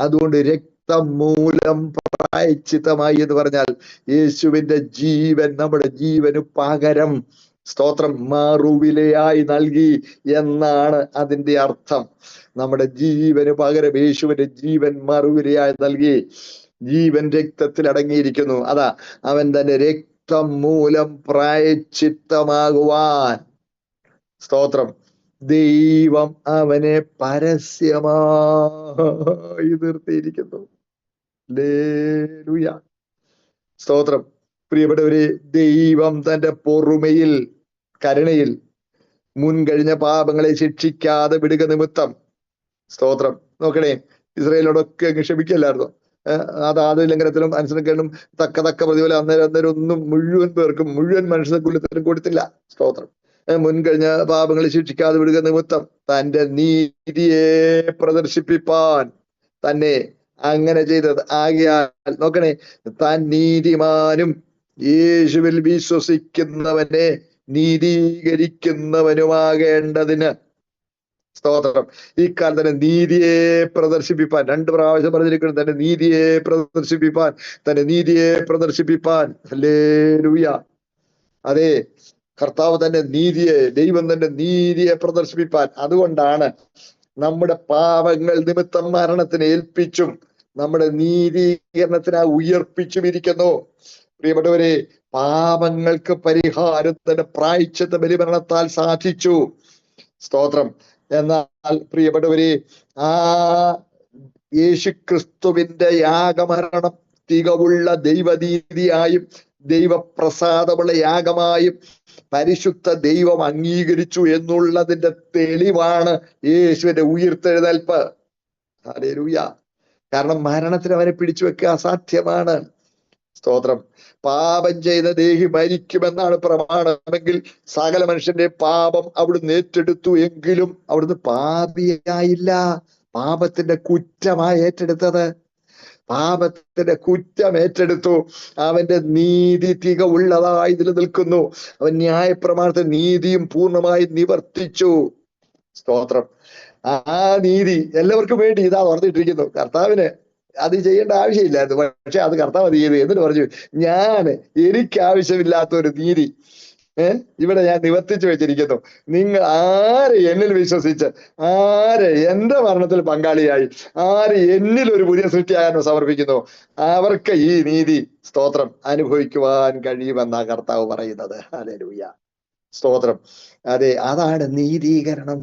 അതുകൊണ്ട് രക്തം മൂലം പ്രായശ്ചിത്തമായി എന്ന് പറഞ്ഞാൽ യേശുവിന്റെ ജീവൻ നമ്മുടെ ജീവന് പകരം, സ്തോത്രം, മറുവിലയായി നൽകി എന്നാണ് അതിന്റെ അർത്ഥം. നമ്മുടെ ജീവന് പകരം യേശുവിന്റെ ജീവൻ മറുവിലയായി നൽകി. ജീവൻ രക്തത്തിൽ അടങ്ങിയിരിക്കുന്നു. അതാ അവൻ തന്നെ രക്തം മൂലം പ്രായശ്ചിത്തമാകുവാൻ, സ്തോത്രം, ദൈവം അവനെ പരസ്യമായി നിർത്തിയിരിക്കുന്നു. ഹല്ലേലൂയ, സ്തോത്രം. പ്രിയപ്പെട്ടവരെ, ദൈവം തന്റെ പൊറുമയിൽ, കരുണയിൽ മുൻകഴിഞ്ഞ പാപങ്ങളെ ശിക്ഷിക്കാതെ വിടുക നിമിത്തം, സ്തോത്രം. നോക്കണേ, ഇസ്രായേലിനോടൊക്കെ അങ്ങ് ക്ഷമിക്കല്ലായിരുന്നു. അത് ലംഘനത്തിലും അനുസരണക്കേടും തക്ക പ്രതിഫലം അന്നേരം ഒന്നും മുഴുവൻ പേർക്കും, മുഴുവൻ മനുഷ്യകുലത്തിലും കൊടുത്തില്ല. സ്തോത്രം. മുൻകഴിഞ്ഞ പാപങ്ങളെ ശിക്ഷിക്കാതെ വിടുക നിമിത്തം തന്റെ നീതിയെ പ്രദർശിപ്പിപ്പാൻ തന്നെ അങ്ങനെ ചെയ്തത്. ആകയാൽ നോക്കണേ, താൻ നീതിമാനും യേശുവിൽ വിശ്വസിക്കുന്നവനെ നീതീകരിക്കുന്നവനുമാകേണ്ടതിന്, സ്തോത്രം, ഈ കാലം തന്നെ നീതിയെ പ്രദർശിപ്പിപ്പാൻ, 2 പ്രാവശ്യം പറഞ്ഞിരിക്കുന്നു, തന്റെ നീതിയെ പ്രദർശിപ്പിപ്പാൻ, തന്റെ നീതിയെ പ്രദർശിപ്പിപ്പാൻ. ഹല്ലേലൂയ. അതെ, കർത്താവ് തന്റെ നീതിയെ, ദൈവം തന്റെ നീതിയെ പ്രദർശിപ്പിപ്പാൻ. അതുകൊണ്ടാണ് നമ്മുടെ പാപങ്ങൾ നിമിത്തം മരണത്തിന് ഏൽപ്പിച്ചും നമ്മുടെ നീതീകരണത്തിനായി ഉയർപ്പിച്ചും ഇരിക്കുന്നു. പ്രിയപ്പെട്ടവരെ, പാപങ്ങൾക്ക് പരിഹാരം തന്നെ പ്രായശ്ചിത്ത ബലിമരണത്താൽ സാധിച്ചു. സ്തോത്രം. എന്നാൽ പ്രിയപ്പെട്ടവരെ, ആ യേശുക്രിസ്തുവിന്റെ യാഗമരണം തികവുള്ള ദൈവനീതിയായും ദൈവപ്രസാദമുള്ള യാഗമായും പരിശുദ്ധ ദൈവം അംഗീകരിച്ചു എന്നുള്ളതിന്റെ തെളിവാണ് യേശുവിന്റെ ഉയിർത്തെഴുന്നേൽപ്പ്. ഹല്ലേലൂയ. കാരണം മരണത്തിന് അവനെ പിടിച്ചു വെക്കുക അസാധ്യമാണ്. സ്തോത്രം. പാപം ചെയ്ത ദേഹി മരിക്കുമെന്നാണ് പ്രമാണമെങ്കിൽ സകല മനുഷ്യന്റെ പാപം അവിടുന്ന് ഏറ്റെടുത്തു. എങ്കിലും അവിടുന്ന് പാപിയായില്ല. പാപത്തിന്റെ കുറ്റമായി ഏറ്റെടുത്തത്. പാപത്തിന്റെ കുറ്റം ഏറ്റെടുത്തു. അവന്റെ നീതി തികവുള്ളതായി ഇതിൽ നിൽക്കുന്നു. അവൻ ന്യായപ്രമാണത്തെ നീതിയും പൂർണ്ണമായി നിവർത്തിച്ചു. സ്തോത്രം. ആ നീതി എല്ലാവർക്കും വേണ്ടി ഇതാ തുറന്നിട്ടിരിക്കുന്നു. കർത്താവിന് അത് ചെയ്യേണ്ട ആവശ്യമില്ലായിരുന്നു, പക്ഷെ അത് കർത്താവ് അത് ചെയ്തു. എന്നിട്ട് പറഞ്ഞു, എനിക്ക് ആവശ്യമില്ലാത്ത ഒരു നീതി ഇവിടെ ഞാൻ നിവർത്തിച്ചു വെച്ചിരിക്കുന്നു. നിങ്ങൾ ആര് എന്നിൽ വിശ്വസിച്ച്, ആര് എന്റെ മരണത്തിൽ പങ്കാളിയായി, ആര് എന്നിൽ ഒരു പുതിയ സൃഷ്ടിയാകാൻ സമർപ്പിക്കുന്നു, അവർക്ക് ഈ നീതി, സ്തോത്രം, അനുഭവിക്കുവാൻ കഴിയുമെന്നാ കർത്താവ് പറയുന്നത്. ഹല്ലേലൂയ. സ്തോത്രം. അതെ, അതാണ് നീതീകരണം.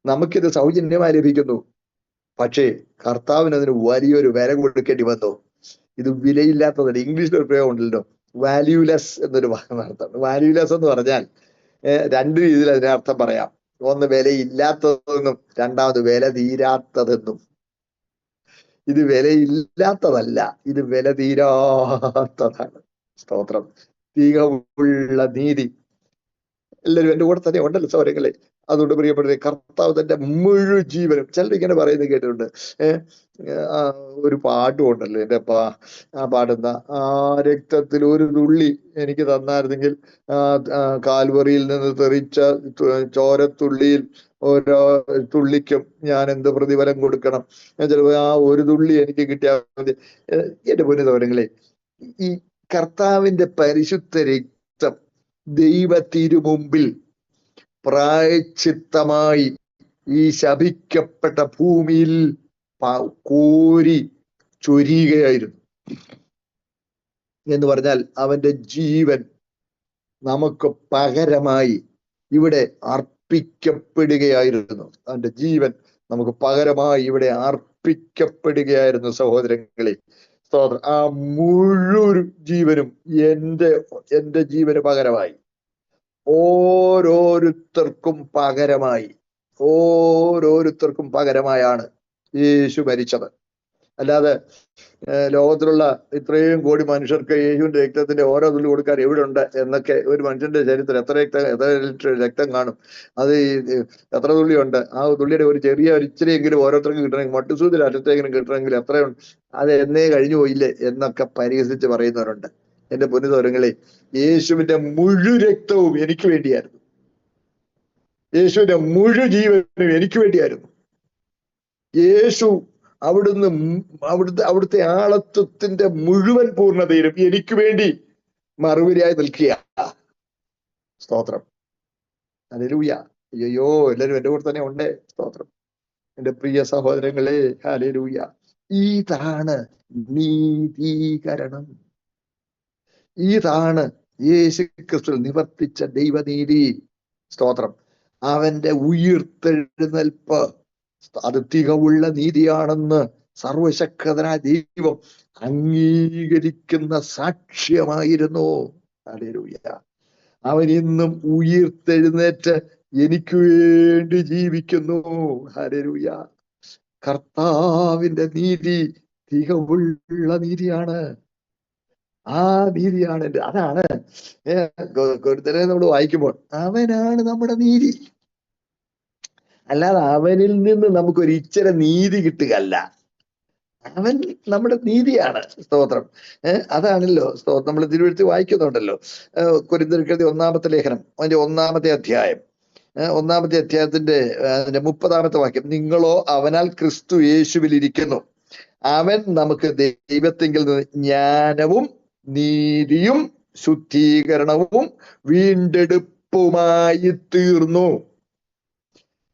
നമുക്കിത് സൗജന്യമായി ലഭിക്കുന്നു, പക്ഷേ കർത്താവിന് അതിന് വലിയൊരു വില കൊടുക്കേണ്ടി വന്നു. ഇത് വിലയില്ലാത്തതല്ല. ഇംഗ്ലീഷിലൊരു പ്രയോഗം ഉണ്ടല്ലോ, വാല്യൂലെസ് എന്നൊരു അർത്ഥം. വാല്യൂലെസ് എന്ന് പറഞ്ഞാൽ 2 രീതിയിൽ അതിനെ അർത്ഥം പറയാം. ഒന്ന് വിലയില്ലാത്തതെന്നും, രണ്ടാമത് വില തീരാത്തതെന്നും. ഇത് വിലയില്ലാത്തതല്ല, ഇത് വില തീരാത്തതാണ്. സ്തോത്രം. തികവുള്ള നീതി. എല്ലാവരും എന്റെ കൂടെ തന്നെ ഉണ്ടല്ലോ സൗരങ്ങളെ. അതുകൊണ്ട് പ്രിയപ്പെട്ടവരെ, കർത്താവ് തന്റെ മുഴു ജീവനും, ചിലർ ഇങ്ങനെ പറയുന്നത് കേട്ടിട്ടുണ്ട്, ഒരു പാട്ടും ഉണ്ടല്ലോ എന്റെ ആ പാടുന്ന, ആ രക്തത്തിൽ ഒരു തുള്ളി എനിക്ക് തന്നായിരുന്നെങ്കിൽ കാൽവറിയിൽ നിന്ന് തെറിച്ച ചോരത്തുള്ളിയിൽ ഓരോ തുള്ളിക്കും ഞാൻ എന്ത് പ്രതിഫലം കൊടുക്കണം, ചിലപ്പോൾ ആ ഒരു തുള്ളി എനിക്ക് കിട്ടിയാൽ മതി. എന്റെ പൊന്നു സൗരങ്ങളെ, ഈ കർത്താവിന്റെ പരിശുദ്ധ രക്തം ദൈവ തിരുമുമ്പിൽ പ്രായശ്ചിത്തമായി ഈ ശപിക്കപ്പെട്ട ഭൂമിയിൽ കോരി ചൊരിയുകയായിരുന്നു. എന്ന് പറഞ്ഞാൽ അവന്റെ ജീവൻ നമുക്ക് പകരമായി ഇവിടെ അർപ്പിക്കപ്പെടുകയായിരുന്നു. അവന്റെ ജീവൻ നമുക്ക് പകരമായി ഇവിടെ അർപ്പിക്കപ്പെടുകയായിരുന്നു. സഹോദരങ്ങളെ, ആ മുഴുവൻ ജീവനും എന്റെ ജീവന് പകരമായി, ഓരോരുത്തർക്കും പകരമായാണ് യേശു മരിച്ചത്. അല്ലാതെ ലോകത്തിലുള്ള ഇത്രയും കോടി മനുഷ്യർക്ക് യേശുവിന്റെ രക്തത്തിന്റെ ഓരോ തുള്ളി കൊടുക്കാൻ എവിടെ ഉണ്ട് എന്നൊക്കെ, ഒരു മനുഷ്യന്റെ ശരീരത്തിൽ എത്ര ലിറ്റർ രക്തം കാണും, അത് എത്ര തുള്ളിയുണ്ട്, ആ തുള്ളിയുടെ ഒരു ഇച്ചിരിയെങ്കിലും ഓരോരുത്തർക്കും കിട്ടണമെങ്കിൽ, മട്ടുസൂതിൽ അറ്റത്തെങ്കിലും കിട്ടണമെങ്കിൽ എത്രയുണ്ട്, അത് എന്നേ കഴിഞ്ഞു പോയില്ലേ എന്നൊക്കെ പരിഹസിച്ച് പറയുന്നവരുണ്ട്. എന്റെ പൊന്നു സഹോദരങ്ങളെ, യേശുവിന്റെ മുഴു രക്തവും എനിക്ക് വേണ്ടിയായിരുന്നു. യേശുവിന്റെ മുഴു ജീവനും എനിക്ക് വേണ്ടിയായിരുന്നു. യേശു അവിടുത്തെ ആളത്വത്തിന്റെ മുഴുവൻ പൂർണ്ണതയിലും എനിക്ക് വേണ്ടി മറുപടിയായി നിൽക്കുക. സ്തോത്രം. ഹല്ലേലൂയ. അയ്യോ, എല്ലാവരും എന്റെ കൂടെ തന്നെ ഉണ്ട്. സ്തോത്രം. എന്റെ പ്രിയ സഹോദരങ്ങളെ, ഹല്ലേലൂയ. ഇതാണ് നീതീകരണം. ഇതാണ് യേശുക്രിസ്തു നിവർത്തിച്ച ദൈവനീതി. സ്തോത്രം. അവന്റെ ഉയിർത്തെഴുന്നേൽപ്പ് അത് തികവുള്ള നീതിയാണെന്ന് സർവശക്തനായ ദൈവം അംഗീകരിക്കുന്ന സാക്ഷ്യമായിരുന്നു. ഹല്ലേലൂയ. അവൻ ഇന്നും ഉയിർത്തെഴുന്നേറ്റ് എനിക്ക് വേണ്ടി ജീവിക്കുന്നു. ഹല്ലേലൂയ. കർത്താവിന്റെ നീതി തികവുള്ള നീതിയാണ്. ആ നീതിയാണ് എൻ്റെ. അതാണ് കൊരിന്ത്യരെ നമ്മൾ വായിക്കുമ്പോൾ അവനാണ് നമ്മുടെ നീതി. അല്ലാതെ അവനിൽ നിന്ന് നമുക്കൊരു ഇച്ചിരി നീതി കിട്ടുകയല്ല. അവൻ നമ്മുടെ നീതിയാണ്. സ്തോത്രം. അതാണല്ലോ സ്തോത്രം. നമ്മൾ തിരുവെഴുത്ത് വായിക്കുന്നുണ്ടല്ലോ. കൊരിന്ത്യർക്കെഴുതിയ 1-ാമത്തെ ലേഖനം, അതിന്റെ 1-ാമത്തെ അധ്യായം, 1-ാമത്തെ അധ്യായത്തിന്റെ 30-ാമത്തെ വാക്യം. നിങ്ങളോ അവനാൽ ക്രിസ്തു യേശുവിൽ ഇരിക്കുന്നു, അവൻ നമുക്ക് ദൈവത്തെങ്കിൽ നിന്ന് ജ്ഞാനവും നീതിയും ശുദ്ധീകരണവും വീണ്ടെടുപ്പുമായി തീർന്നു.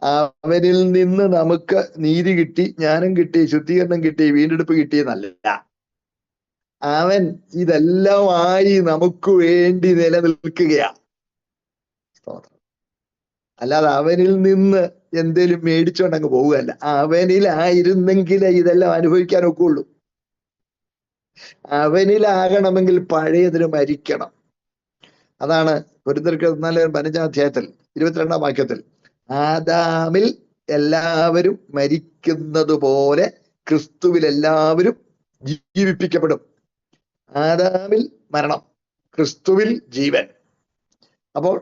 അവനിൽ നിന്ന് നമുക്ക് നീതി കിട്ടി, ജ്ഞാനം കിട്ടി, ശുദ്ധീകരണം കിട്ടി, വീണ്ടെടുപ്പ് കിട്ടിയെന്നല്ല. അവൻ ഇതെല്ലാമായി നമുക്ക് വേണ്ടി നിലനിൽക്കുകയാണ്. അല്ലാതെ അവനിൽ നിന്ന് എന്തേലും മേടിച്ചോണ്ടങ്ങ് പോവുകയല്ല. അവനിലായിരുന്നെങ്കിലേ ഇതെല്ലാം അനുഭവിക്കാൻ ഒക്കുള്ളൂ. അവനിലാകണമെങ്കിൽ പഴയതിന് മരിക്കണം. അതാണ് കൊരിന്ത്യർക്ക് 15-ാം അധ്യായത്തിൽ 22-ാം വാക്യത്തിൽ, ആദാമിൽ എല്ലാവരും മരിക്കുന്നത് പോലെ ക്രിസ്തുവിൽ എല്ലാവരും ജീവിപ്പിക്കപ്പെടും. ആദാമിൽ മരണം, ക്രിസ്തുവിൽ ജീവൻ. അപ്പോൾ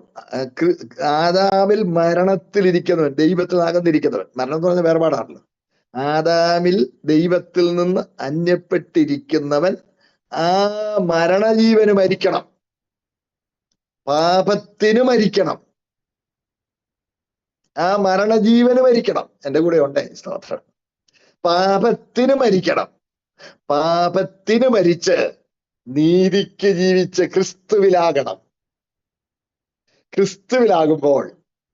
ആദാമിൽ മരണത്തിലിരിക്കുന്നവൻ ദൈവത്തിൽ അകന്നിരിക്കുന്നവൻ, മരണം എന്ന് പറഞ്ഞ വേർപാടാണല്ലോ. ആദാമിൽ ദൈവത്തിൽ നിന്ന് അന്യപ്പെട്ടിരിക്കുന്നവൻ ആ മരണജീവന് മരിക്കണം, പാപത്തിന് മരിക്കണം, ആ മരണജീവന് മരിക്കണം. എൻ്റെ കൂടെ ഉണ്ടേ സ്തോത്രം. പാപത്തിന് മരിക്കണം. പാപത്തിന് മരിച്ച് നീതിക്ക് ജീവിച്ച് ക്രിസ്തുവിലാകണം. ക്രിസ്തുവിലാകുമ്പോൾ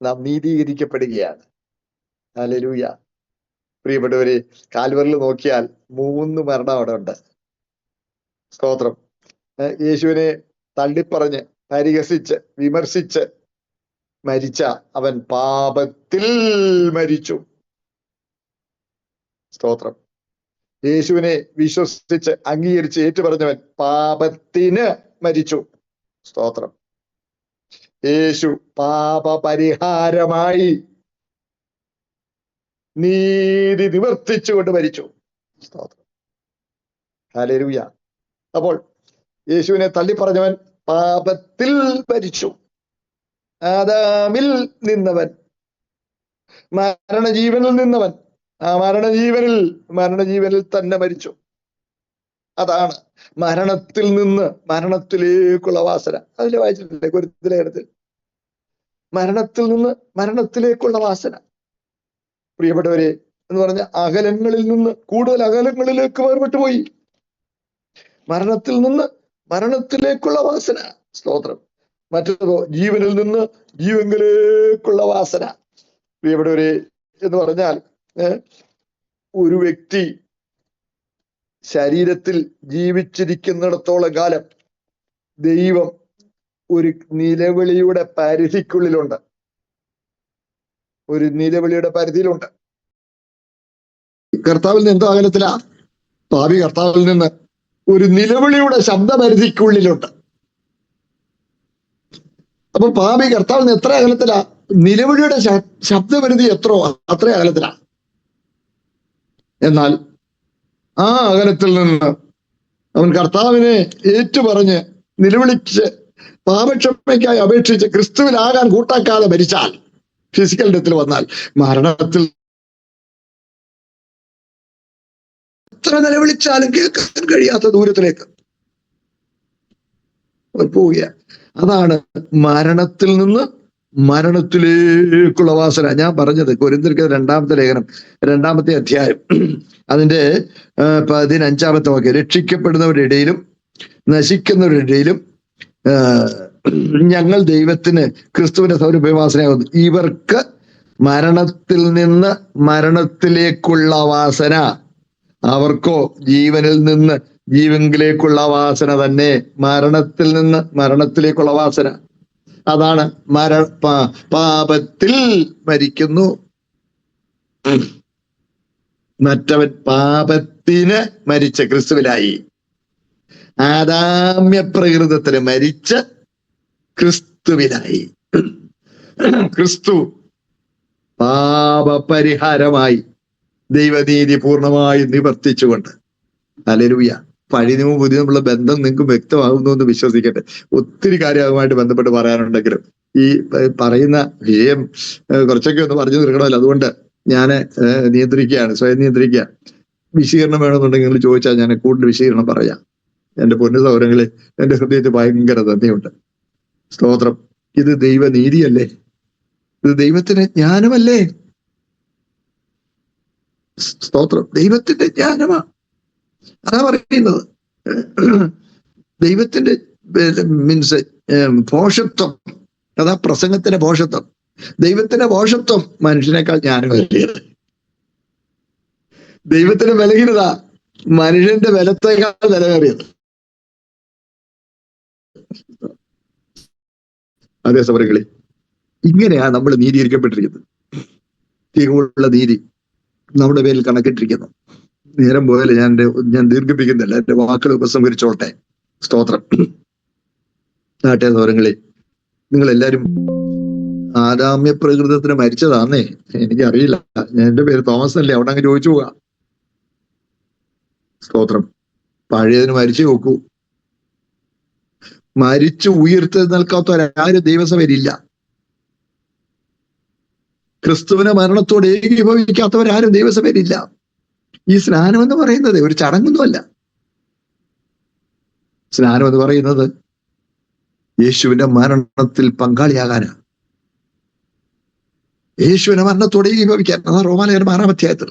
നാം നീതീകരിക്കപ്പെടുകയാണ്. ഹല്ലേലൂയ. പ്രിയപ്പെട്ടവരെ, കാൽവറിൽ നോക്കിയാൽ 3 മരണം അവിടെ ഉണ്ട്. സ്തോത്രം. യേശുവിനെ തള്ളിപ്പറഞ്ഞ് പരിഹസിച്ച് വിമർശിച്ച് മരിച്ച അവൻ പാപത്തിൽ മരിച്ചു. സ്തോത്രം. യേശുവിനെ വിശ്വസിച്ച് അംഗീകരിച്ച് ഏറ്റുപറഞ്ഞവൻ പാപത്തിന് മരിച്ചു. സ്തോത്രം. യേശു പാപപരിഹാരമായി നീതി നിവർത്തിച്ചുകൊണ്ട് മരിച്ചു. സ്തോത്രം. ഹല്ലേലൂയ. അപ്പോൾ യേശുവിനെ തള്ളിപ്പറഞ്ഞവൻ പാപത്തിൽ മരിച്ചു. ആദാമിൽ നിന്നവൻ മരണജീവനിൽ നിന്നവൻ ആ മരണജീവനിൽ തന്നെ മരിച്ചു. അതാണ് മരണത്തിൽ നിന്ന് മരണത്തിലേക്കുള്ള വാസന. അതിൽ വായിച്ചിട്ടില്ലേ കൊരിന്ത്യലേഖനത്തിൽ? മരണത്തിൽ നിന്ന് മരണത്തിലേക്കുള്ള വാസന. പ്രിയപ്പെട്ടവരെ, എന്ന് പറഞ്ഞ അകലങ്ങളിൽ നിന്ന് കൂടുതൽ അകലങ്ങളിലേക്ക് വേർപെട്ടു പോയി. മരണത്തിൽ നിന്ന് മരണത്തിലേക്കുള്ള വാസന. സ്തോത്രം. മറ്റേതോ ജീവനിൽ നിന്ന് ജീവങ്കിലേക്കുള്ള വാസന. പ്രിയപ്പെട്ടവരെ, എന്ന് പറഞ്ഞാൽ ഒരു വ്യക്തി ശരീരത്തിൽ ജീവിച്ചിരിക്കുന്നിടത്തോളം കാലം ദൈവം ഒരു നിലവിളിയുടെ പരിധിക്കുള്ളിലുണ്ട്, ഒരു നിലവിളിയുടെ പരിധിയിലുണ്ട്. കർത്താവിൽ നിന്ന് എന്തോ അകലത്തിലാ? പാപി കർത്താവിൽ നിന്ന് ഒരു നിലവിളിയുടെ ശബ്ദപരിധിക്കുള്ളിലുണ്ട്. അപ്പൊ പാപി കർത്താവിൽ നിന്ന് എത്ര അകലത്തിലാ? നിലവിളിയുടെ ശബ്ദപരിധി അത്ര അകലത്തിലാ. എന്നാൽ ആ അകലത്തിൽ നിന്ന് അവൻ കർത്താവിനെ ഏറ്റുപറഞ്ഞ് നിലവിളിച്ച് പാപക്ഷമയ്ക്കായി അപേക്ഷിച്ച് ക്രിസ്തുവിലാകാൻ കൂട്ടാക്കാതെ മരിച്ചാൽ, ഫിസിക്കൽ ഡെത്തിൽ വന്നാൽ, മരണത്തിൽ എത്ര നിലവിളിച്ചാലും കേൾക്കാൻ കഴിയാത്ത ദൂരത്തിലേക്ക് പോവുക. അതാണ് മരണത്തിൽ നിന്ന് മരണത്തിലേക്കുള്ള വാസന. ഞാൻ പറഞ്ഞത് കൊരിന്ത്യർക്ക് 2-ാമത്തെ ലേഖനം 2-ാമത്തെ അധ്യായം അതിന്റെ 15-ാമത്തെ വാക്യം, രക്ഷിക്കപ്പെടുന്നവരുടെ ഇടയിലും നശിക്കുന്നവരുടെ ഇടയിലും ഞങ്ങൾ ദൈവത്തിന് ക്രിസ്തുവിന്റെ സൗരഭ്യവാസനയാകുന്നു. ഇവർക്ക് മരണത്തിൽ നിന്ന് മരണത്തിലേക്കുള്ള വാസന, അവർക്കോ ജീവനിൽ നിന്ന് ജീവങ്കിലേക്കുള്ള വാസന തന്നെ. മരണത്തിൽ നിന്ന് മരണത്തിലേക്കുള്ള വാസന, അതാണ് പാപത്തിൽ മരിക്കുന്നു. മറ്റവൻ പാപത്തിന് മരിച്ച ക്രിസ്തുവിലായി. ആദാമ്യ പ്രകൃതത്തിന് മരിച്ച് ക്രിസ്തുവിലായി. ക്രിസ്തു പാപപരിഹാരമായി ദൈവനീതി പൂർണ്ണമായി നിവർത്തിച്ചുകൊണ്ട്. ഹല്ലേലൂയ. പഴയ നിയമവും പുതിയ നിയമമുള്ള ബന്ധം നിങ്ങൾക്ക് വ്യക്തമാകുന്നു എന്ന് വിശ്വസിക്കട്ടെ. ഒത്തിരി കാര്യവുമായിട്ട് ബന്ധപ്പെട്ട് പറയാനുണ്ടെങ്കിലും ഈ പറയുന്ന വിഷയം കുറച്ചൊക്കെ ഒന്ന് പറഞ്ഞു തീർക്കണമല്ലോ. അതുകൊണ്ട് ഞാൻ നിയന്ത്രിക്കുകയാണ്, സ്വയം നിയന്ത്രിക്കുക. വിശീകരണം വേണമെന്നുണ്ടെങ്കിൽ നിങ്ങൾ ചോദിച്ചാൽ ഞാൻ കൂടുതൽ വിശീകരണം പറയാം. എന്റെ പൊന്നു സൗരങ്ങളെ, എന്റെ ഹൃദയത്തിൽ ഭയങ്കര നന്ദിയുണ്ട്. സ്തോത്രം. ഇത് ദൈവനീതിയല്ലേ? ഇത് ദൈവത്തിന്റെ ജ്ഞാനമല്ലേ? സ്തോത്രം. ദൈവത്തിന്റെ ജ്ഞാനമാ. അതാ പറയുന്നത്. ദൈവത്തിന്റെ മീൻസ് ഭോഷത്വം. അതാ പ്രസംഗത്തിന്റെ ഭോഷത്വം. ദൈവത്തിന്റെ ഭോഷത്വം മനുഷ്യനേക്കാൾ ജ്ഞാനമേറിയത്. ദൈവത്തിന്റെ ബലഹീനത മനുഷ്യന്റെ ബലത്തേക്കാൾ ബലമേറിയത്. അതേ സൗരങ്ങളെ, ഇങ്ങനെയാ നമ്മൾ നീതീകരിക്കപ്പെട്ടിരിക്കുന്നത്. തീരുള്ള നീതി നമ്മുടെ പേരിൽ കണക്കിട്ടിരിക്കുന്നു. നേരം പോയാലും ഞാൻ ദീർഘിപ്പിക്കുന്നില്ല, എന്റെ വാക്കുകൾ ഉപസംഹരിച്ചോട്ടെ. സ്തോത്രം. നാട്ടെ സൗരങ്ങളെ, നിങ്ങളെല്ലാരും ആദാമ്യ പ്രകൃതത്തിന് മരിച്ചതാന്നേ? എനിക്കറിയില്ല. എന്റെ പേര് തോമസ് അല്ലേ? അവിടെ അങ്ങ് ചോദിച്ചു പോവാ. സ്തോത്രം. പഴയതിന് മരിച്ചു നോക്കൂ. മരിച്ചു ഉയർത്തെഴുന്നേൽക്കാത്തവരാരും ദൈവസഭയിലില്ല. ക്രിസ്തുവിനെ മരണത്തോട് ഏകീഭവിക്കാത്തവരാരും ദൈവസഭയിലില്ല. ഈ സ്നാനം എന്ന് പറയുന്നത് ഒരു ചടങ്ങൊന്നുമല്ല. സ്നാനം എന്ന് പറയുന്നത് യേശുവിന്റെ മരണത്തിൽ പങ്കാളിയാകാനാണ്. യേശുവിന്റെ മരണത്തോടെ ഏകീഭവിക്കാൻ. അതാ റോമാലേഖനം 6-ാം അധ്യായത്തിൽ.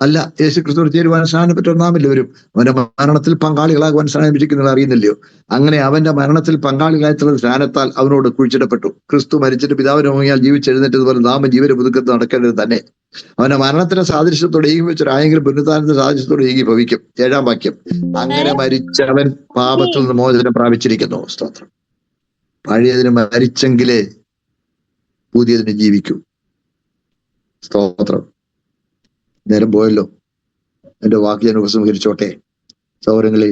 അല്ല, യേശു ക്രിസ്തുവിനോട് ചേരുവാൻ സ്നാനം പറ്റുന്ന നാം എല്ലാവരും അവന്റെ മരണത്തിൽ പങ്കാളികളാകുവാൻ സ്നാനം ഇരിക്കുന്നത് അറിയുന്നില്ലയോ? അങ്ങനെ അവന്റെ മരണത്തിൽ പങ്കാളികളായിട്ടുള്ള സ്നാനത്താൽ അവനോട് കുഴിച്ചിടപ്പെട്ടു. ക്രിസ്തു മരിച്ചിട്ട് പിതാവിനെ മുങ്ങിയാൽ ജീവിച്ചെഴുന്നേറ്റതുപോലെ നാമ ജീവനെ പുതുക്കത്ത് നടക്കേണ്ടത് തന്നെ. അവന്റെ മരണത്തിന്റെ സാദൃശ്യത്തോടെ ഏകീഭവിച്ചൊരായെങ്കിലും പുനരുത്ഥാനത്തിന്റെ സാദൃശ്യത്തോടെ ഏകീഭവിക്കും. 7-ാം വാക്യം. അങ്ങനെ മരിച്ചവൻ പാപത്തിൽ നിന്ന് മോചനം പ്രാപിച്ചിരിക്കുന്നു. സ്തോത്രം. പഴയതിന് മരിച്ചെങ്കിലേ പുതിയതിന് ജീവിക്കൂ. സ്തോത്രം. നേരം പോയല്ലോ. എന്റെ വാക്ക് ഞാൻ ഉപസംഹരിച്ചോട്ടെ. സൗരങ്ങളെ,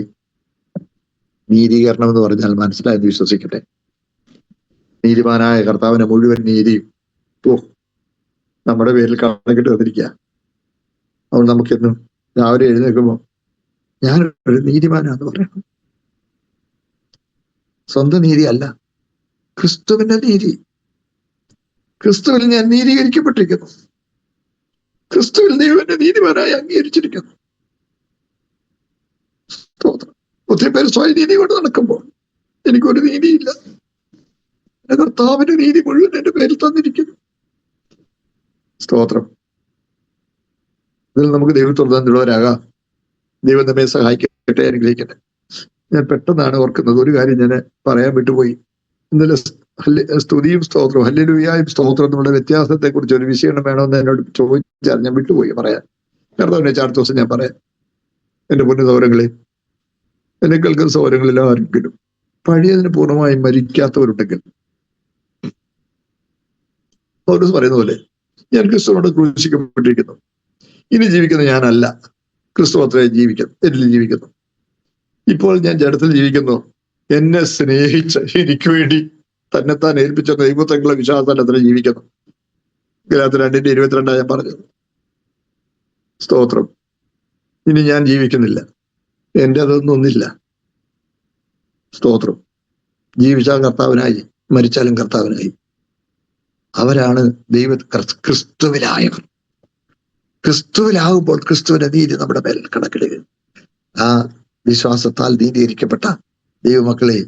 നീതീകരണം എന്ന് പറഞ്ഞാൽ മനസ്സിലായെന്ന് വിശ്വസിക്കട്ടെ. നീതിമാനായ കർത്താവിന്റെ മുഴുവൻ നീതിയും നമ്മുടെ പേരിൽ കണക്കിട്ട് വന്നിരിക്കുക. അതുകൊണ്ട് നമുക്കെന്നും രാവിലെ എഴുന്നേൽക്കുമ്പോൾ ഞാൻ ഒരു നീതിമാനാന്ന് പറയണം. സ്വന്തം നീതി അല്ല, ക്രിസ്തുവിന്റെ നീതി. ക്രിസ്തുവിൽ ഞാൻ നീതീകരിക്കപ്പെട്ടിരിക്കുന്നു. ക്രിസ്തുവിൽ ദൈവന്റെ നീതിമാനായി അംഗീകരിച്ചിരിക്കുന്നു. സ്തോത്രം. ഒത്തിരി പേര് സ്വയം നീതി കൊണ്ട് നടക്കുമ്പോൾ എനിക്കൊരു നീതിയില്ല. കർത്താവിന്റെ നീതി മുഴുവൻ എന്റെ പേരിൽ തന്നിരിക്കുന്നു. സ്തോത്രം. ഇതിൽ നമുക്ക് ദൈവത്തോടുള്ളവരാകാം. ദൈവം നമ്മെ സഹായിക്കട്ടെ, അനുഗ്രഹിക്കട്ടെ. ഞാൻ പെട്ടെന്നാണ് ഓർക്കുന്നത്, ഒരു കാര്യം ഞാൻ പറയാൻ വിട്ടുപോയി. ഇന്നലെ സ്തുതിയും സ്തോത്രവും, ഹല്ലേലൂയയും സ്തോത്രം എന്നുള്ള വ്യത്യാസത്തെ കുറിച്ച് ഒരു വിശകലനം വേണമെന്ന് എന്നോട് ചോദിച്ചാൽ ഞാൻ വിട്ടുപോയി പറയാൻ. കർത്താവിനെ അടുത്ത ദിവസം ഞാൻ പറയാം. എന്റെ പൊന്നു സൗരങ്ങളെ, എന്നെ കേൾക്കുന്ന സൗരങ്ങളിൽ ആരെങ്കിലും പഴയതിന് പൂർണ്ണമായും മരിക്കാത്തവരുണ്ടെങ്കിൽ, പൗലോസ് പറയുന്ന പോലെ ഞാൻ ക്രിസ്തുവിനോട് ക്രൂശിക്കപ്പെട്ടിരിക്കുന്നു. ഇനി ജീവിക്കുന്ന ഞാനല്ല, ക്രിസ്തു അത്രേ ജീവിക്കുന്നു, എന്നിൽ ജീവിക്കുന്നു. ഇപ്പോൾ ഞാൻ ജഡത്തിൽ ജീവിക്കുന്നു. എന്നെ സ്നേഹിച്ച് എനിക്ക് വേണ്ടി തന്നെത്താൻ ഏൽപ്പിച്ച ദൈവത്വങ്ങളെ വിശ്വാസത്താൽ അത്ര ജീവിക്കുന്നു. ഗലാത്യർ 2:22 ഞാൻ പറഞ്ഞത്. സ്തോത്രം. ഇനി ഞാൻ ജീവിക്കുന്നില്ല, എൻ്റെ അതൊന്നും ഒന്നില്ല. സ്തോത്രം. ജീവിച്ചാൽ കർത്താവിനായി, മരിച്ചാലും കർത്താവിനായി. അവരാണ് ക്രിസ്തുവിലായവർ. ക്രിസ്തുവിലാകുമ്പോൾ ക്രിസ്തുവിന്റെ നീതി നമ്മുടെ മേൽ കണക്കിടുക. ആ വിശ്വാസത്താൽ നീതീകരിക്കപ്പെട്ട ദൈവമക്കളെ,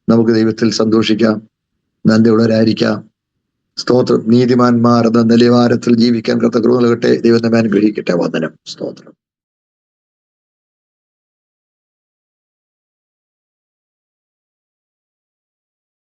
നമുക്ക് ദൈവത്തിൽ സന്തോഷിക്കാം, നന്ദിയുള്ളവരായിരിക്കാം. സ്തോത്രം. നീതിമാന്മാർ എന്ന നിലവാരത്തിൽ ജീവിക്കാൻ കർത്താവ് കൃപ നൽകട്ടെ. ദൈവം നമ്മെ അനുഗ്രഹിക്കട്ടെ. വന്ദനം. സ്തോത്രം.